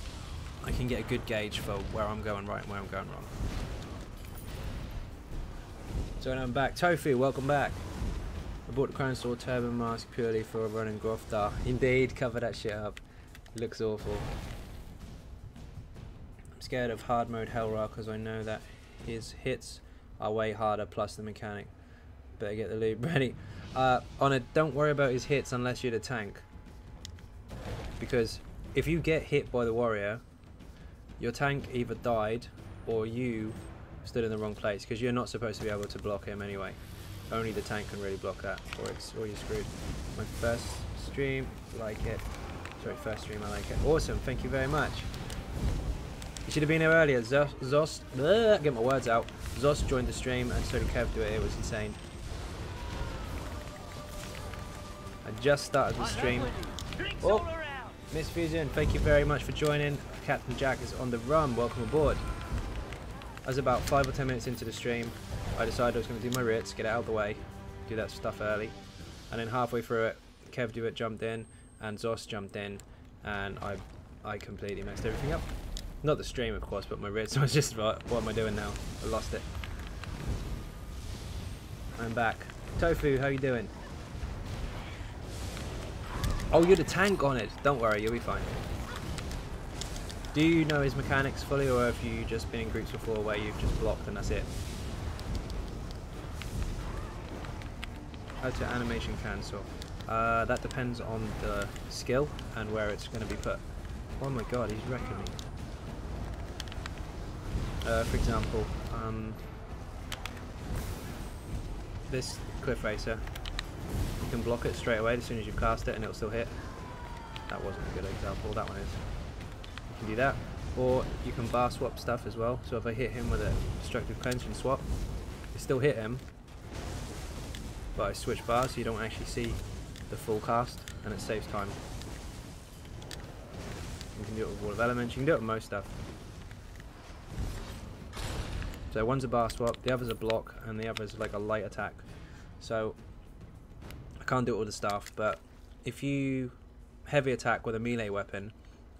I can get a good gauge for where I'm going right and where I'm going wrong. So now I'm back. Tofu, welcome back. I bought the Crown Sword Turbo Mask purely for running Grofdar. Indeed, cover that shit up. It looks awful. I'm scared of hard mode Hellra because I know that his hits are way harder, plus the mechanic. Better get the loot ready. Don't worry about his hits unless you're the tank. Because if you get hit by the warrior, your tank either died or you stood in the wrong place, because you're not supposed to be able to block him anyway. Only the tank can really block that, or you're screwed. My first stream, like it. Sorry, first stream, I like it. Awesome, thank you very much. You should have been here earlier. Zost, get my words out. Zost joined the stream, and so did kevduit. It was insane. I just started the stream. Oh, Miss Fusion, thank you very much for joining. Captain Jack is on the run. Welcome aboard. I was about 5 or 10 minutes into the stream. I decided I was going to do my writs, get it out of the way, do that stuff early, and then halfway through it, kevduit jumped in and Zos jumped in, and I completely messed everything up. Not the stream, of course, but my red. So I was just like, what am I doing now? I lost it. I'm back. Tofu, how you doing? Oh, you're the tank on it. Don't worry, you'll be fine. Do you know his mechanics fully, or have you just been in groups before where you've just blocked and that's it? How to animation cancel? That depends on the skill and where it's going to be put. Oh my god, he's wrecking me. For example, this cliff racer, you can block it straight away as soon as you cast it and it'll still hit. That wasn't a good example, that one is. You can do that, or you can bar swap stuff as well. So if I hit him with a destructive cleanse and swap, you still hit him, but I switch bars so you don't actually see the full cast, and it saves time. You can do it with Wall of Elements, you can do it with most stuff. So one's a bar swap, the other's a block, and the other's like a light attack. So I can't do it with the staff, but if you heavy attack with a melee weapon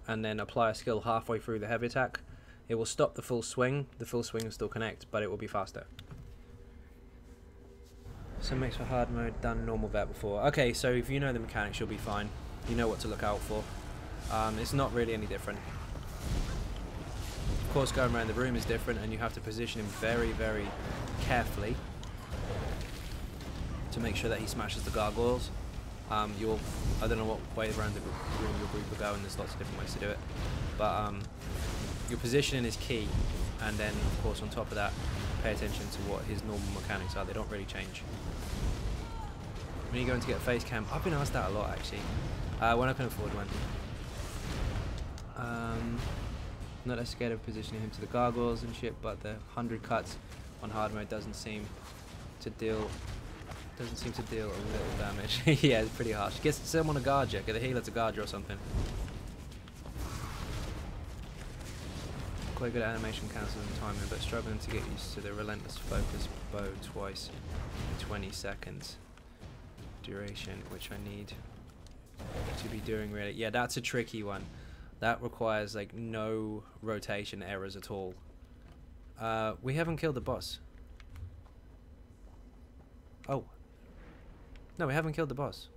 and then apply a skill halfway through the heavy attack, it will stop the full swing. The full swing will still connect, but it will be faster. Some mix for hard mode, done normal vet before. Okay, so if you know the mechanics, you'll be fine. You know what to look out for. It's not really any different. Of course, going around the room is different, and you have to position him very, very carefully to make sure that he smashes the gargoyles. I don't know what way around the room your group will go, and there's lots of different ways to do it. But your positioning is key, and then of course on top of that, pay attention to what his normal mechanics are. They don't really change. When are you going to get a face cam? I've been asked that a lot actually. When I can afford one. Not as scared of positioning him to the gargoyles and shit, but the 100 cuts on hard mode doesn't seem to deal a little damage. Yeah, it's pretty harsh. Get someone to guard you. Get a healer to guard you or something. Quite good at animation cancel and timing, but struggling to get used to the relentless focus bow twice in 20 seconds duration, which I need to be doing really. Yeah, that's a tricky one. That requires like no rotation errors at all. We haven't killed the boss. Oh. No, we haven't killed the boss.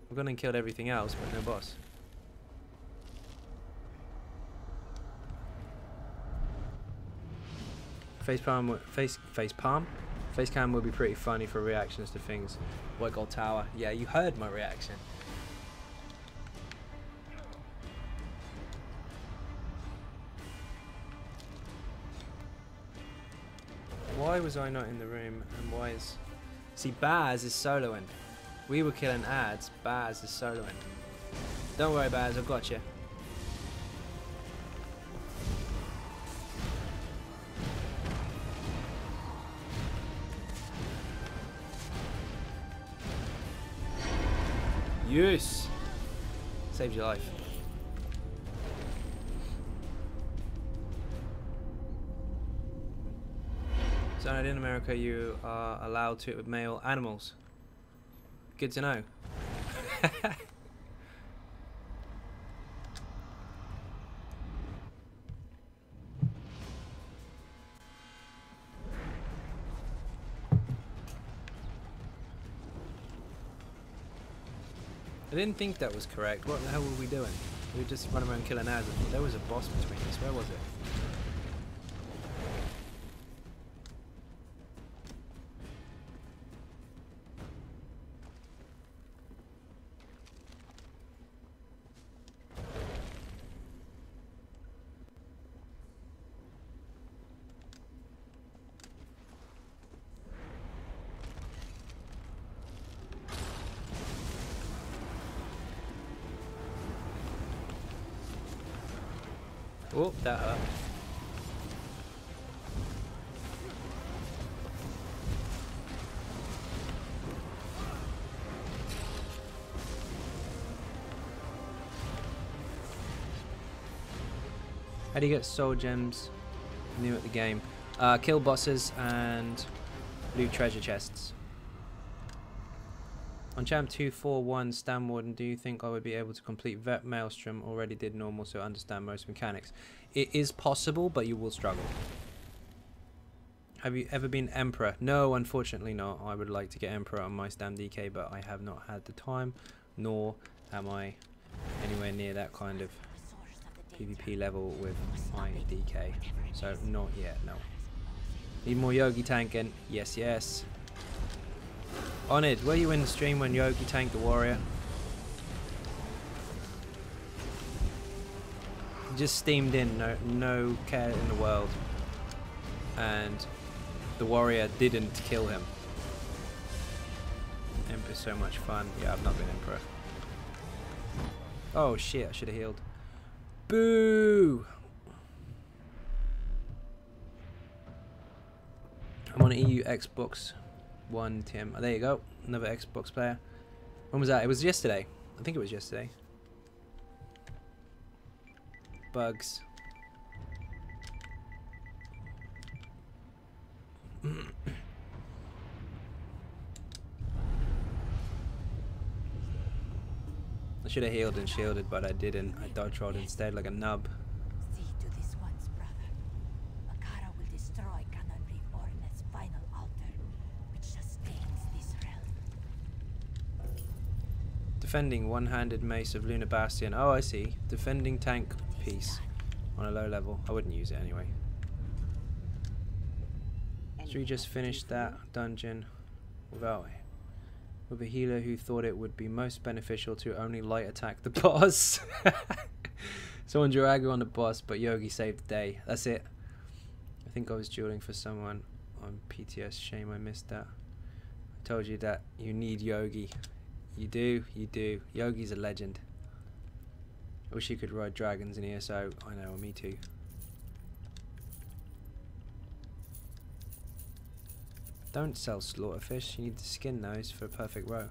We've gone and killed everything else, but no boss. Face cam would be pretty funny for reactions to things. White Gold Tower. Yeah, you heard my reaction. Why was I not in the room, and why is... See, Baz is soloing. We were killing ads, Baz is soloing. Don't worry, Baz, I've got you. Yes! Saved your life. So in America you are allowed to with male animals. Good to know. I didn't think that was correct. What the hell were we doing? We were just running around killing ads. There was a boss between us. Where was it? Oh, that hurt. How do you get soul gems new at the game? Kill bosses and loot treasure chests. On Champ 241 Stam Warden, do you think I would be able to complete Vet Maelstrom? Already did normal, so I understand most mechanics. It is possible, but you will struggle. Have you ever been Emperor? No, unfortunately not. I would like to get Emperor on my Stam DK, but I have not had the time, nor am I anywhere near that kind of PvP level with my DK. So not yet, no. Need more Yogi tanking. Yes, yes. On it. Were you in the stream when Yogi tanked the warrior? He just steamed in, no care in the world, and the warrior didn't kill him. Emperor's so much fun. Yeah, I've not been Emperor. Oh shit! I should have healed. Boo! I'm on EU Xbox One, Tim. Oh, there you go. Another Xbox player. When was that? It was yesterday. I think it was yesterday. Bugs. I should have healed and shielded, but I didn't. I dodge rolled instead like a nub. See to this once, brother. Makara will destroy Canon Reborn's final altar, which sustains this realm. Defending one-handed mace of Lunar Bastion. Oh, I see. Defending tank piece on a low level. I wouldn't use it anyway. So we just finished that dungeon with a healer who thought it would be most beneficial to only light attack the boss. Someone drew aggro on the boss, but Yogi saved the day. That's it. I think I was dueling for someone on PTS. Shame I missed that. I told you that you need Yogi. You do, you do. Yogi's a legend. I wish you could ride dragons in ESO. I know, me too. Don't sell slaughterfish. You need to skin those for a perfect row.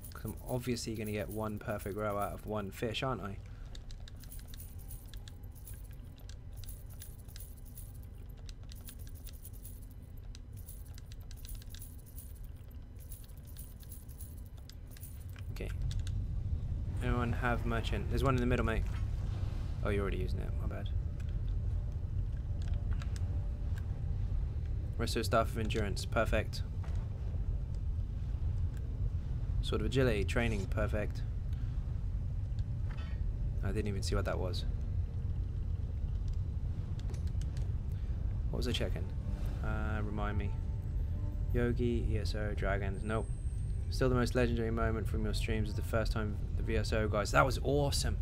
Because I'm obviously going to get one perfect row out of one fish, aren't I? Okay. Anyone have merchant? There's one in the middle, mate. Oh, you're already using it. My bad. Resto Staff of Endurance, perfect. Sword of Agility, Training, perfect. I didn't even see what that was. What was I checking? Remind me. Yogi, ESO, Dragons, nope. Still the most legendary moment from your streams is the first time the VSO guys. That was awesome.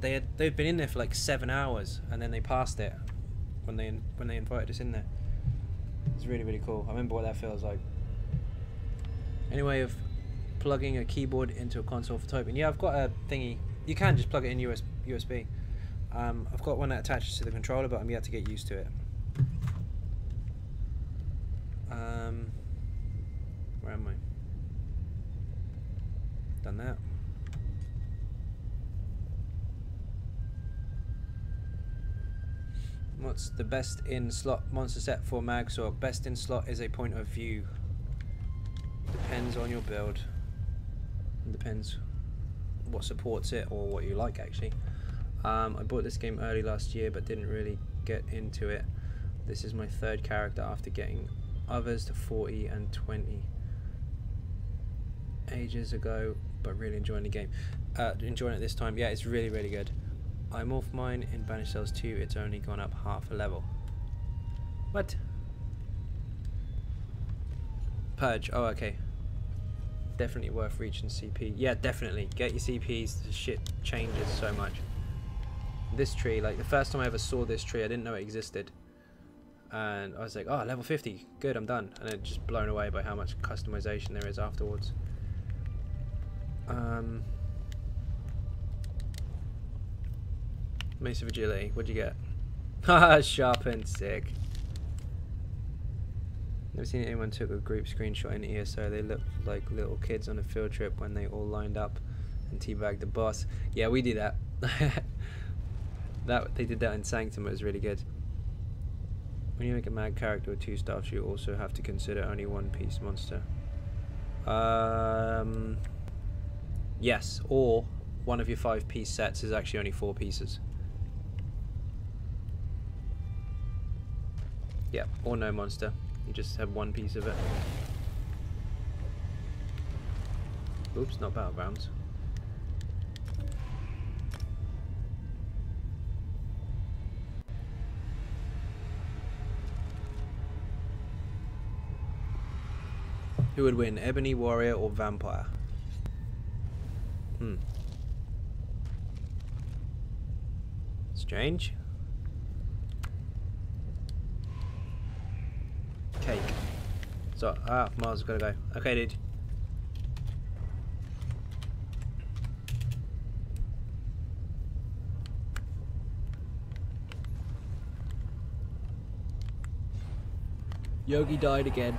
They'd been in there for like 7 hours and then they passed it when they invited us in there. It's really, really cool. I remember what that feels like. Any way of plugging a keyboard into a console for typing? Yeah, I've got a thingy. You can just plug it in USB. I've got one that attaches to the controller, but I'm yet to get used to it. Where am I? Done that. What's the best in slot monster set for Magsorg? Best in slot is a point of view. Depends on your build. It depends what supports it or what you like actually. I bought this game early last year but didn't really get into it. This is my third character after getting others to 40 and 20 ages ago, but really enjoying the game. Enjoying it this time. Yeah, it's really, really good. I morphed mine in Banished Cells 2, it's only gone up half a level. What? Purge, oh okay. Definitely worth reaching CP. Yeah, definitely. Get your CPs, the shit changes so much. This tree, like the first time I ever saw this tree, I didn't know it existed. And I was like, oh, level 50, good, I'm done. And then just blown away by how much customization there is afterwards. Mace of Agility, what'd you get? Haha, sharpened, sick. Never seen anyone took a group screenshot in ESO. They looked like little kids on a field trip when they all lined up and teabagged the boss. Yeah, we do that. They did that in Sanctum, it was really good. When you make a mad character with 2 staffs, you also have to consider only one piece monster. Yes, or one of your 5-piece sets is actually only 4 pieces. Yeah, or no monster. You just have 1 piece of it. Oops, not battlegrounds. Who would win, Ebony Warrior or Vampire? Strange. Cake. So, Mars gotta go. Okay, dude. Yogi died again.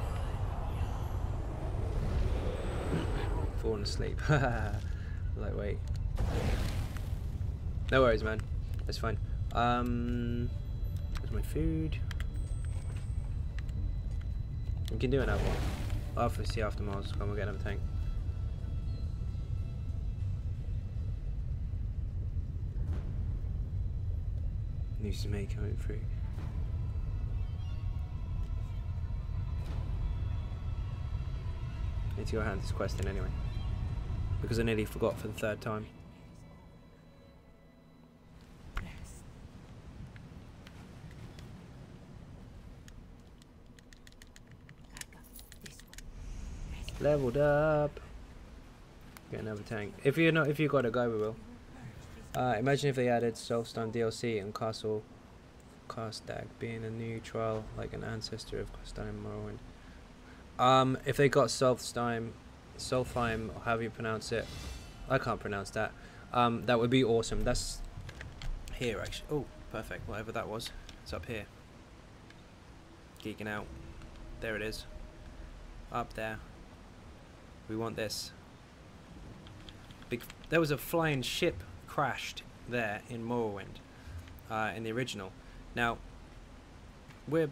Falling asleep. Lightweight. No worries, man. That's fine. Where's my food? We can do another one. Obviously after Mars, come and get another tank. News to me coming through. I need to go hand this quest in anyway. Because I nearly forgot for the 3rd time. Leveled up. Get another tank. If you got to go, we will. Imagine if they added Soulstone DLC and Castle Karstag being a new trial like an ancestor of Karstag and Morrowind. If they got Solstheim, or however you pronounce it, I can't pronounce that. That would be awesome. That's here actually. Oh, perfect. Whatever that was, it's up here. Geeking out. There it is. Up there. We want this. There was a flying ship crashed there in Morrowind, in the original. Now, we're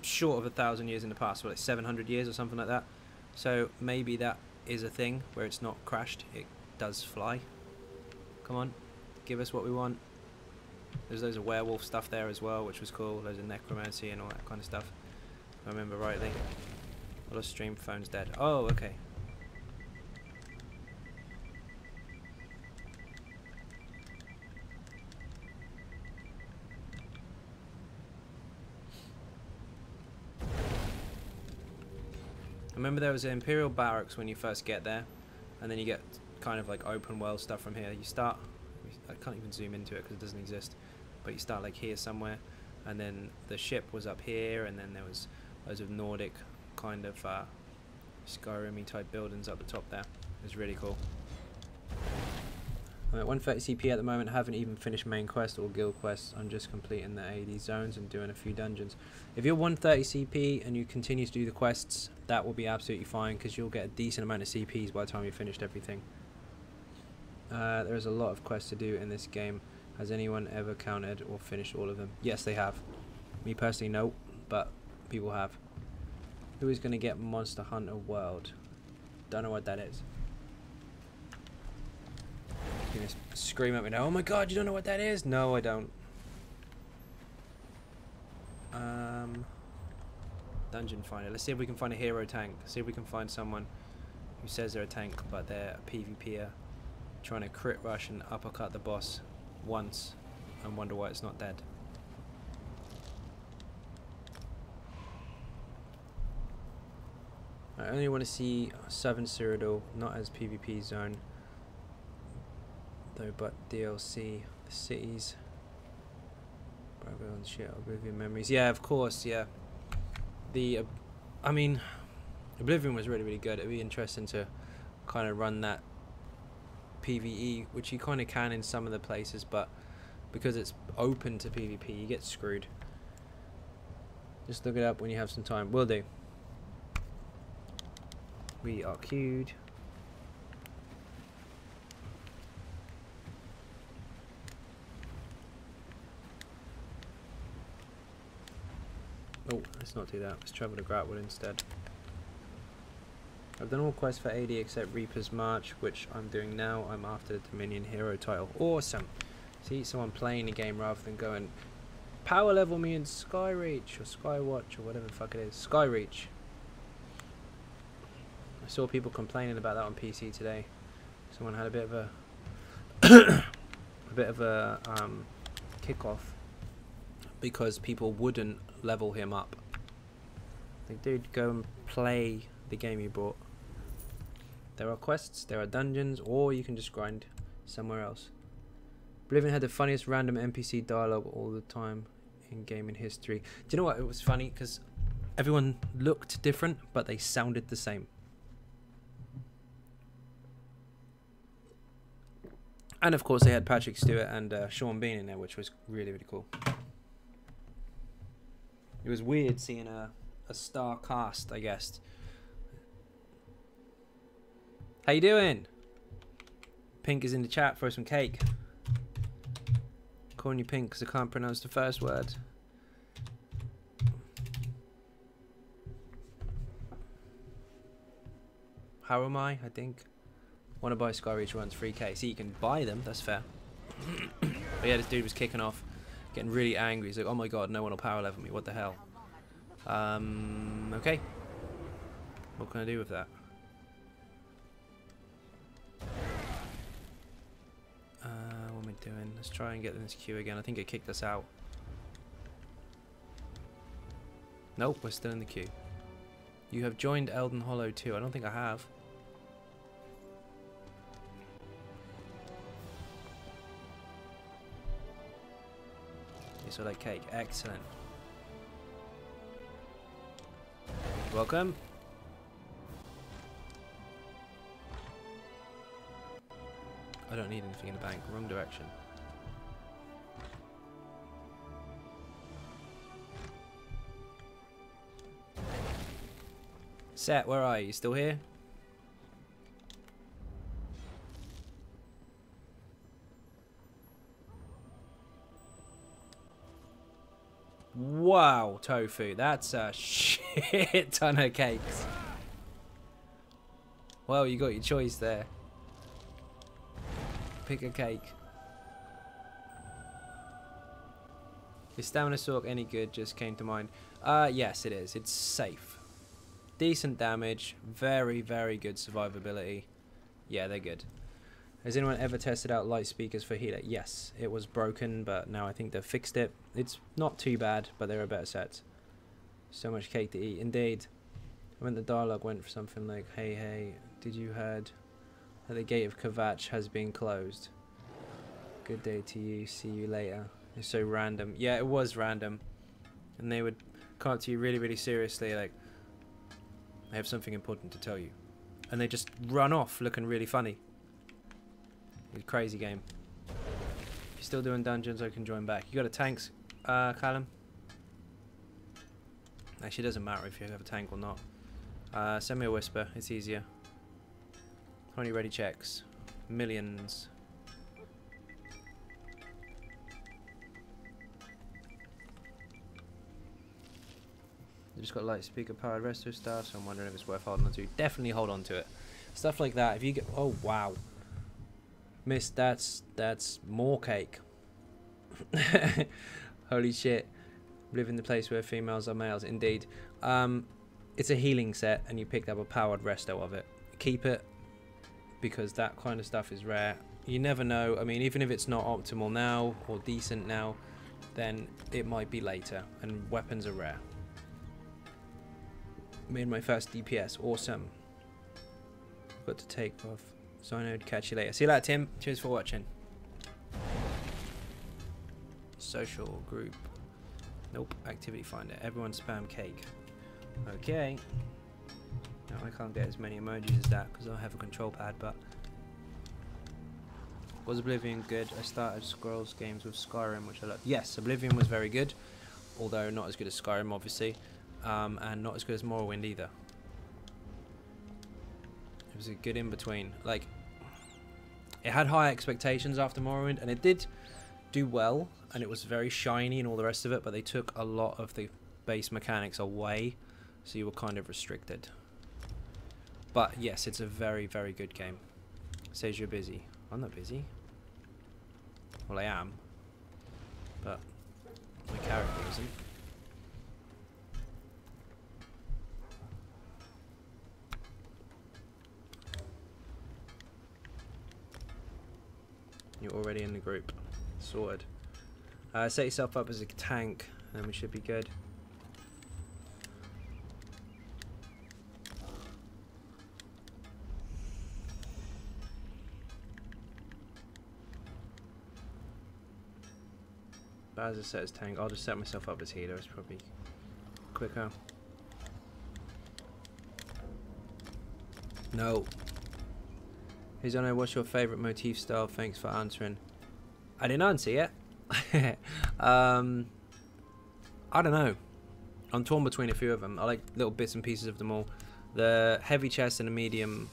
short of 1,000 years in the past, like 700 years or something like that. So maybe that is a thing where it's not crashed, it does fly. Come on, give us what we want. There's loads of werewolf stuff there as well, which was cool. Loads of necromancy and all that kind of stuff, if I remember rightly. A lot of stream phone's dead. Oh, okay. I remember there was an Imperial Barracks when you first get there, and then you get kind of like open world stuff from here. You start, I can't even zoom into it because it doesn't exist, but you start like here somewhere, and then the ship was up here, and then there was loads of Nordic kind of Skyrim-y type buildings up the top there. It was really cool. I'm at 130 CP at the moment. I haven't even finished main quest or guild quests. I'm just completing the AD zones and doing a few dungeons. If you're 130 CP and you continue to do the quests, that will be absolutely fine because you'll get a decent amount of CPs by the time you've finished everything. There's a lot of quests to do in this game. Has anyone ever counted or finished all of them? Yes, they have. Me personally, no, but people have. Who is going to get Monster Hunter World? Don't know what that is. You're gonna scream at me now, oh my god, you don't know what that is? No, I don't. Dungeon finder. Let's see if we can find a hero tank. See if we can find someone who says they're a tank, but they're a PvPer trying to crit rush and uppercut the boss once and wonder why it's not dead. I only want to see Southern Cyrodiil, not as PvP zone. Though, but DLC, the cities, Bravo and shit, Oblivion memories. Yeah, of course, yeah. The, I mean, Oblivion was really, really good. It'd be interesting to kind of run that PvE, which you kind of can in some of the places, but because it's open to PvP, you get screwed. Just look it up when you have some time. Will do. We are queued. Oh, let's not do that. Let's travel to Gratwood instead. I've done all quests for AD except Reaper's March, which I'm doing now. I'm after the Dominion Hero title. Awesome. See, someone playing the game rather than going power level me in Skyreach or Skywatch or whatever the fuck it is. Skyreach. I saw people complaining about that on PC today. Someone had a bit of a kickoff because people wouldn't level him up. Like, dude, go and play the game you bought. There are quests, there are dungeons, or you can just grind somewhere else. Oblivion had the funniest random NPC dialogue all the time in gaming history. Do you know what? It was funny because everyone looked different, but they sounded the same. And of course, they had Patrick Stewart and Sean Bean in there, which was really, really cool. It was weird seeing a star cast, I guess. How you doing? Pink is in the chat for some cake. Calling you Pink because I can't pronounce the first word. How am I think. Want to buy Skyreach runs 3k. See, you can buy them, that's fair. But yeah, this dude was kicking off, getting really angry. He's like, oh my god, no one will power level me, what the hell? Okay. What can I do with that? What am I doing? Let's try and get in this queue again. I think it kicked us out. Nope, we're still in the queue. You have joined Elden Hollow 2. I don't think I have. You saw that cake. Excellent. Welcome. I don't need anything in the bank. Wrong direction. Set, where are you? You still here? Wow, Tofu. That's a shit ton of cakes. Well, you got your choice there. Pick a cake. Is Stamina Sork any good? Just came to mind. Yes, it is. It's safe. Decent damage. Very, very good survivability. Yeah, they're good. Has anyone ever tested out light speakers for healer? Yes, it was broken, but now I think they've fixed it. It's not too bad, but there are better sets. So much cake to eat. Indeed. When the dialogue went for something like, hey, hey, did you heard that the gate of Kevach has been closed? Good day to you. See you later. It's so random. Yeah, it was random. And they would come up to you really, really seriously, like, I have something important to tell you. And they just run off looking really funny. It's a crazy game. If you're still doing dungeons, I can join back. You got a tanks, Callum? Actually, it doesn't matter if you have a tank or not. Send me a whisper. It's easier. How many ready checks? Millions. I just got light speaker powered resto stuff, so I'm wondering if it's worth holding on to. Definitely hold on to it. Stuff like that. If you get, oh wow, miss, that's more cake. Holy shit! Live in the place where females are males. Indeed. It's a healing set, and you picked up a powered resto of it. Keep it, because that kind of stuff is rare. You never know. I mean, even if it's not optimal now or decent now, then it might be later, and weapons are rare. Made my first DPS. Awesome. Got to take off. Xynode, catch you later. See you later, Tim. Cheers for watching. Social group. Nope. Activity finder. Everyone spam cake. Okay. Now I can't get as many emojis as that because I have a control pad, but was Oblivion good? I started Scrolls games with Skyrim, which I love. Yes, Oblivion was very good, although not as good as Skyrim, obviously. And not as good as Morrowind either. It was a good in-between. Like, it had high expectations after Morrowind, and it did do well, and it was very shiny and all the rest of it, but they took a lot of the base mechanics away, so you were kind of restricted. But yes, it's a very, very good game. Says you're busy. I'm not busy. Well, I am. But my character isn't. You're already in the group. Sorted. Set yourself up as a tank, and we should be good. But as I set as tank, I'll just set myself up as healer. It's probably quicker. No. Hey Zono, what's your favourite motif style? Thanks for answering. I didn't answer yet. I don't know. I'm torn between a few of them. I like little bits and pieces of them all. The heavy chest and the medium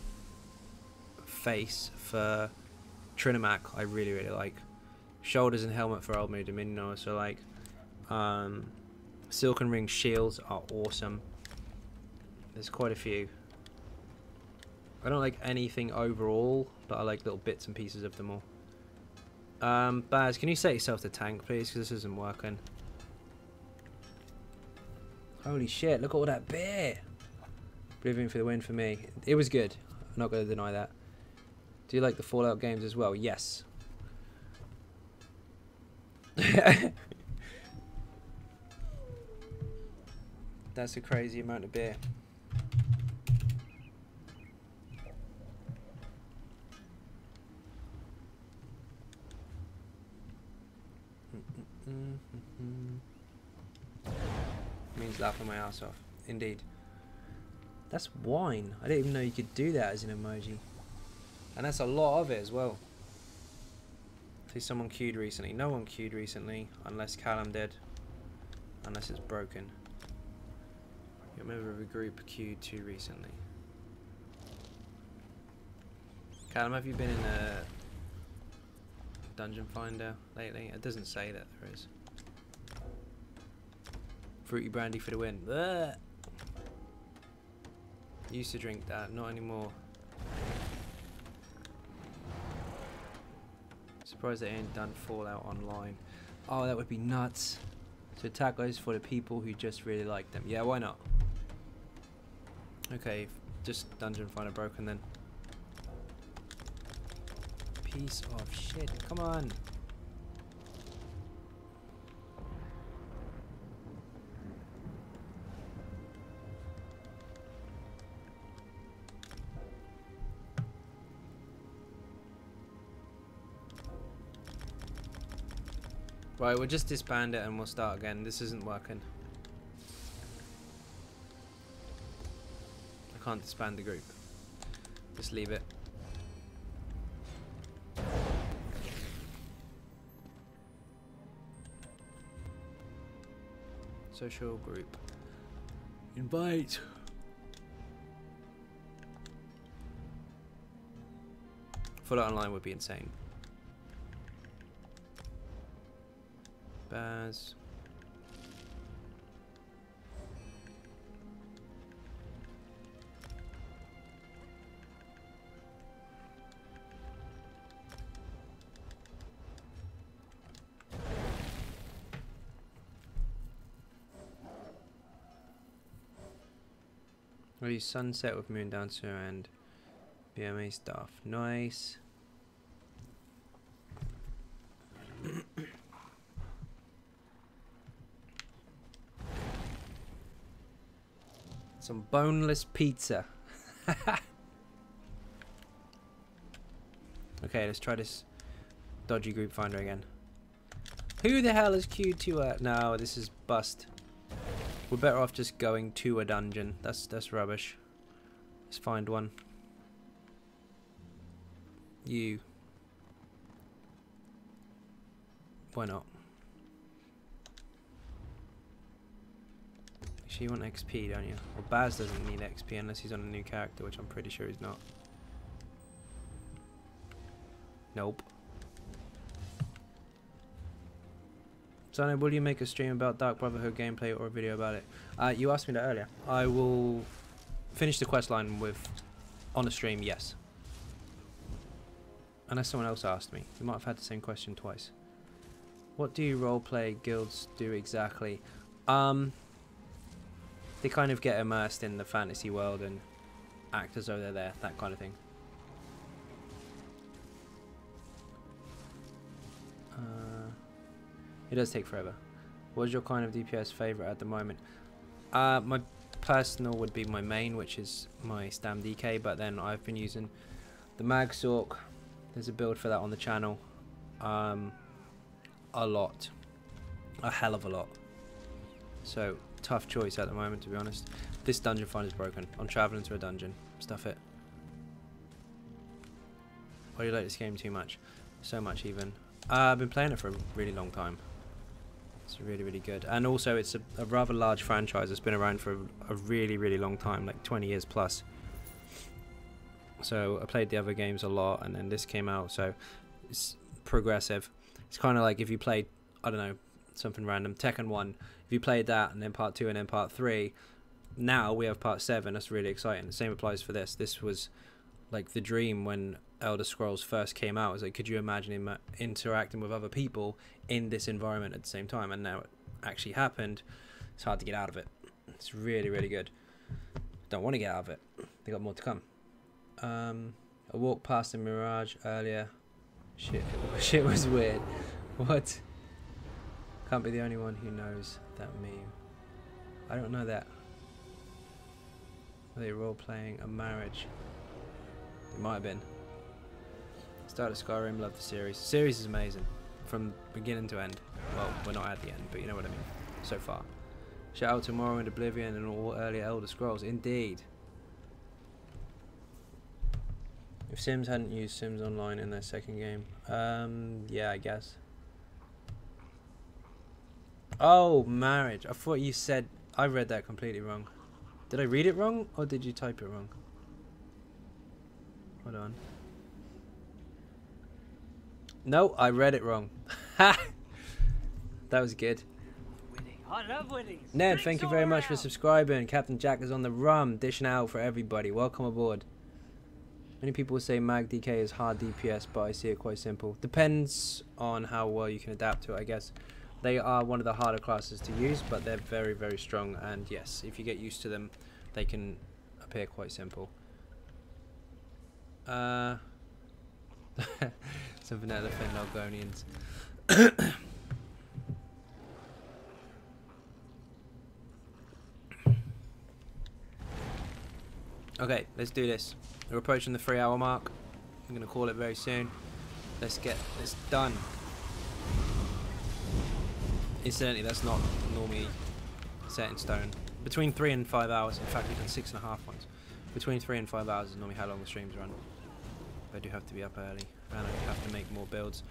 face for Trinimac I really, really like. Shoulders and helmet for Old Mood Dominion I also like. Silken Ring shields are awesome. There's quite a few. I don't like anything overall, but I like little bits and pieces of them all. Baz, can you set yourself to tank, please? Because this isn't working. Holy shit, look at all that beer! Oblivion for the win for me. It was good. I'm not going to deny that. Do you like the Fallout games as well? Yes. That's a crazy amount of beer. Means laughing my ass off. Indeed. That's wine. I didn't even know you could do that as an emoji. And that's a lot of it as well. See, someone queued recently. No one queued recently, unless Callum did. Unless it's broken. You're a member of a group queued too recently. Callum, have you been in a Dungeon Finder lately? It doesn't say that there is. Fruity brandy for the win. Ugh. Used to drink that, not anymore. Surprised they ain't done Fallout Online. Oh, that would be nuts. So tacos for the people who just really like them. Yeah, why not? Okay, just Dungeon Finder broken then. Piece of shit. Come on. Right, we'll just disband it and we'll start again. This isn't working. I can't disband the group. Just leave it. Social group. Invite. Fallout Online would be insane. Baz. We'll use Sunset with Moon Dancer and BMA stuff. Nice. Some boneless pizza. Okay, let's try this dodgy group finder again. Who the hell is queued to no, this is bust. We're better off just going to a dungeon. That's rubbish. Let's find one. You. Why not? You want XP, don't you? Well, Baz doesn't need XP unless he's on a new character, which I'm pretty sure he's not. Nope. Zano, will you make a stream about Dark Brotherhood gameplay or a video about it? You asked me that earlier. I will finish the quest line with On a stream, yes. Unless someone else asked me. You might have had the same question twice. What do you roleplay guilds do exactly? They kind of get immersed in the fantasy world and act as though they're there, that kind of thing. It does take forever. What's your kind of DPS favorite at the moment? My personal would be my main, which is my Stam DK, but then I've been using the Mag Sork. There's a build for that on the channel. A lot. A hell of a lot. So, tough choice at the moment, to be honest. This dungeon find is broken. I'm traveling to a dungeon. Stuff it. Why do you like this game too much? So much, even. I've been playing it for a really long time. It's really, really good. And also, it's a rather large franchise. It's been around for a really, really long time, like 20 years plus. So, I played the other games a lot, and then this came out, so it's progressive. It's kind of like if you played, I don't know, something random, Tekken 1. If you played that, and then part 2, and then part 3, now we have part 7. That's really exciting. The same applies for this. This was like the dream when Elder Scrolls first came out. It was like, could you imagine him interacting with other people in this environment at the same time? And now it actually happened. It's hard to get out of it. It's really, really good. Don't want to get out of it. They got more to come. I walked past the Mirage earlier. Shit was weird. What? Can't be the only one who knows that meme. I don't know that. Are they role-playing a marriage? They might have been. Started Skyrim, love the series. The series is amazing. From beginning to end. Well, we're not at the end, but you know what I mean. So far. Shout out to Morrowind, Oblivion, and all earlier Elder Scrolls. Indeed. If Sims hadn't used Sims Online in their second game. Yeah, I guess. Oh, marriage. I thought you said... I read that completely wrong. Did I read it wrong, or did you type it wrong? Hold on. No, I read it wrong. Ha! That was good. Winning. I love winning. Ned, thank you very much for subscribing. Captain Jack is on the rum, dishing out for everybody. Welcome aboard. Many people say Mag DK is hard DPS, but I see it quite simple. Depends on how well you can adapt to it, I guess. They are one of the harder classes to use, but they're very, very strong. And yes, if you get used to them, they can appear quite simple. Something that offend Argonians. Okay, let's do this. We're approaching the 3-hour mark. I'm going to call it very soon. Let's get this done. Incidentally, that's not normally set in stone. Between 3 and 5 hours. In fact, we've done 6.5 ones. Between 3 and 5 hours is normally how long the streams run. But I do have to be up early, and I have to make more builds.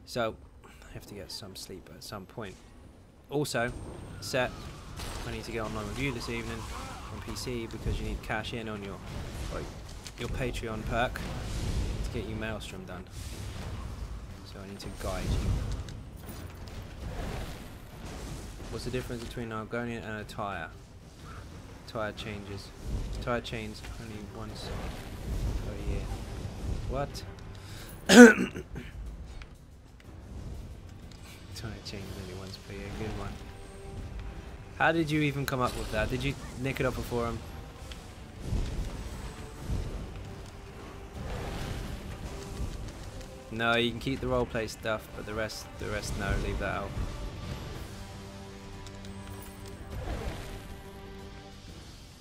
So, I have to get some sleep at some point. Also, set. I need to get online with you this evening on PC because you need cash in on your Patreon perk to get you Maelstrom done. So I need to guide you. What's the difference between Argonian and a tire? Tire changes. Tire change only once per year. What? Tire change only once per year. Good one. How did you even come up with that? Did you nick it up before him? No, you can keep the roleplay stuff, but the rest no, leave that out.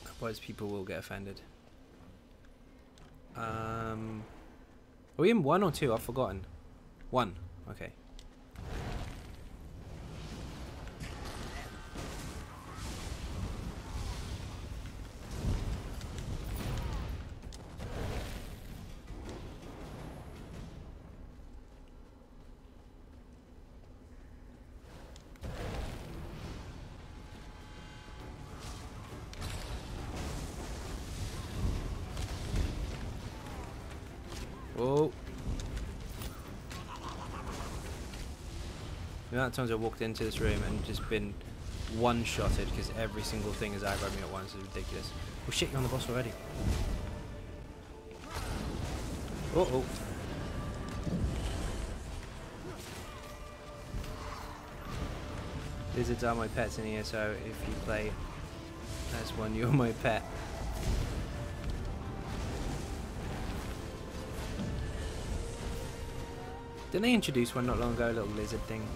Otherwise people will get offended. Are we in 1 or 2? I've forgotten. 1. Okay. Oh. The amount of times I walked into this room and just been one-shotted because every single thing has aggroed me at once is ridiculous. Oh shit, you're on the boss already. Uh-oh. Lizards are my pets in ESO. If you play as one, you're my pet. Didn't they introduce one not long ago, a little lizard thing?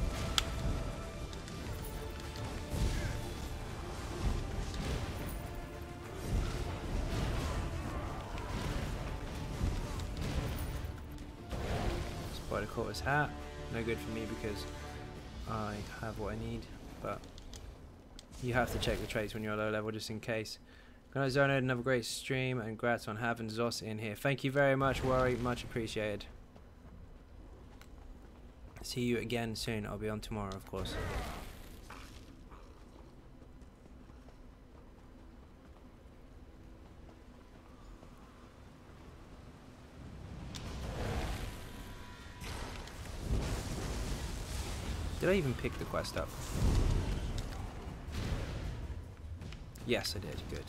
Spider Quarter's hat. No good for me because I have what I need, but you have to check the traits when you're low level just in case. Good night, Xynode. Another great stream, and congrats on having Zos in here. Thank you very much, Worry. Much appreciated. See you again soon. I'll be on tomorrow, of course. Did I even pick the quest up? Yes, I did. Good.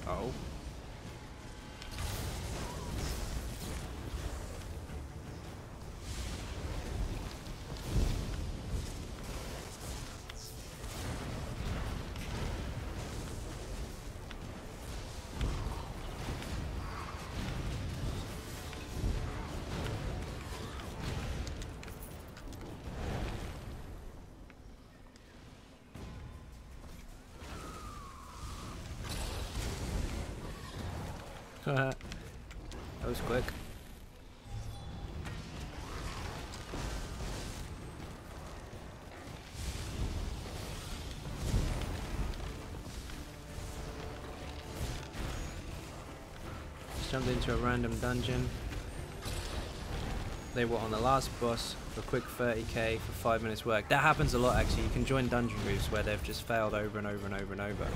Oh. That was quick. Just jumped into a random dungeon. They were on the last boss for a quick 30k for 5 minutes work. That happens a lot actually. You can join dungeon groups where they've just failed over and over and over and over.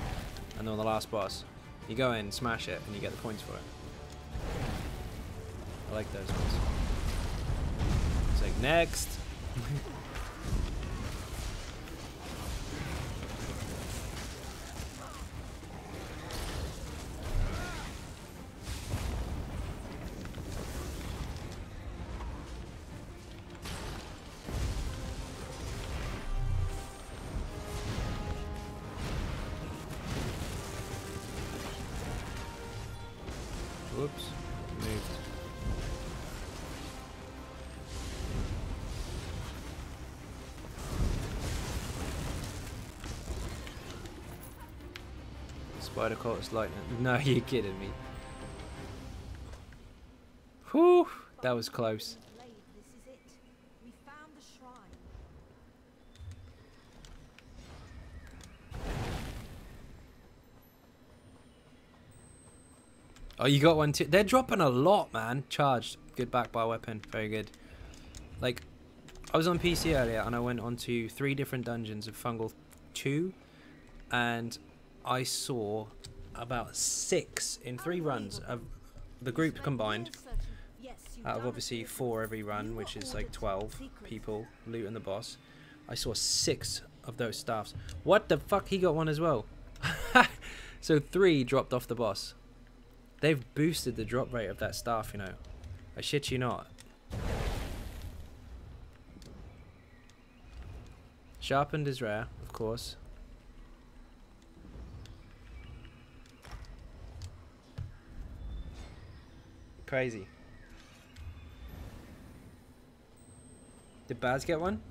And they're on the last boss. You go in, smash it, and you get the points for it. I like those ones. It's like, next! Whoops, moved. Spider caught us lightning. No, you're kidding me. Whew, that was close. This is it. We found the shrine. Oh, you got one too. They're dropping a lot, man. Charged. Good back by weapon. Very good. Like, I was on PC earlier and I went on to 3 different dungeons of Fungal 2 and I saw about 6 in 3 runs of the group combined. Out of obviously 4 every run, which is like 12 people looting the boss. I saw 6 of those staffs. What the fuck? He got one as well. So 3 dropped off the boss. They've boosted the drop rate of that staff, you know. I shit you not. Sharpened is rare, of course. Crazy. Did Baz get one?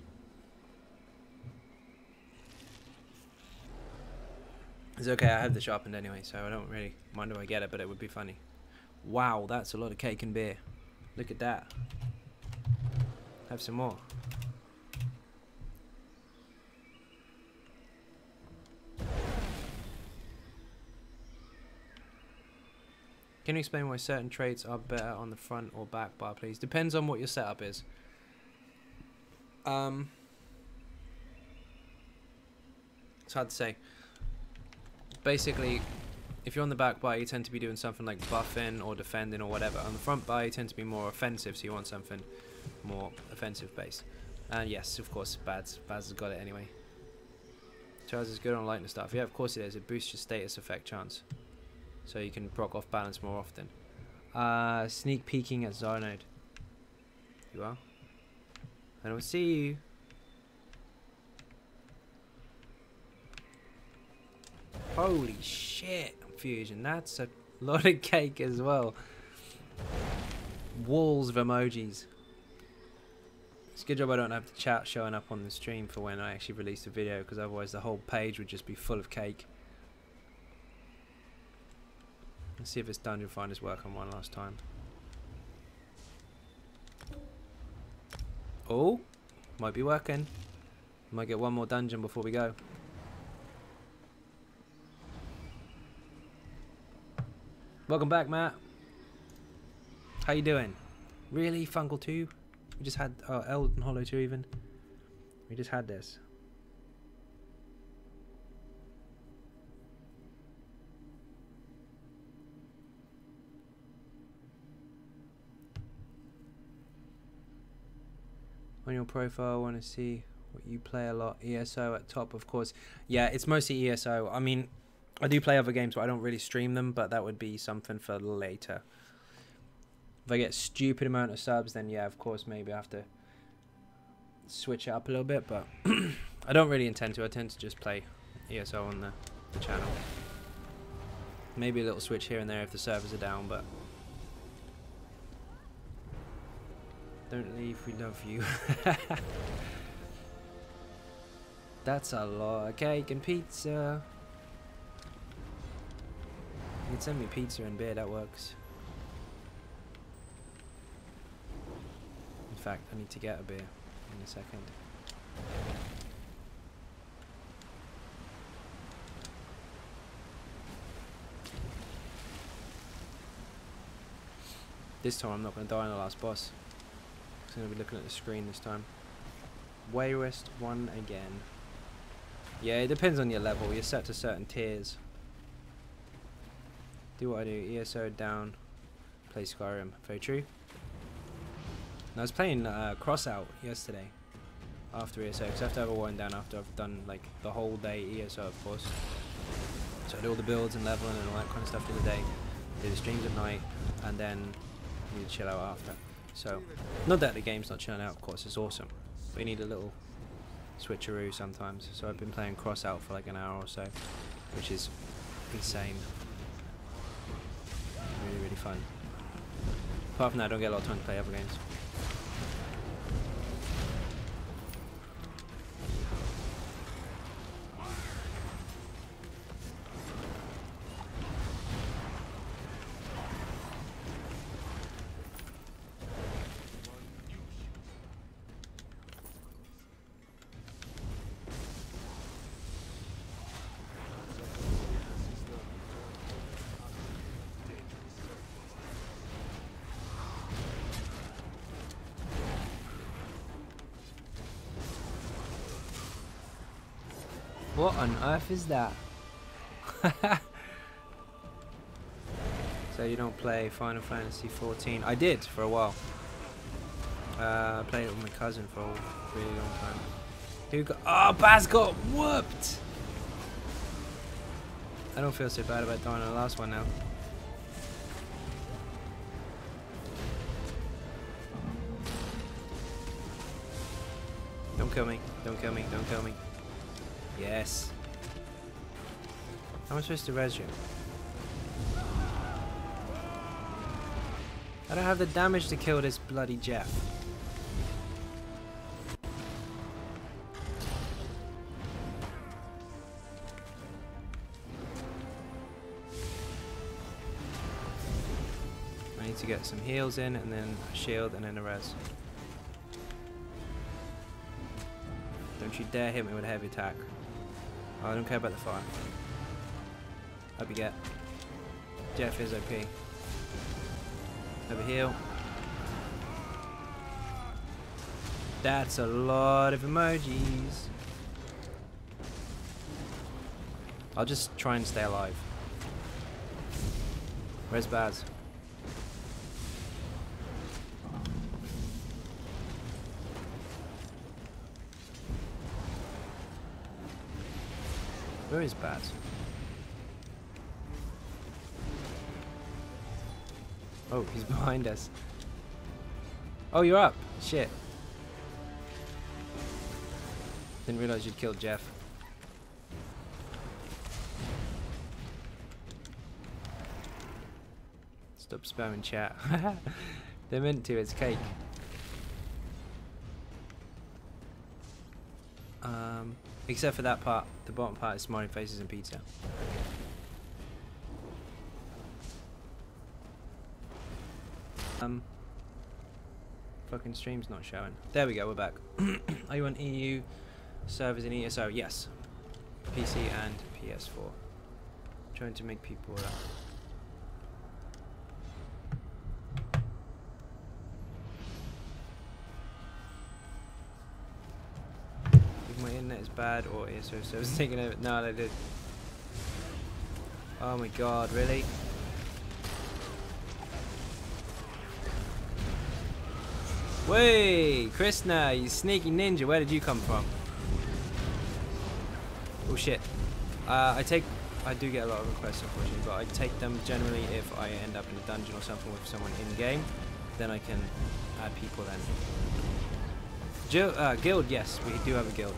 It's okay, I have the sharpened anyway, so I don't really mind if I get it, but it would be funny. Wow, that's a lot of cake and beer. Look at that. Have some more. Can you explain why certain traits are better on the front or back bar, please? Depends on what your setup is. It's hard to say. Basically, if you're on the back bar, you tend to be doing something like buffing or defending or whatever. On the front bar, you tend to be more offensive, so you want something more offensive based. And yes, of course, Baz has got it anyway. Charles is good on lightning stuff. Yeah, of course it is. It boosts your status effect chance, so you can proc off balance more often. Sneak peeking at Xynode. You are? I don't see you. Holy shit, Fusion. That's a lot of cake as well. Walls of emojis. It's a good job I don't have the chat showing up on the stream for when I actually release the video, because otherwise the whole page would just be full of cake. Let's see if this dungeon finder's working one last time. Oh, might be working. Might get one more dungeon before we go. Welcome back, Matt. How you doing? Really, Fungal 2? We just had Elden Hollow 2 even. We just had this. On your profile, I want to see what you play a lot. ESO at top, of course. Yeah, it's mostly ESO. I mean, I do play other games, but I don't really stream them, but that would be something for later. If I get a stupid amount of subs, then yeah, of course, maybe I have to switch it up a little bit, but I don't really intend to. I tend to just play ESO on the channel. Maybe a little switch here and there if the servers are down, but don't leave, we love you. That's a lot of cake and pizza. You can send me pizza and beer, that works. In fact, I need to get a beer in a second. This time I'm not going to die on the last boss. I'm going to be looking at the screen this time. Wayrest 1 again. Yeah, it depends on your level. You're set to certain tiers. Do what I do. ESO down. Play Skyrim. Very true. And I was playing Crossout yesterday after ESO, because I have to have a wind down after I've done like the whole day ESO, of course. So I do all the builds and leveling and all that kind of stuff during the day. Do the streams at night, and then you need to chill out after. So, not that the game's not chilling out, of course, it's awesome. But you need a little switcheroo sometimes. So I've been playing Crossout for like an hour or so, which is insane. Really, really fun. Apart from that, I don't get a lot of time to play other games. What on earth is that? So you don't play Final Fantasy 14? I did for a while. I played it with my cousin for a really long time. Who got? Oh, Baz got whooped! I don't feel so bad about dying on the last one now. Don't kill me, don't kill me, don't kill me. Yes. How am I supposed to res you? I don't have the damage to kill this bloody Jeff. I need to get some heals in, and then a shield, and then a res. Don't you dare hit me with a heavy attack. Oh, I don't care about the fire. Hope you get. Jeff is OP. Over here. That's a lot of emojis. I'll just try and stay alive. Where's Baz? Where is Baz? Oh, he's behind us. Oh, you're up. Shit. Didn't realize you'd killed Jeff. Stop spamming chat. They're meant to, it's cake. Except for that part. The bottom part is smiley faces and pizza. Fucking stream's not showing. There we go, we're back. Are you on EU servers in ESO? Yes. PC and PS4. Trying to make people if my internet is bad or ESO servers taking over. No, they did. Oh my god, really? Wait, Krishna, you sneaky ninja, where did you come from? Oh shit. I do get a lot of requests unfortunately, but I take them generally if I end up in a dungeon or something with someone in game, then I can add people then. Guild, yes, we do have a guild.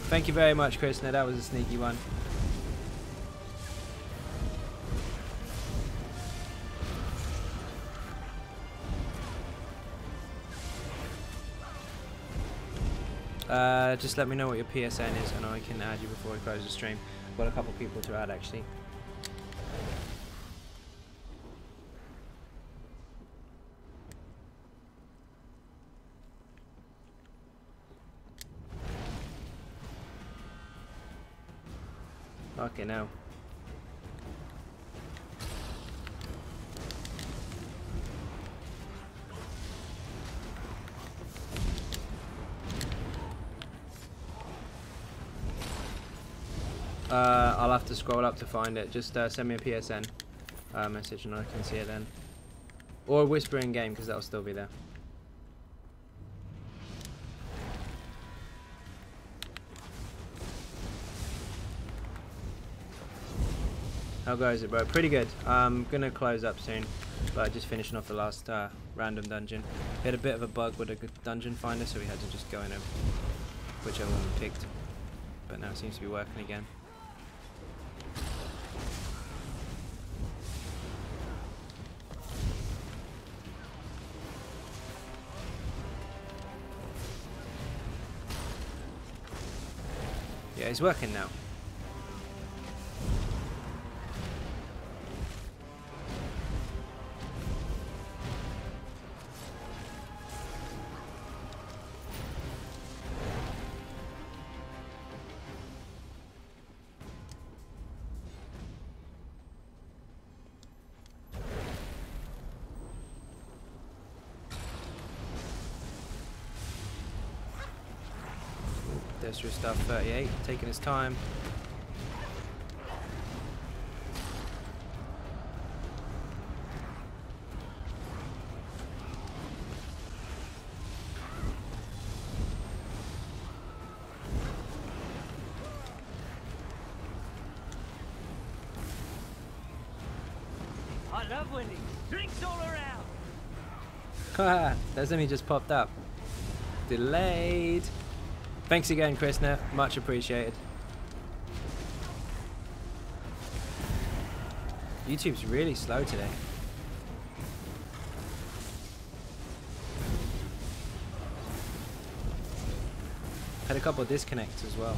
Thank you very much, Krishna, that was a sneaky one. Just let me know what your PSN is and I can add you before I close the stream. I've got a couple people to add actually. Okay, now. I'll have to scroll up to find it. Just send me a PSN message and I can see it then. Or whisper in game because that'll still be there. How goes it, bro? Pretty good. I'm gonna close up soon, but just finishing off the last random dungeon. We had a bit of a bug with a dungeon finder, so we had to just go in whichever one we picked. But now it seems to be working again. Yeah, it's working now. There's your stuff, 38, taking his time. I love winning. Drinks all around. Haha, that's only just popped up. Delayed. Thanks again, Krishna. Much appreciated. YouTube's really slow today. Had a couple of disconnects as well.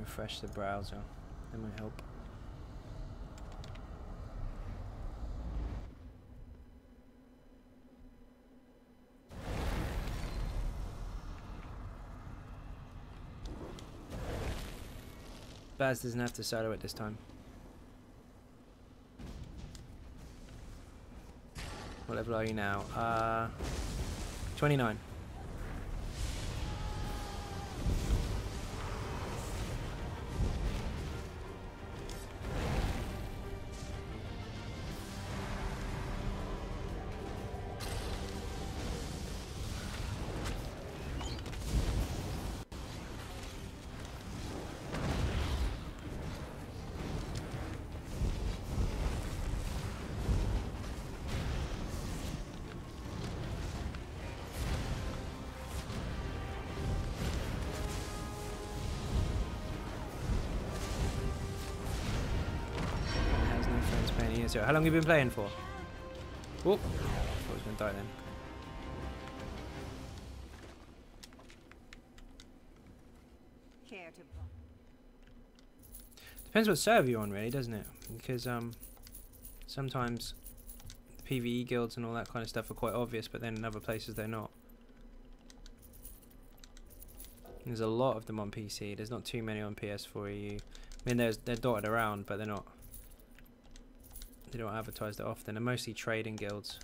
Refresh the browser, that might help. Baz doesn't have to solo it this time. What level are you now? 29. So how long have you been playing for? Whoop! I thought I was going to die then. Care to Depends what server you're on, really, doesn't it? Because sometimes the PvE guilds and all that kind of stuff are quite obvious, but then in other places they're not. There's a lot of them on PC. There's not too many on PS4 EU. I mean, they're dotted around, but they're not. They don't advertise that often. They're mostly trading guilds.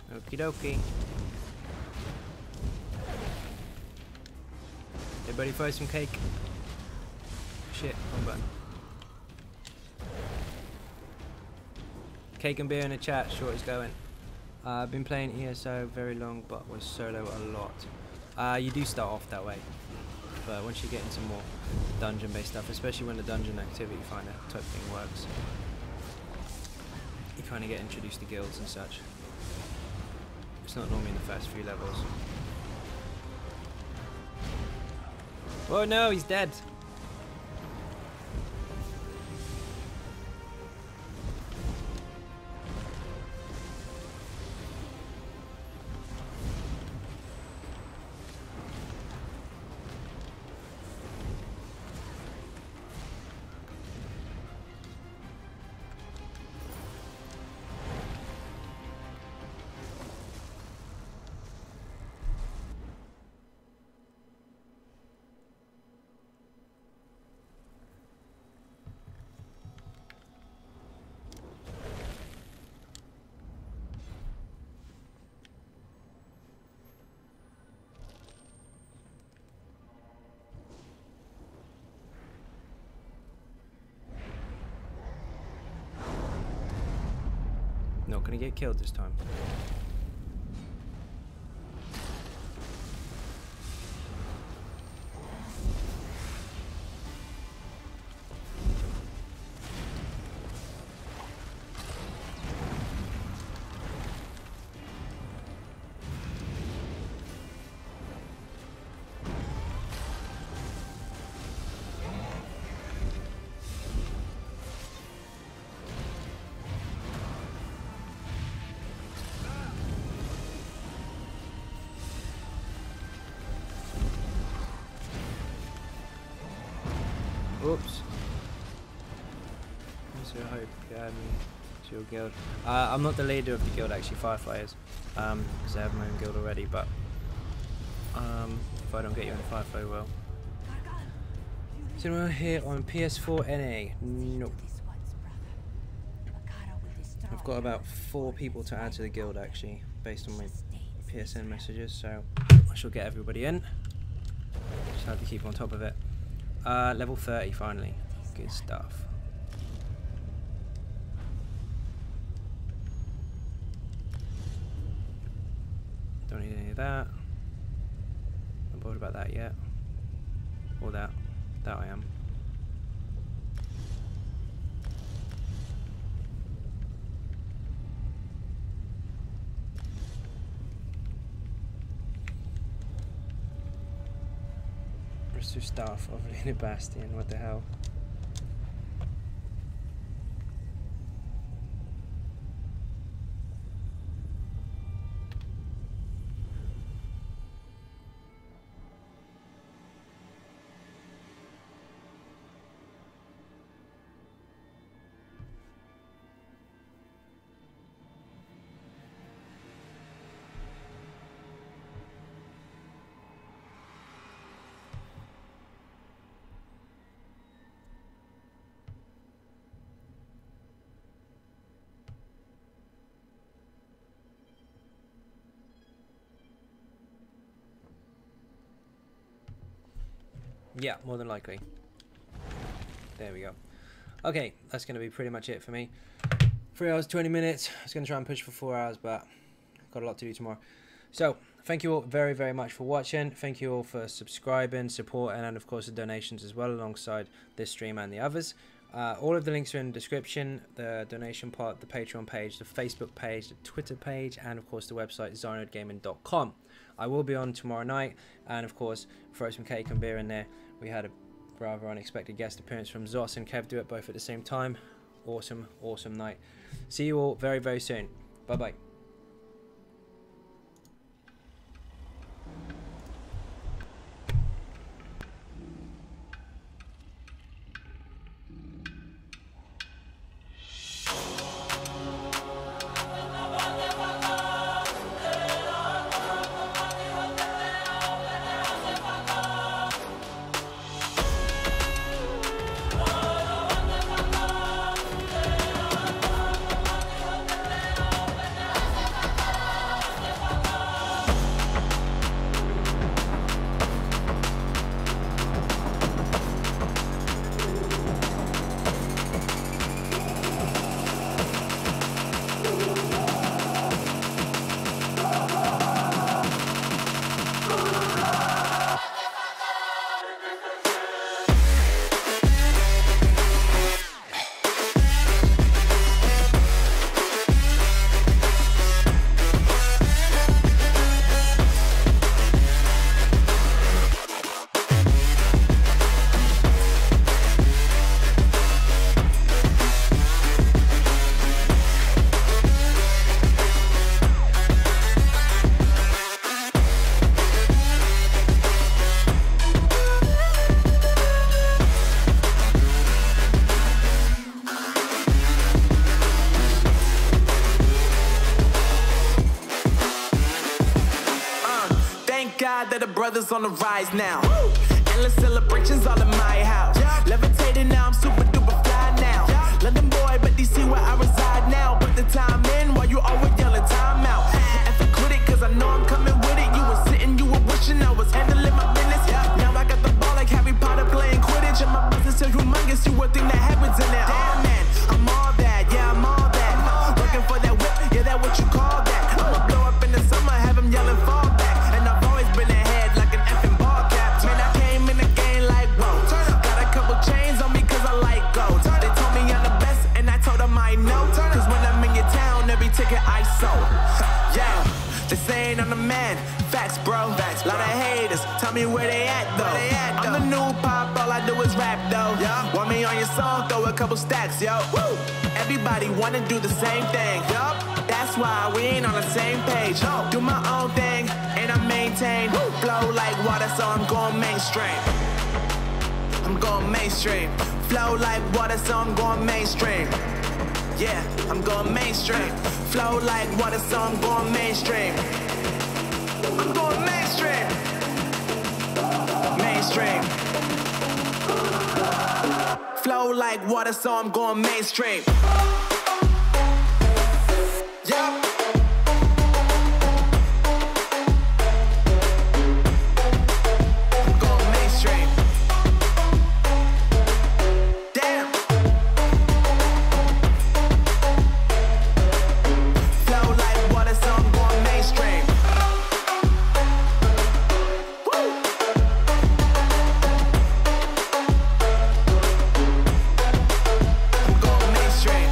Okie dokie. Everybody throw some cake. Shit, wrong button. Cake and beer in the chat, short is going. I've been playing ESO very long, but was solo a lot. You do start off that way, but once you get into more dungeon-based stuff, especially when the dungeon activity finder type thing works, you kind of get introduced to guilds and such. It's not normally in the first few levels. Oh no, he's dead. Not gonna get killed this time. Oops. So I hope you add me to your guild. I'm not the leader of the guild actually, Firefly is. Because I have my own guild already, but if I don't get you in Firefly, well. So we're here on PS4 NA. Nope. I've got about 4 people to add to the guild actually, based on my PSN messages, so I shall get everybody in. Just have to keep on top of it. Level 30 finally. Good stuff. Don't need any of that. Not bothered about that yet. Or that. That I am. Master Staff of Lena Bastion. What the hell? Yeah, more than likely. There we go. Okay, that's going to be pretty much it for me. 3 hours, 20 minutes. I was going to try and push for 4 hours, but got a lot to do tomorrow. So, thank you all very, very much for watching. Thank you all for subscribing, supporting, and of course the donations as well, alongside this stream and the others. All of the links are in the description, the donation part, the Patreon page, the Facebook page, the Twitter page, and of course the website xynodegaming.com. I will be on tomorrow night, and of course throw some cake and beer in there. We had a rather unexpected guest appearance from Zos and kevduit both at the same time. Awesome, awesome night. See you all very, very soon. Bye bye. That the brothers on the rise now. Woo! Endless celebrations all in my house. Yeah. Levitating now, I'm super duper fly now. Yeah. London boy, but DC where I reside now. Put the time in while you always yelling time out. And for quit it, cause I know I'm coming with it. You were sitting, you were wishing I was handling my business. Yeah. Now I got the ball like Harry Potter playing Quidditch. And my business is humongous, you would think that happens in there. Damn man, I'm all that, yeah, I'm all that. Looking for that whip, yeah, that what you call that. I'ma blow up in the summer, have him yelling fall back. And I've always been ahead like an effing ball cap. Man, I came in the game like, whoa. Got a couple chains on me cause I like gold. They told me I'm the best and I told them I know. Cause when I'm in your town, every ticket I sold. Yeah, they saying I'm the man. Facts, bro. Facts, lot of haters. Tell me where they at though. I'm the new pop, all I do is rap though. Yeah. Want me on your song, throw a couple stacks, yo. Woo. Everybody wanna do the same thing. Yup. That's why we ain't on the same page. No. Do my own thing and I maintain. Woo. Flow like water, so I'm going mainstream. I'm going mainstream. Flow like water, so I'm going mainstream. Yeah, I'm going mainstream. Flow like water, so I'm going mainstream. I'm going mainstream. Mainstream. Flow like water, so I'm going mainstream. Yup. I'm going mainstream. Damn. Flow like water, so I'm going mainstream. I'm going mainstream.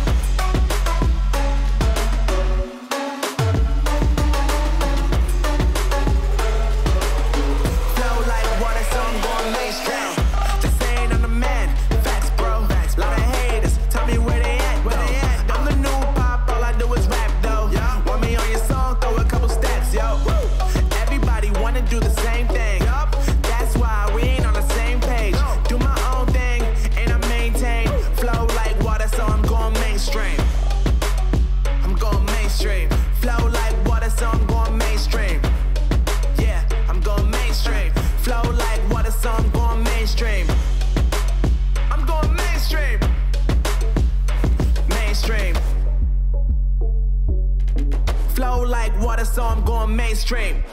mainstream.